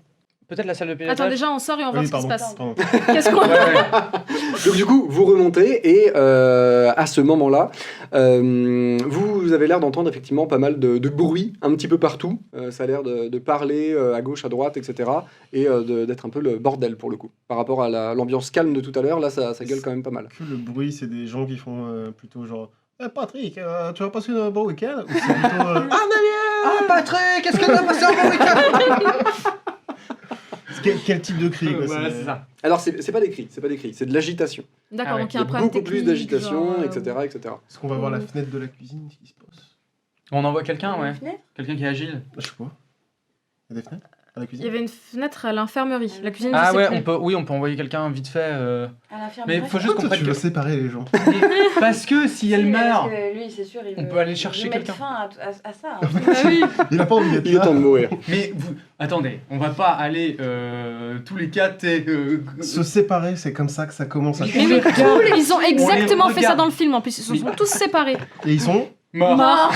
Peut-être la salle de pilotage. Attends, déjà, on sort et on voit Oui, ce qui se pardon. passe. pardon. Qu'est-ce qu'on... Ouais, ouais. Donc du coup, vous remontez et à ce moment-là, vous avez l'air d'entendre effectivement pas mal de bruit un petit peu partout. Ça a l'air de parler à gauche, à droite, etc. Et d'être un peu le bordel pour le coup. Par rapport à l'ambiance calme de tout à l'heure, là, ça gueule quand même pas mal. Que le bruit, c'est des gens qui font plutôt genre Patrick, tu vas passer un bon week-end Ou c'est plutôt Ah Patrick, qu'est-ce que t'as passé un bon week-end? quel type de cri quoi, Voilà, c'est ça. Alors, c'est pas des cris, c'est de l'agitation. D'accord, Ah ouais. donc il Il y y a a un problème beaucoup plus technique, d'agitation, genre, etc., etc. Est-ce qu'on va voir la fenêtre de la cuisine ce qui se passe On envoie quelqu'un, ouais. Une fenêtre Quelqu'un qui est agile. Je sais pas. Il y a des fenêtres à la Il cuisine y avait une fenêtre à l'infirmerie. La cuisine, je Ah sais ouais, plus. on peut envoyer quelqu'un vite fait. À l'infirmerie. Mais faut juste qu'on Pourquoi toi, tu prenne veux séparer les gens parce que si elle meurt, Parce que lui, c'est sûr, il on veut- peut aller il chercher veut mettre quelqu'un. fin à ça. Ah oui. Il a pas envie d'être Il est là. temps de mourir. mais vous, attendez, on va pas aller tous les quatre et Se séparer, c'est comme ça que ça commence à Mais changer. oui, ils ont exactement fait ça regarde. dans le film en plus. Ils se sont tous séparés. Et ils sont morts. Mort.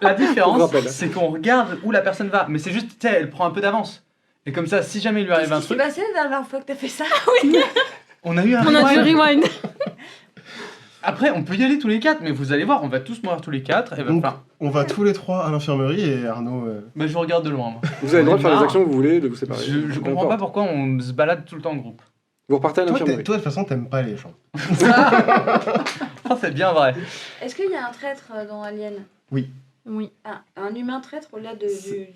La Pour différence, rappel. c'est qu'on regarde où la personne va, mais c'est juste, tu sais, elle prend un peu d'avance. Et comme ça, si jamais il lui arrive un Qu'est-ce qui s'est truc, passé la dernière fois que t'as fait ça on a eu un On a dû rewind. rewind. Après, on peut y aller tous les quatre, mais vous allez voir, on va tous mourir tous les quatre. Et Donc, enfin, on va tous les trois à l'infirmerie et Arnaud. bah, je vous regarde de loin. Moi. Vous avez le droit de faire les marre. actions que vous voulez, de vous séparer. Je Peu comprends importe. pas pourquoi on se balade tout le temps en groupe. Vous repartez à Toi, l'infirmerie. de toute façon, t'aimes pas les gens. Oh, c'est bien vrai. Est-ce qu'il y a un traître dans Alien Oui. Un humain traître au-delà de,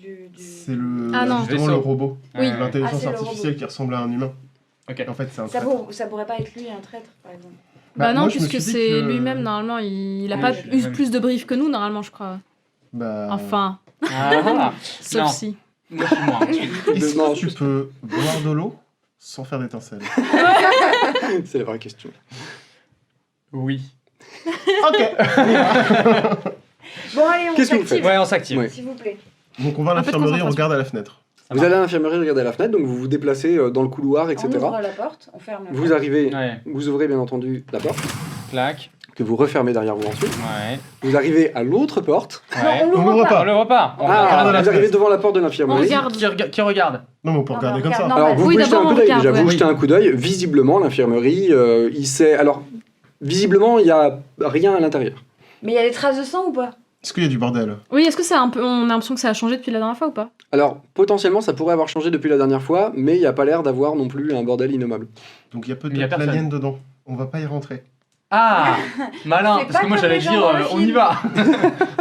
du... C'est le, Ah non. justement le robot. Oui. Ouais. L'intelligence Ah, c'est le artificielle robot. qui ressemble à un humain. Ok. En fait, c'est un Ça, traître. ça pourrait pas être lui un traître, par exemple. Bah non, moi, je me puisque suis dit c'est que- lui-même, normalement, il a Oui, pas je- eu ouais. plus de briefs que nous, normalement, je crois. Bah, Enfin, Ah, sauf non. si. moi je suis moins. Est-ce Non, que tu peux boire de l'eau sans faire d'étincelles C'est la vraie question. Oui. Ok. Bon, allez, on Qu'est-ce que vous s'active, Ouais, on s'active. Ouais. s'il vous plaît. Donc on va à Un peu de l'infirmerie, on concentration. regarde à la fenêtre. Ça Vous marche. allez à l'infirmerie, regardez à la fenêtre, donc vous vous déplacez dans le couloir, etc. On ouvre la porte, on ferme la Vous porte. arrivez, Ouais. vous ouvrez bien entendu la porte, Clac. que vous refermez derrière vous ensuite. Ouais. Vous arrivez à l'autre porte. Ouais. Non, on On l'ouvre l'ouvre pas. On le repart. On Ah, regarde à la vous arrivez fenêtre. devant la porte de On l'infirmerie. regarde. Qui regarde Non, mais on peut Non, regarder mais comme ça. regarde, non. Alors bah, vous oui, pouvez jeter un d'abord, coup on d'œil regarde, déjà, vous ouais. jetez un coup d'œil. Visiblement, l'infirmerie, il sait. Alors, visiblement, il n'y a rien à l'intérieur. Mais il y a des traces de sang ou pas? Est-ce qu'il y a du bordel Oui, est-ce que c'est un peu. On a l'impression que ça a changé depuis la dernière fois ou pas? Alors, potentiellement, ça pourrait avoir changé depuis la dernière fois, mais il n'y a pas l'air d'avoir non plus un bordel innommable. Donc il y a Mais il y a peut-être personne. l'alien dedans. On va pas y rentrer. Ah, malin. C'est Parce pas que moi comme j'allais les gens dire, dans le on y film. va.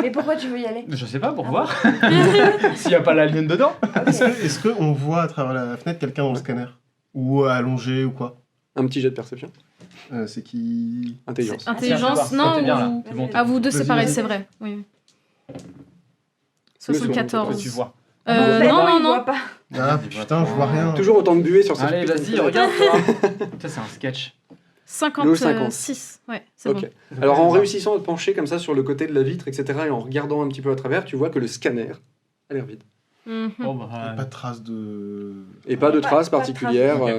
Mais pourquoi tu veux y aller? Je sais pas, pour Ah voir. S'il y a pas l'alien dedans. Ok. Est-ce qu'on voit à travers la fenêtre quelqu'un dans le scanner Ou allongé ou quoi Un petit jet de perception. C'est qui Intelligence. Intelligence, Tiens, non, t'es bien là. ou- C'est bon, À vous deux Vas-y, séparés, vas-y. c'est vrai. Oui. Mais c'est bon, que 74. tu vois. Bon, ben, Non, non, il non. voit pas. Ah putain, je vois rien. Toujours autant de buée sur cette Allez, putain de vas-y, fenêtre. regarde-toi. Ça, c'est un sketch. 56. Ouais, c'est Ok. bon. Alors en réussissant à te pencher comme ça sur le côté de la vitre, etc., et en regardant un petit peu à travers, tu vois que le scanner a l'air vide. Mhm. Bon, bah, Il y a pas de traces de. Et pas de Pas- traces pas de particulières. traces,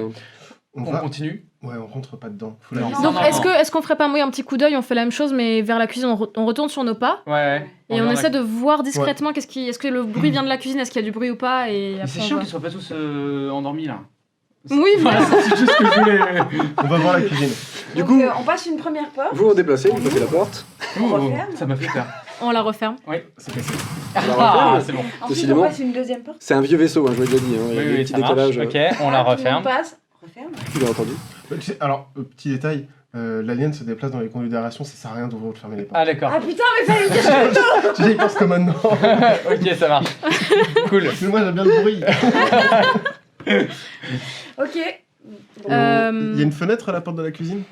On on va. continue. Ouais, on rentre pas dedans. Faut Non. la laisser. Donc, non, est-ce qu'on ferait pas un petit coup d'œil, on fait la même chose, mais vers la cuisine, on retourne sur nos pas Ouais. et on regarde essaie la- de voir discrètement est-ce que le bruit vient de la cuisine, est-ce qu'il y a du bruit ou pas, et Mais après c'est on chiant voit. qu'ils soient pas tous endormis là. Oui, Voilà, c'est juste ce que je voulais. On va voir la cuisine. Du Donc, coup, on passe une première porte. vous vous déplacez, vous passez la porte. On Ouh, referme. ça m'a fait peur. on la referme. C'est cassé. la Ah, referme. c'est bon. Ensuite, Décidément. on passe une deuxième porte. C'est un vieux vaisseau, hein, je vous l'ai déjà dit. Hein, il y a Oui, des oui, petits ça marche. décalages. Ok, on la Ah, tout le referme. monde passe. Referme. Bien entendu. Tu sais, alors, petit détail, l'alien se déplace dans les conduits d'aération, ça sert à rien d'ouvrir ou de fermer les portes. Ah, d'accord. Ah putain, mais fallait me cacher. Tu sais, il pense que maintenant. Ok, ça marche. Cool. Mais moi, j'aime bien le bruit. Ok. Bon. Euh, Il y a une fenêtre à la porte de la cuisine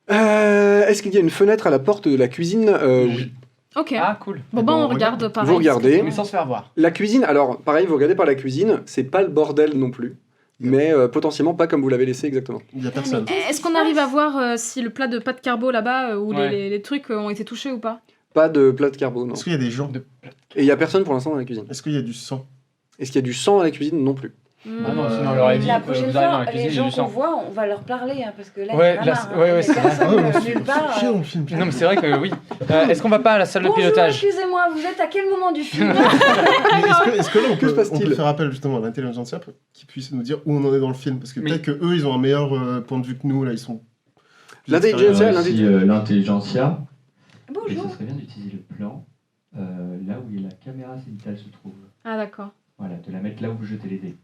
Est-ce qu'il y a une fenêtre à la porte de la cuisine Oui. Ok. Ah, cool. Bon, Bon, on on regarde pareil. Vous regardez. Mais sans se faire voir. La cuisine, alors pareil, vous regardez par la cuisine, c'est pas le bordel non plus, mais potentiellement pas comme vous l'avez laissé exactement. Il n'y a personne. Est-ce qu'on arrive à voir si le plat de pâte carbo là-bas ou Ouais. les trucs ont été touchés ou pas? Pas de plat de carbo, non. Est-ce qu'il y a des gens? Et il y a personne pour l'instant dans la cuisine. Est-ce qu'il y a du sang? Est-ce qu'il y a du sang à la cuisine? Non plus. Ah non, sinon on leur aurait dit La vous prochaine arrivez dans fois, la cuisine, les il y a gens du qu'on sang. voit, on va leur parler, hein, parce que là, Ouais, il y en a là, marre, c'est- ouais, hein. c'est- Personne, Ah ouais, on se nulle fait part, chier dans le film. Non, mais c'est vrai que oui. Est-ce qu'on va pas à la salle de Bonjour, pilotage? excusez-moi, vous êtes à quel moment du film? Mais est-ce que là, on Que se peut passe-t-il faire appel justement à l'intelligence artificielle pour qu'ils puissent nous dire où on en est dans le film? Parce que Mais- peut-être que eux, ils ont un meilleur point de vue que nous, là, ils sont... plus L'intelligence extérieurs. L'intelligentsia. Et Bonjour. ce serait bien d'utiliser le plan là où la caméra cénitale se trouve. Ah, d'accord. Voilà, de la mettre là où vous jetez les dés.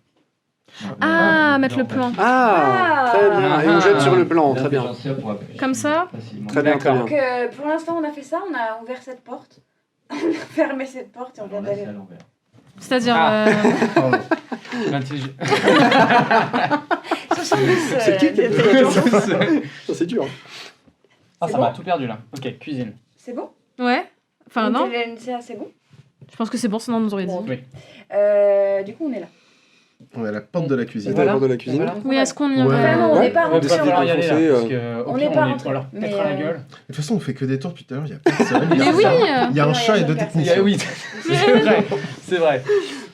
Ah, mettre le plan. Ah, Ah. très bien. Et on jette sur le plan, très bien. L'intelligentsia pourra plus Comme ça facilement. Très bien, très D'accord. bien. Donc, pour l'instant, on a fait ça, on a ouvert cette porte, on a fermé cette porte et on vient Alors là, d'aller. c'est à l'envers. C'est-à-dire. Ah. Pardon. L'intelligence. 70 C'est qui qui a fait d'intelligence. Ça, c'est dur. Ah, C'est ça bon m'a tout perdu là. Ok, cuisine. C'est bon? Ouais. Enfin, non. C'est bon? Je pense que c'est bon, sinon on nous aurait dit. Bon. Oui. Du coup, on est là. On est à la porte de la cuisine. C'était à la porte de la cuisine. Voilà. Oui, est-ce qu'on y Ouais. va? Vraiment, on Ouais. n'est pas On va décidé rentré. falloir y aller là. d'avancer, Parce que, au on pire, n'est pas on rentré, leur mais, pètera la gueule. De toute façon, on fait que des tours depuis tout à l'heure, il n'y a personne. Mais oui Il y a un Non, chat et deux il y a techniciens. Oui, c'est vrai. C'est vrai.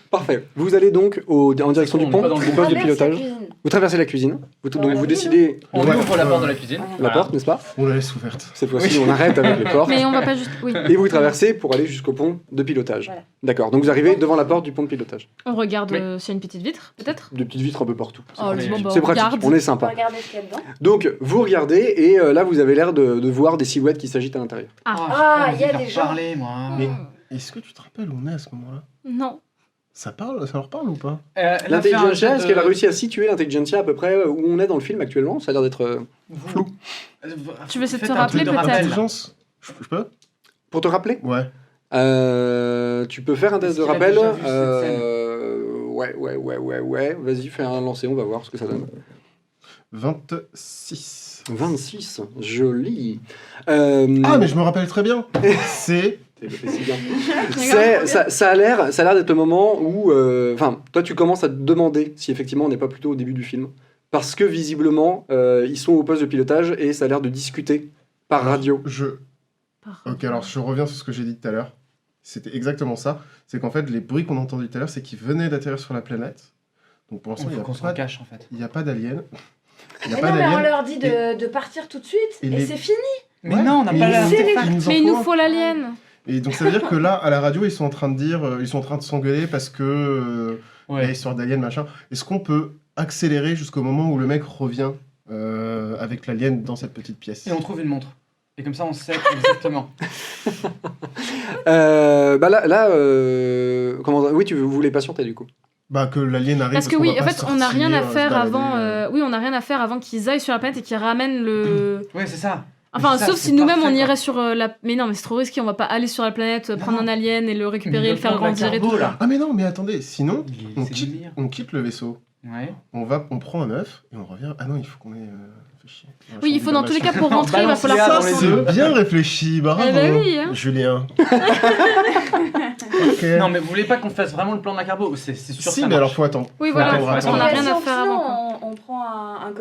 Parfait. Vous allez donc en direction On du n'est pont, pas dans le du bon poste de Traverse la pilotage. cuisine. Vous traversez la cuisine. Donc la vous cuisine. décidez On Ouais. ouvre la porte de la cuisine. Voilà. la Voilà. porte, n'est-ce pas? On la laisse ouverte. Cette fois-ci, on arrête avec les portes. Mais on va pas juste. Oui. Et vous traversez pour aller jusqu'au pont de pilotage. Voilà. D'accord. Donc vous arrivez devant la porte du pont de pilotage. On regarde Oui. s'il y a une petite vitre, peut-être. De petites vitres un peu partout. Oh, pratique. bon, bah, C'est on pratique. regarde. On est On va sympa. regarder ce qu'il y a dedans. Donc vous regardez et là vous avez l'air de voir des silhouettes qui s'agitent à l'intérieur. Ah, il y a des gens. parler, moi. Mais est-ce que tu te rappelles où on est à ce moment-là? Non. Ça parle, ça leur parle ou pas? L'intelligentsia, est-ce qu'elle a réussi à situer l'intelligentsia à peu près où on est dans le film actuellement? Ça a l'air d'être flou. Tu veux essayer de Faites te un rappeler, truc de peut-être rappel. Intelligence? Je peux? Pour te rappeler, Ouais. tu peux faire un test de Est-ce qu'il a rappel. déjà vu cette scène Ouais. Vas-y, fais un lancer, on va voir ce que ça donne. 26. 26, joli. Ah, mais je me rappelle très bien. C'est... C'est bien. Ça a l'air d'être le moment où, enfin, toi tu commences à te demander si effectivement on n'est pas plutôt au début du film, parce que visiblement ils sont au poste de pilotage et ça a l'air de discuter par radio. Ok, alors je reviens sur ce que j'ai dit tout à l'heure. C'était exactement ça. C'est qu'en fait, les bruits qu'on a entendus tout à l'heure, c'est qu'ils venaient d'atterrir sur la planète. Donc pour l'instant, Il il faut n'y qu'on s'en a, cache en fait. pas d'aliens. Il n'y a Mais pas non, mais on d'aliens. leur dit de partir tout de suite Et et les- c'est fini. Mais Ouais. non, on n'a Et pas ils la. nous- ils nous en Mais il nous font un. faut l'alien. Et donc ça veut dire que là, à la radio, ils sont en train de dire, ils sont en train de s'engueuler parce que il y a Ouais. histoire d'alien machin. Est-ce qu'on peut accélérer jusqu'au moment où le mec revient avec l'alien dans cette petite pièce? Et on trouve une montre. Et comme ça, on sait exactement. Bah là, comment oui, vous voulez patienter du coup. Bah que l'alien arrive. Parce que qu'on oui, va en pas fait, on n'a rien à sortir, faire se balader, avant. Oui, on n'a rien à faire avant qu'ils aillent sur la planète et qu'ils ramènent le. Ouais, c'est ça. Enfin, C'est ça, sauf c'est si nous-mêmes on parfait, irait sur la. Mais non, mais c'est trop risqué. On va pas aller sur la planète, prendre un alien et le récupérer, le faire grandir et tout. Là. Ah mais non, mais attendez, sinon on C'est quitte, le meilleur. on quitte le vaisseau. Ouais. On prend un œuf et on revient. Ah non, il faut qu'on ait. Fait chier. Oui, il faut dans tous les cas pour rentrer, il va falloir. Balance-les Ça, dans les c'est œufs. bien réfléchi, bravo, Eh ben oui, hein. Julien. Ok. Non, mais vous voulez pas qu'on fasse vraiment le plan de la carbo? C'est sûr que Si, ça mais alors marche. faut attendre. Oui, Faut voilà, attendre, parce qu'on attendre. n'a rien à Sinon, faire avant. quoi. on prend un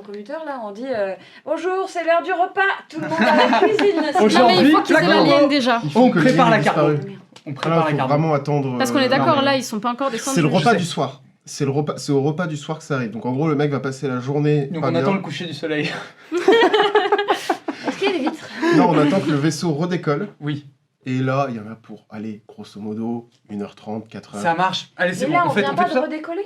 commuteur là, on dit bonjour, c'est l'heure du repas, tout le monde à la cuisine. Non, mais il Aujourd'hui, faut qu'ils aient la l'alien carbo. déjà. Il faut On que le prépare lien la ait carbo. disparu. On Là, prépare il la faut carbo. vraiment attendre. Parce qu'on est non, d'accord, mais- là, ils sont pas encore descendus. C'est le repas sais. du soir. C'est au repas du soir que ça arrive. Donc en gros, le mec va passer la journée. Donc pas on bien. attend le coucher du soleil. Est-ce qu'il y a des vitres? Non, on attend que le vaisseau redécolle. Oui, Et là, il y en a pour, allez, grosso modo, 1h30, 4h. ça marche. Allez, c'est Mais bon, là, on on fait vient tout pas de ça. redécoller?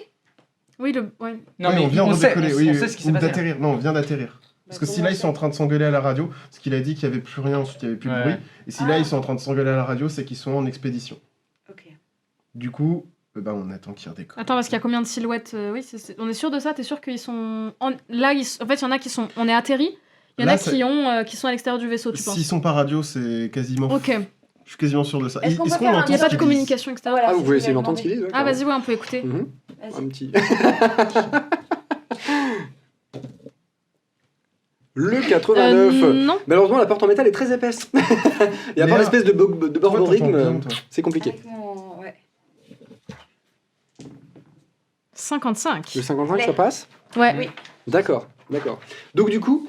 Oui, ouais. Non, Oui, mais on vient sait, redécoller. on Oui, sait ce qui s'est ou passé. d'atterrir. Non, on vient d'atterrir. Parce que si là, ils sont en train de s'engueuler à la radio, parce qu'il a dit qu'il n'y avait plus rien, ensuite il n'y avait plus de Ouais. bruit. Et si là, ils sont en train de s'engueuler à la radio, c'est qu'ils sont en expédition. Ok. Du coup, on attend qu'ils redécollent. Attends, parce qu'il y a combien de silhouettes Oui, on est sûr de ça? T'es sûr qu'ils sont. Là, en fait, il y en a qui sont. On est atterris. Il y en Là, a qui sont à l'extérieur du vaisseau, tu penses? S'ils sont pas radio, c'est quasiment. Ok. Je suis quasiment sûr de ça. Est-ce qu'on peut faire un- Il n'y a entend pas ce de qu'ils communication extérieure. Voilà, Ah, vous c'est pouvez ce essayer que d'entendre ce j'avais qu'il dit. Ah, d'accord. vas-y, ouais, on peut écouter. Mhm. Vas-y. Un petit. Le 89. Non. Malheureusement, la porte en métal est très épaisse. Et à part Léa, l'espèce de Toi, t'entends borborigme, bien, toi. c'est compliqué. Avec mon... Ouais. 55. Le 55, ça Allez. passe? Ouais. Oui. D'accord, d'accord. Donc du coup,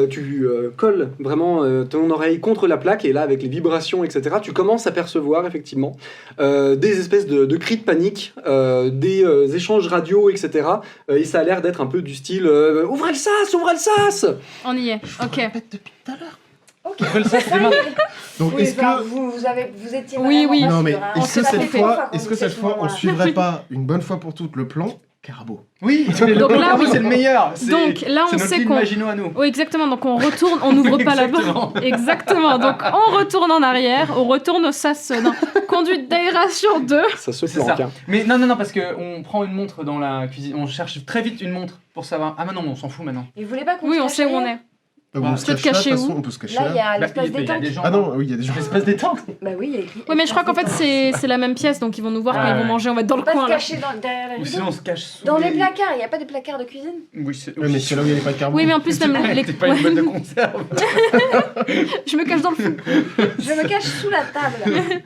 tu colles vraiment ton oreille contre la plaque et là, avec les vibrations, etc., tu commences à percevoir effectivement des espèces de cris de panique, des échanges radio, etc. Et ça a l'air d'être un peu du style ouvrez le sas, ouvrez le sas. On y est. Ok. Répète depuis tout à l'heure. Ok. Ouvre le sas, Ça demain. y est. Donc, Oui, est-ce enfin, que. vous étiez Oui, vraiment oui. pas Non, mais sûr, hein. est-ce que Ça cette fait fois, qu'on est-ce que disait cette fois, on ce suivrait pas une bonne fois pour toutes le plan Carbo? Oui, Donc le là, Carbo, oui. c'est le meilleur. Donc là, c'est on notre sait ligne qu'on. Maginot à nous. Oui, exactement. Donc on retourne, on n'ouvre pas la Exactement. porte. Exactement. Donc on retourne en arrière, on retourne au sas. Non, conduite d'aération 2. Ça se C'est planque. ça. Hein. Mais non, parce qu'on prend une montre dans la cuisine. On cherche très vite une montre pour savoir. Ah, bah non, on s'en fout maintenant. Et vous voulez pas qu'on Oui, se on cache sait où on ailleurs est. On se peut-être cache là, de cacher toute façon, où on peut se cacher Là, il y là. a Bah, l'espace il y a détente. des gens. Ah non, oui, il y a des gens. L'espace détente. Bah oui, il y a écrit. Oui, mais je crois qu'en fait espace c'est la même pièce, donc ils vont nous voir Ah, quand ils ouais. vont manger. On va être dans le détente. coin Pas se là. cacher derrière les Ou rideaux. sinon, on se cache sous. Dans des- les placards, il n'y a pas de placard de cuisine. Oui, c'est. Ouais, mais c'est là où il n'y avait pas de carbo. Oui, mais en plus même les. T'es pas une Ouais, boîte de conserve. je me cache dans le fond. Je me cache sous la table.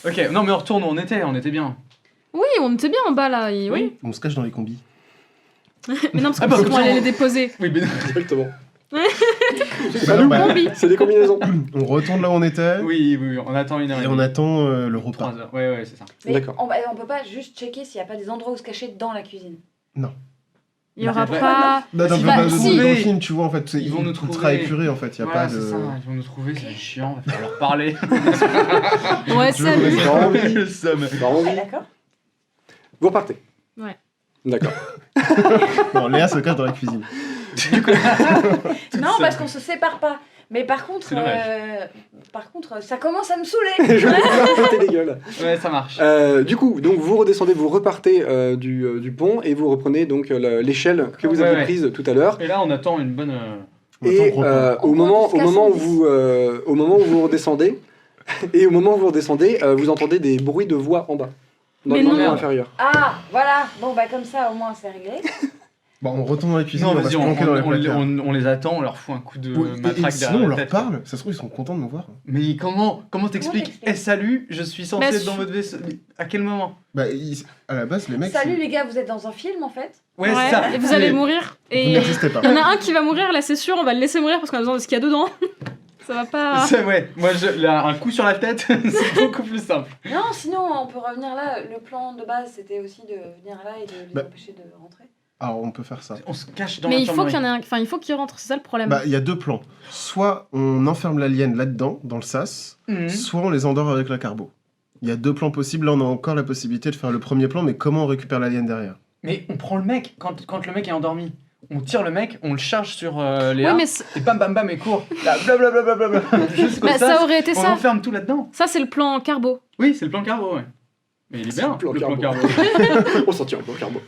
Ok, non, mais on retourne où on était bien. Oui, on était bien en bas là. Oui. On se cache dans les combis. Mais non, parce Ah qu'on bah, sait comme qu'on ça, allait on- les déposer. Oui, mais. Exactement. Bah non, bah, Combi. C'est des combinaisons. on retourne là où on était Oui, on attend une heure et et on demie. attend le repas. 3 heures. Ouais, c'est ça. Mais D'accord. on peut pas juste checker s'il n'y a pas des endroits où se cacher dans la cuisine. Il y aura Bah, pas. Bah, dans, Bah, dans si. le film, tu vois, en fait, Ils vont nous trouver. ultra épuré, en fait. Il n'y a Voilà, pas c'est de. ça, ils vont nous trouver, c'est chiant, va falloir leur parler. Ouais, Je salut. veux- Pas envie. Le somme. Pas envie. Ah, d'accord. Vous repartez. Ouais. D'accord. Non, Léa se cache dans la cuisine. Non, parce qu'on se sépare pas. Mais par contre, C'est dommage. ça commence à me saouler. Je vais vous péter des gueules. Ouais, ça marche. Du coup, donc vous redescendez, vous repartez du pont et vous reprenez donc l'échelle que vous Ouais, aviez ouais. prise tout à l'heure. Et là, on attend une bonne. On attend Et le repas. au On moment compte jusqu'à 110. au moment où vous redescendez, et au moment où vous redescendez, vous entendez des bruits de voix en bas, dans Mais le non. niveau inférieur. Ah, voilà. Bon, bah comme ça, au moins, c'est réglé. Bon, on retourne dans la cuisine, Non, on va vas-y, se planquer dans les placards. on les attend, on leur fout un coup de Oui, et matraque sinon, derrière on la leur tête. parle. Ça se trouve, ils sont contents de nous voir. Mais comment t'expliques t'expliques Eh salut, je suis censé Bah, être dans votre vaisseau. Mais à quel moment Bah, à la base, les mecs. Salut les gars, vous êtes dans un film en fait. Ouais, c'est ça. Et vous allez mourir. Vous Et n'existez pas. il y en a un qui va mourir, là c'est sûr, on va le laisser mourir parce qu'on a besoin de ce qu'il y a dedans. Ça va pas. Ouais, moi, là, un coup sur la tête, c'est beaucoup plus simple. Non, sinon on peut revenir là. Le plan de base c'était aussi de venir là et de les Bah. empêcher de rentrer. Alors, on peut faire ça. On se cache dans Mais il faut l'infirmerie. qu'il y en ait un. Enfin, il faut qu'il rentre, c'est ça le problème. Bah, il y a deux plans. Soit on enferme l'alien là-dedans, dans le sas, Mhm. soit on les endort avec la carbo. Il y a deux plans possibles. Là, on a encore la possibilité de faire le premier plan, mais comment on récupère l'alien derrière? Mais on prend le mec, quand le mec est endormi. On tire le mec, on le charge sur Léa, Oui, mais et bam bam bam, et court. Là, blablabla. Juste comme bah, ça, ça aurait été on ça. enferme tout là-dedans. Ça, c'est le plan carbo. Oui, c'est le plan carbo, ouais. Mais il est C'est bien, le plan le plan carbo. carbo. On s'en tire un peu au carbo.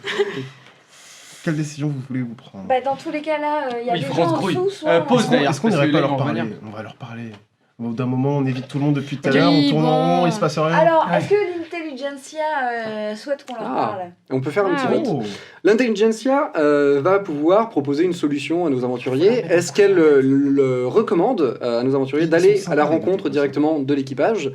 Quelle décision vous voulez vous prendre? Bah dans tous les cas là, il y a Oui, des faut qu'on gens se en grouille. dessous, soit. Pause, Est-ce qu'on d'ailleurs, est-ce qu'on parce n'irait que pas là, leur ils vont parler? revenir. On va leur parler. Au bout d'un moment, on évite tout le monde depuis tout à Oui, l'heure, on tourne bon. en rond, il se passe rien. Alors, Ouais. est-ce que l'intelligentsia souhaite qu'on leur Ah. parle? On peut faire un petit Ah, vote. Oh. L'intelligentsia va pouvoir proposer une solution à nos aventuriers. Est-ce qu'elle le recommande à nos aventuriers Ils d'aller sont à la sympas, les rencontre mecs, directement de l'équipage,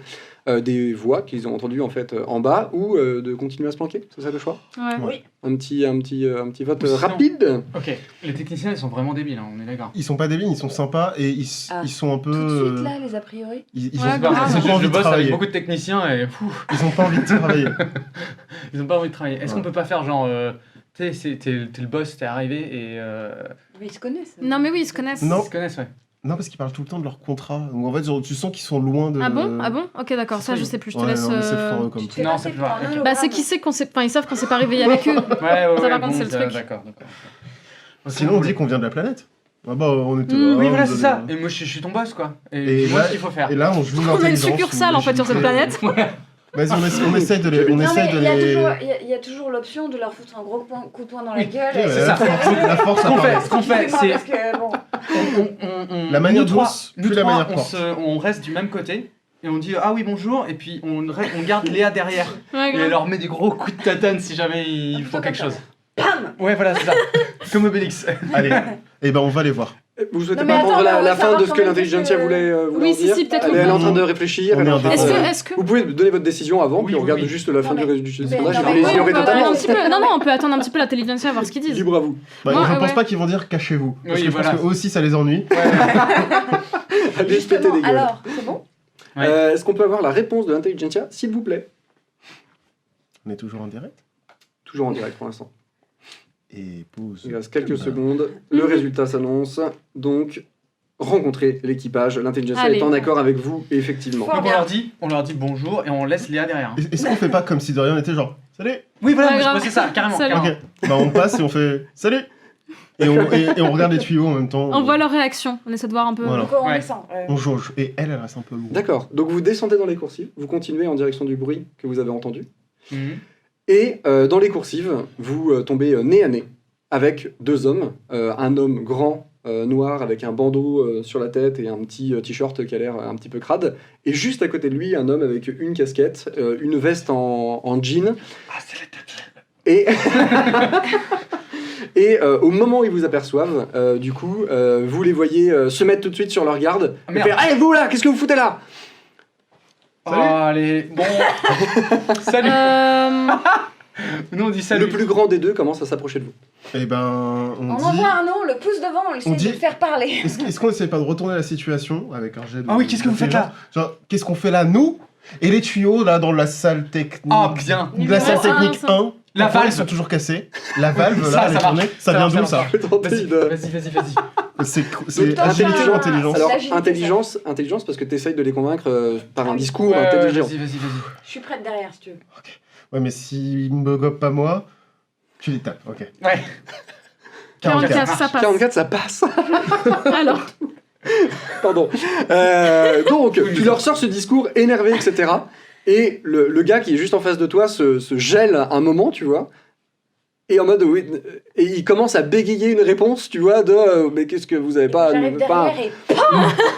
des voix qu'ils ont entendues en fait en bas, ou de continuer à se planquer? C'est ça le choix? Ouais. Oui. Un petit vote Ou sinon- rapide. Ok, les techniciens, ils sont vraiment débiles, hein, on est d'accord. Ils sont pas débiles, ils sont sympas et Ah. ils sont un peu. Tout de suite là, les a priori. Ils Ouais, ont grave. pas Je envie de bosse avec travailler. beaucoup de techniciens et Ils ont pas envie de travailler. ils ont pas envie de travailler. Est-ce Ouais. qu'on peut pas faire genre, tu sais, t'es le boss, t'es arrivé et Mais ils se connaissent. Non, mais oui, ils se connaissent. Non. ils se connaissent, ouais. Non, parce qu'ils parlent tout le temps de leur contrat. Donc en fait, genre, tu sens qu'ils sont loin de. Ah bon? Ah bon? Ok, d'accord, ça je sais plus, je te Ouais, laisse. non, mais c'est foireux comme C'est Non, passé c'est plus pour un vrai. hologramme. Bah, c'est qui sait qu'on sait. Enfin, ils savent qu'on s'est pas réveillé avec eux. Ouais, Ça, par contre, c'est le truc. D'accord. Sinon, on dit qu'on vient de la planète. Ah bah, on était Mm. là. Oui, on voilà, nous c'est a ça. donné- Et moi, je suis ton boss, quoi. Et Et moi, là- ce qu'il faut faire. Et là, on joue On a une l'intelligence. succursale en fait sur cette planète. Vas-y, on essaye de les. On Non, mais essaye de il y a les. toujours- il y a toujours l'option de leur foutre un gros coup de poing dans la Oui. gueule. Ouais, et c'est la ça. force Ce qu'on apparaît. fait, Excusez-moi, c'est parce que, bon, La manière nous trois, douce, nous plus la trois, manière on, forte. on reste du même côté et on dit ah oui bonjour et puis on garde Léa derrière Ouais, et grave. elle leur met des gros coups de tatane si jamais il Plutôt faut quelque comme chose. Pam. Ouais, voilà, c'est ça. Comme Obélix. Allez, et ben on va les voir. Vous souhaitez Non, pas mais attendre attends, mais on la va fin savoir de ce que quand même l'intelligentsia que- voulait Oui, en si, dire. si, peut-être Elle on est peut- en train de réfléchir. On elle est est en en train de- débat. Est-ce que... Vous pouvez donner votre décision avant, Oui, puis on oui, regarde oui. juste la fin Non, du mais- sondage. mais- Je non, vais mais- les Oui, on ignorer peut attendre totalement. un petit peu. Non, non, on peut attendre un petit peu l'intelligentsia, voir ce qu'ils disent. Libre à vous. Bah, Ouais, je pense ouais. pas qu'ils vont dire cachez-vous. Parce Oui, que je voilà. pense que eux aussi ça les ennuie. Allez, péter Justement, des gueules. alors, c'est bon? Ouais. Est-ce qu'on peut avoir la réponse de l'intelligentsia, s'il vous plaît? On est toujours en direct. Toujours en direct pour l'instant. Et pause. Il reste quelques secondes. Le résultat s'annonce. Donc, rencontrez l'équipage. L'intelligentsia Allez. est en accord avec vous, effectivement. Fort. Donc on leur dit bonjour et on laisse Léa derrière. Est-ce qu'on fait pas comme si de rien on était genre salut? Oui, voilà, Ouais, moi, grave. c'est ça, carrément. Salut. carrément. Ok. Bah on passe et on fait salut. Et on regarde les tuyaux en même temps. On voit leur réaction, on essaie de voir un peu. Voilà. Donc on Ouais. descend. On jauge. Et elle reste un peu lourde. D'accord. Donc, vous descendez dans les coursives. Vous continuez en direction du bruit que vous avez entendu. Mhm. Et dans les coursives, vous tombez nez à nez avec deux hommes. Un homme grand, noir, avec un bandeau sur la tête et un petit t-shirt qui a l'air un petit peu crade. Et juste à côté de lui, un homme avec une casquette, une veste en jean. Ah, c'est la tête. Et, et au moment où ils vous aperçoivent, du coup, vous les voyez se mettre tout de suite sur leur garde. Ah, Et merde. faire « Hey, vous là, qu'est-ce que vous foutez là ?» Oh, allez, bon. Salut. Nous, on dit salut. Le plus grand des deux commence à s'approcher de vous. Et ben on On dit. envoie un nom, le pouce devant, on essaie On de dit- le faire parler. Est-ce qu'on essaie pas de retourner la situation avec un jet de. Ah oui, qu'est-ce que vous faites là? Genre, qu'est-ce qu'on fait là, nous? Et les tuyaux, là, dans la salle technique. Ah, bien. La salle Numéro technique un, 1. La Pourquoi valve. Ils sont toujours cassés. La valve, Ça, là, elle est ça tournée. marche. Ça Ça vient marche, d'où, ça ça? Je vais tenter Vas-y, de- C'est Donc, intelligence. Alors, L'agilité, intelligence parce que tu essayes de les convaincre par un Ah oui. discours Ouais, intelligent. vas-y. Je suis prête derrière si tu veux. Ouais, mais s'ils me gobent pas moi, tu les tapes, ok. Ouais. 44, ça passe. 44, ça passe. Alors, Pardon. Donc, Oui, tu mais leur sors ce discours énervé, etc. Et le gars qui est juste en face de toi se gèle un moment, tu vois. Et en mode, oui, et il commence à bégayer une réponse, tu vois, de mais qu'est-ce que vous avez pas. J'arrive pas... derrière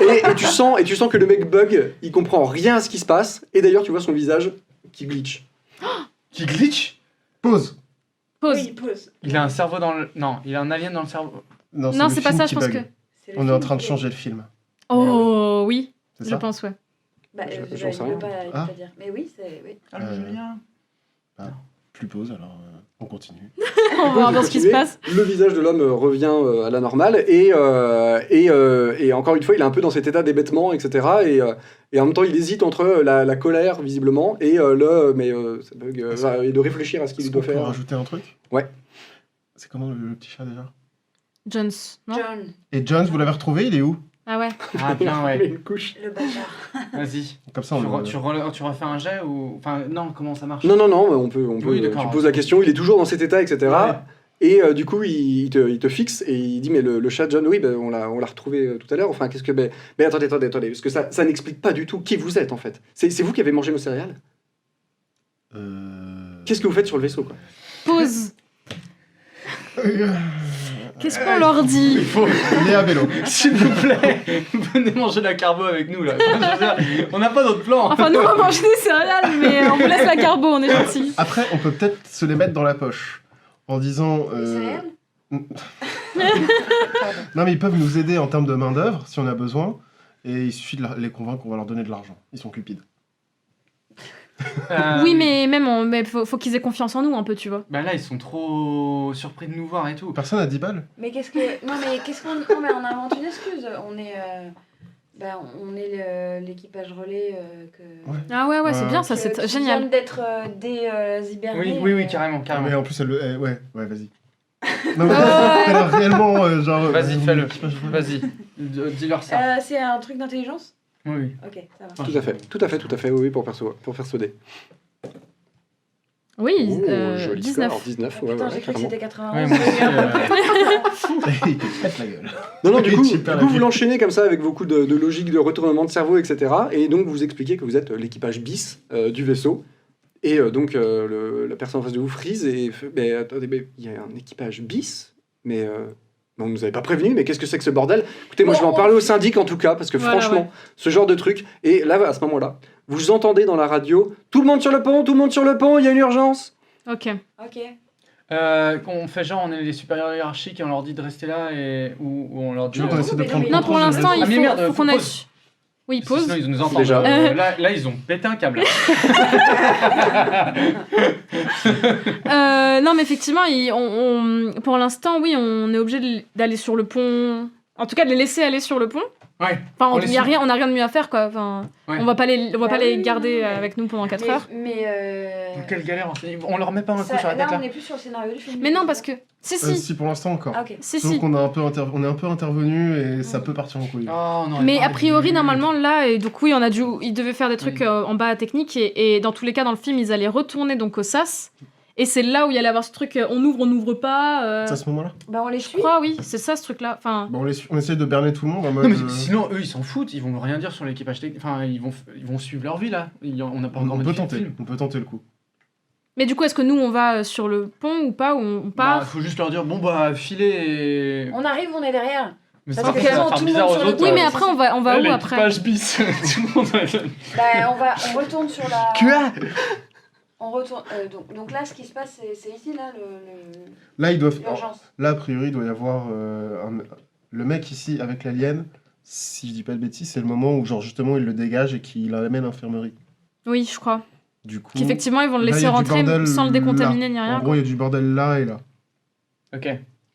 et Et tu sens que le mec bug, il comprend rien à ce qui se passe. Et d'ailleurs, tu vois son visage qui glitch. Qui glitch? Pause. pause. oui, pause. Il a un cerveau dans le. Non, il a un alien dans le cerveau. Non, le c'est pas film ça, qui je pense bug. que. C'est le On est film en train de qui- changer le film. Oh, oui, C'est je ça pense, ouais. Bah, J'en sais il rien. veut pas Ah. dire. Mais oui, c'est. Oui. Ah, mais Julien. Plus pause, alors on continue. On va voir ce qui se passe. Le visage de l'homme revient à la normale et encore une fois, il est un peu dans cet état d'hébétement, etc. Et en même temps, il hésite entre la colère, visiblement, et ça bug, et de réfléchir à ce qu'il Est-ce doit qu'on peut faire. rajouter un truc? Ouais. C'est comment le petit chat déjà? Jones, non John, Et Jones, vous l'avez retrouvé? Il est où? Ah ouais. Ah, bien, Mais ouais. une couche. le bâtard. Vas-y. Comme ça, on le. Tu refais un jet ou. Enfin, non, comment ça marche? Non, on peut Oui, d'accord. tu poses la question, il est toujours dans cet état, etc. Ouais. Et du coup, il te fixe et il dit, mais le chat John, oui, on l'a retrouvé tout à l'heure. Enfin, qu'est-ce que... Mais attendez, parce que ça n'explique pas du tout qui vous êtes, en fait. C'est vous qui avez mangé nos céréales? Qu'est-ce que vous faites sur le vaisseau, quoi? Pause. Qu'est-ce qu'on leur dit? Il faut. Léa Vélo. S'il vous plaît, venez manger la carbo avec nous là. Enfin, je veux dire, on n'a pas d'autre plan. Enfin, nous, on va manger des céréales, mais on vous laisse la carbo, on est gentils. Après, on peut peut-être se les mettre dans la poche. En disant. Les céréales Non, mais ils peuvent nous aider en termes de main-d'œuvre si on a besoin. Et il suffit de les convaincre qu'on va leur donner de l'argent. Ils sont cupides. Oui, mais même, mais faut qu'ils aient confiance en nous un peu, tu vois. Bah là, ils sont trop surpris de nous voir et tout. Personne a 10 balles? Mais qu'est-ce que. Non, mais qu'est-ce qu'on. Non, mais on invente une excuse. On est l'équipage relais que. Ouais. Ah ouais, c'est Ouais. bien, ça, c'est qui génial. viennent d'être hibernés. Oui, carrément. Ah, mais carrément. en plus, elle ouais, vas-y. Non, mais Ouais. elle a réellement, genre. Vas-y, fais-le. équipage relais. Vas-y, dis-leur ça. C'est un truc d'intelligence. Oui. Ok, ça va. Tout à fait, oui, pour persuader. Oui, Oh, joli 19. score, 19, Ah, ouais, putain, ouais, j'ai cru que carrément. c'était 91. Ouais, moi aussi, Il te pète la gueule. Non, du coup, Super vous rapide. l'enchaînez comme ça avec beaucoup de logique, de retournement de cerveau, etc. Et donc, vous expliquez que vous êtes l'équipage bis du vaisseau. Et donc, la personne en face de vous frise et fait, mais attendez, mais il y a un équipage bis, mais on ne nous avait pas prévenu, mais qu'est-ce que c'est que ce bordel? Écoutez, moi, je vais en parler au syndic en tout cas, parce que Voilà, franchement, ce genre de truc. Et là, à ce moment-là, vous entendez dans la radio, tout le monde sur le pont, il y a une urgence. Ok. Ok. On fait genre, on est les supérieurs hiérarchiques et on leur dit de rester là ou on leur dit. Tu veux qu'on essaie de prendre mais Non, contrôle pour du l'instant, réseau il mais merde, faut faut qu'on aille. pause. Oui, Parce que pause. Sinon ils nous entendent. Déjà. Là, ils ont pété un câble. Non, mais effectivement, pour l'instant, oui, on est obligé d'aller sur le pont. En tout cas, de les laisser aller sur le pont. Ouais. Enfin, On les on suit. n'a rien de mieux à faire, quoi. Enfin, Ouais. on va pas les Bah oui, garder non, mais- avec nous pendant 4 heures. Mais Quelle galère. On leur met pas un coup ça, sur la là, tête on là. n'est plus sur le scénario du film. Mais non, parce que. Si. Si, pour l'instant encore. Ah, ok. Si. Sauf qu'on a on est un peu intervenu et ça Mm. peut partir en couille. Oh, non, Mais elle a priori, parle du- normalement, là, et donc oui, ils devaient faire des trucs Oui. en bas technique, et dans tous les cas, dans le film, ils allaient retourner donc au SAS, et c'est là où il y allait avoir ce truc, on n'ouvre pas. C'est à ce moment-là Bah, on les Je suit. crois, oui, c'est ça ce truc-là. Enfin, Bon, on essaie de berner tout le monde en mode. Non, mais sinon, eux, ils s'en foutent. Ils vont rien dire sur l'équipage technique. Enfin, ils vont suivre leur vie là. On n'a pas encore on mis peut de tenter. film. On peut tenter le coup. mais du coup, est-ce que nous, on va sur le pont ou pas, ou on Bah, part faut juste leur dire bon bah filez et. On arrive, on est derrière. Mais Parce ça, que ça va sinon, faire tout le bizarre monde aux sur le autres. pont. Oui, mais Ouais, après, on va où après L'équipage bis. Tout le monde. Bah, on retourne sur la. QA. On retourne. Donc là, ce qui se passe, c'est ici, là, Là, ils doivent. l'urgence. Là, a priori, il doit y avoir le mec ici avec l'alien. Si je dis pas de bêtises, c'est le moment où, genre, justement, il le dégage et qu'il l'amène à l'infirmerie. Oui, je crois. Du coup. Qu'effectivement, ils vont le là, laisser il y a du rentrer bordel sans le décontaminer ni là. rien. En gros, il y a du bordel là et là. Ok.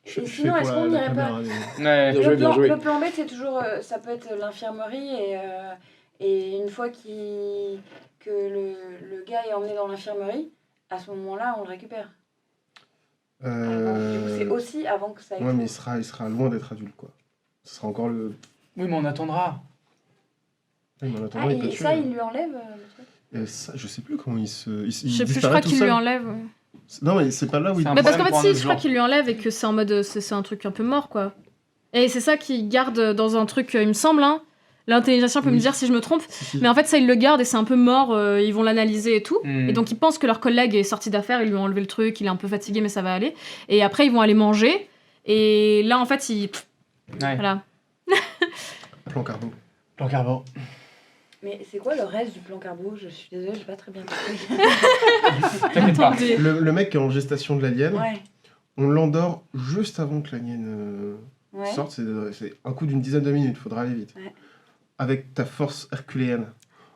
Je sinon, fais est-ce pour qu'on la n'irait pas caméra, les- Ouais. Bien joué, bien joué. Le plan B, c'est toujours. Ça peut être l'infirmerie et une fois que le gars est emmené dans l'infirmerie, à ce moment-là, on le récupère. Du coup, c'est aussi avant que ça Ouais, mais explose. il sera loin d'être adulte, quoi. Ce sera encore le. Oui, mais on attendra. Oui, mais en attendant, Ah, il peut et tuer. ça, il lui enlève le truc. Et ça, je sais plus comment il se. Il Je sais plus, je disparaît crois tout qu'il seul. lui enlève. Ouais. Non, mais c'est pas là où il. C'est un Mais parce qu'en problème fait, pour un si, autre je crois genre. qu'il lui enlève et que c'est en mode. C'est un truc un peu mort, quoi. Et c'est ça qu'il garde dans un truc, il me semble, hein. L'intelligence peut me Oui. dire si je me trompe. Si, si. Mais en fait, ça, ils le gardent et c'est un peu mort. Ils vont l'analyser et tout. Hmm. Et donc, ils pensent que leur collègue est sorti d'affaires. Ils lui ont enlevé le truc. Il est un peu fatigué, mais ça va aller. Et après, ils vont aller manger. Et là, en fait, Ouais. voilà. Plan carbo. Plan carbo. Mais c'est quoi le reste du plan carbo? Je suis désolée, j'ai pas très bien compris. T'inquiète pas. Attendez. Le mec qui est en gestation de l'alien, Ouais, on l'endort juste avant que l'alien ouais. sorte. C'est un coup d'une dizaine de minutes, faudra aller vite. Ouais. Avec ta force herculéenne,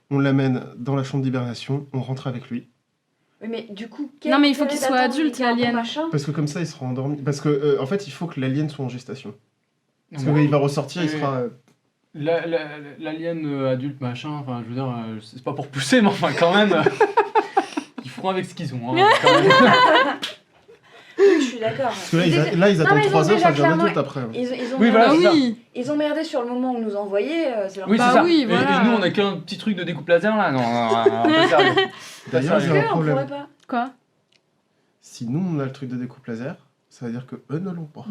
on l'amène dans la chambre d'hibernation, on rentre avec lui. Oui, mais du coup, Non, mais il faut quel qu'il intérêt soit d'attendre adulte, qu'il y ait un bon l'alien. machin Parce que comme ça, il sera endormi. Parce que, en fait, il faut que l'alien soit en gestation. Parce que Ouais. quand il va ressortir, il Oui. sera. L'alien adulte machin, enfin je veux dire, c'est pas pour pousser, mais enfin quand même, ils feront avec ce qu'ils ont. Hein, quand même. Oui, je suis d'accord. Parce que là, Ils ils, étaient- là, ils Non, attendent mais ils ont 3 heures, déjà ça devient un clairement- adulte après. Ils ont Oui, merdé, voilà, Ah c'est ça. oui. ils ont merdé sur le moment où nous envoyaient. C'est leur Oui, Bah c'est ça. oui, Et- voilà. Et nous, on a qu'un petit truc de découpe laser là. Non, un peu sérieux. D'ailleurs, ça, j'ai Est-ce un qu'on problème. pourrait pas Quoi? Si nous, on a le truc de découpe laser, ça veut dire que eux ne l'ont pas.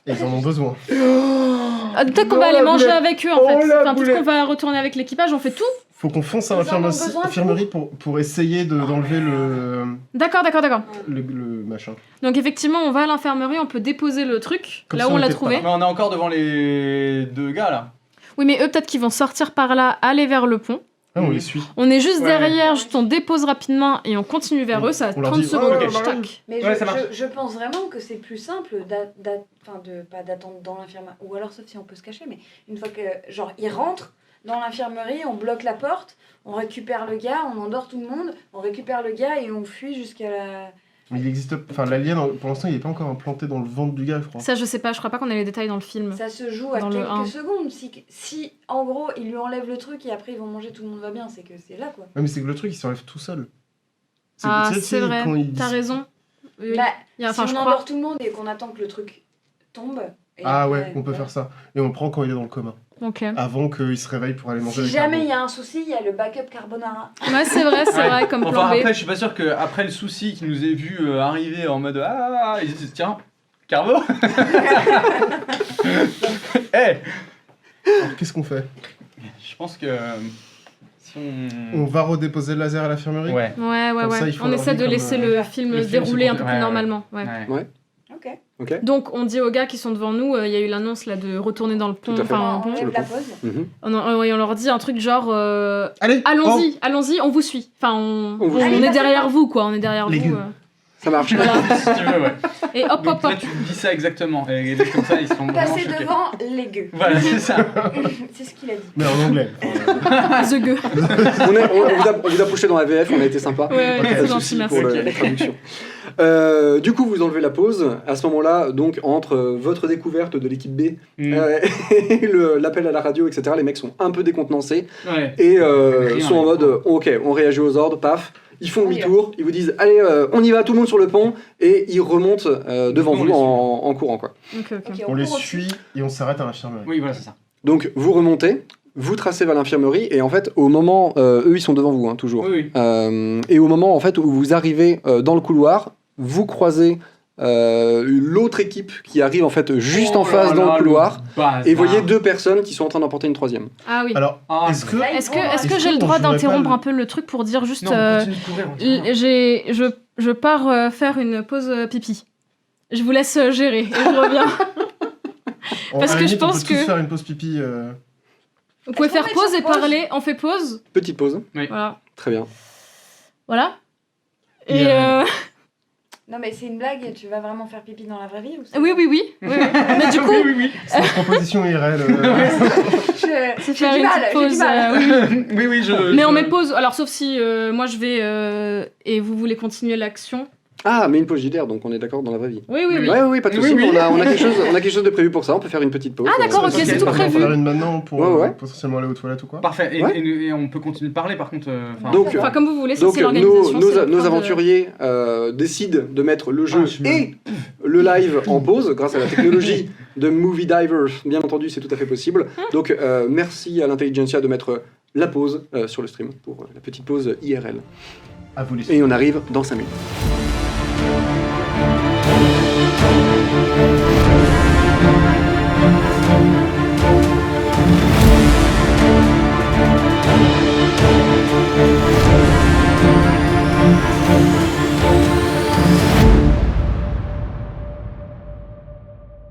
Et ils en ont besoin. Peut-être qu'on Oh, va aller la manger boulette. avec eux en Oh, fait. la Enfin, peut-être boulette. qu'on va retourner avec l'équipage, on fait tout. Faut qu'on fonce à Ils en ont l'infirmerie besoin, infirmerie pour essayer d'enlever D'accord. le machin. Donc effectivement, on va à l'infirmerie, on peut déposer le truc Comme là ça, où on on l'a était trouvé. Mais on est encore devant les deux gars là. Oui, mais eux peut-être qu'ils vont sortir par là, aller vers le pont. Ah, on les suit. On est juste Ouais. derrière, juste on dépose rapidement et on continue vers eux, ça va On leur 30 dit, secondes, oh, je bah, tac. Mais Ouais, ça marche. je pense vraiment que c'est plus simple pas d'attendre dans l'infirmerie. Ou alors, sauf si on peut se cacher, mais une fois que, genre, ils rentrent dans l'infirmerie, on bloque la porte, on récupère le gars, on endort tout le monde, on récupère le gars et on fuit jusqu'à la. Mais il existe. Enfin, l'alien, pour l'instant, il n'est pas encore implanté dans le ventre du gars, je crois. Ça, je sais pas, je crois pas qu'on ait les détails dans le film. Ça se joue à Dans le un. quelques secondes. Si, en gros, ils lui enlèvent le truc et après ils vont manger, tout le monde va bien, c'est que c'est là, quoi. Ouais, mais c'est que le truc, il s'enlève tout seul. Ah, tu sais, c'est vrai, quand il t'as dis- raison. Oui. Bah, Il y a- si enfin, on je endort crois. tout le monde et qu'on attend que le truc tombe. et Ah ouais, après, on peut voilà. faire ça. Et on prend quand il est dans le coma. Ok. Avant qu'il se réveille pour aller manger Si avec jamais Arnaud. il y a un souci, il y a le backup carbonara. Ouais, c'est vrai, Ouais. comme plan Enfin B. après, je suis pas sûr qu'après le souci qui nous ait vu arriver en mode ah, ils se disent tiens, Carbo. Eh, Alors, qu'est-ce qu'on fait? je pense que si on. On va redéposer le laser à l'infirmerie? Ouais. Ouais. Comme ça, il faut On leur essaie dire de comme, laisser le film le se film se dérouler un peu continue. plus Ouais, normalement. Ouais. Ouais. Ok. Ok. Donc on dit aux gars qui sont devant nous, il y a eu l'annonce là de retourner dans le pont. Tout à fait. Enfin, On pont. enlève la pause. Mhm. On leur dit un truc genre Allez, allons-y, on vous suit. Enfin, on vous est suit. derrière vous, quoi. On est derrière Les vous. gueux. Ça marche. Voilà. Si tu veux, ouais. Et hop, Donc hop, hop. là, tu dis ça exactement. Et les comme ça, ils sont vraiment Passer choqués. devant les gueux. Voilà, c'est ça. C'est ce qu'il a dit. Mais en anglais. The gueux. On vous a poussé dans la VF, on a été sympa. Ouais, Pas de c'est soucis gentil, pour merci. la traduction. Du coup, vous enlevez la pause. À ce moment-là, donc, entre votre découverte de l'équipe B Mm. et l'appel à la radio, etc., les mecs sont un peu décontenancés Ouais. et Rien, sont en les mode pauvres. ok, on réagit aux ordres, paf. Ils font On y demi-tour, ils vous disent allez, on y va, tout le monde sur le pont, et ils remontent devant Nous, on vous les suit. en courant, quoi. Ok, ok. Ok, On les court aussi. suit et on s'arrête à l'infirmerie. Oui, voilà, c'est ça. Donc vous remontez, vous tracez vers l'infirmerie, et en fait, au moment, eux ils sont devant vous, hein, toujours. Oui, oui. Et au moment en fait où vous arrivez dans le couloir, vous croisez l'autre équipe qui arrive en fait juste en Oh face là dans là, le couloir, bazar. et voyez deux personnes qui sont en train d'emporter une troisième. Ah oui. Alors, Ah, est-ce que. Là, ils Est-ce vont dans que la- j'ai le qu'on droit jouerait d'interrompre pas le- un peu le truc pour dire juste Non, continue de courir. on tient. je pars faire une pause pipi. Je vous laisse gérer et je reviens. Parce à la que je limite, on pense peut tous que- faire une pause pipi. Vous pouvez Est-ce qu'on faire met pause sur et pause parler. On fait pause. Petite pause, Voilà. très bien. Voilà. Et, Et Non, mais c'est une blague, tu vas vraiment faire pipi dans la vraie vie ou c'est- oui. Mais du coup, Oui, oui, oui. C'est une proposition IRL. c'est J'ai faire du une mal, petite j'ai pause. du mal. Oui. Oui, oui, je. Mais on je- met pause. Alors sauf si moi je vais et vous voulez continuer l'action. Ah, mais une pause JDR, donc on est d'accord dans la vraie vie. Oui, oui, oui. Ouais, pas de soucis, Oui, oui. on a quelque chose de prévu pour ça, on peut faire une petite pause. Ah, d'accord, ok, Parce c'est que tout on peut en prévu. faire une maintenant pour Ouais. potentiellement aller aux toilettes ou quoi. Parfait. Et, Ouais. et on peut continuer de parler, par contre. Donc, Enfin comme vous voulez. Ça Donc c'est l'organisation. c'est le nos prod, aventuriers décident de mettre le jeu Ah, je me- et le live en pause grâce à la technologie de Movie Diver. Bien entendu, c'est tout à fait possible. Donc merci à l'Intelligentsia de mettre la pause sur le stream pour la petite pause IRL. À vous les Et on arrive dans 5 minutes.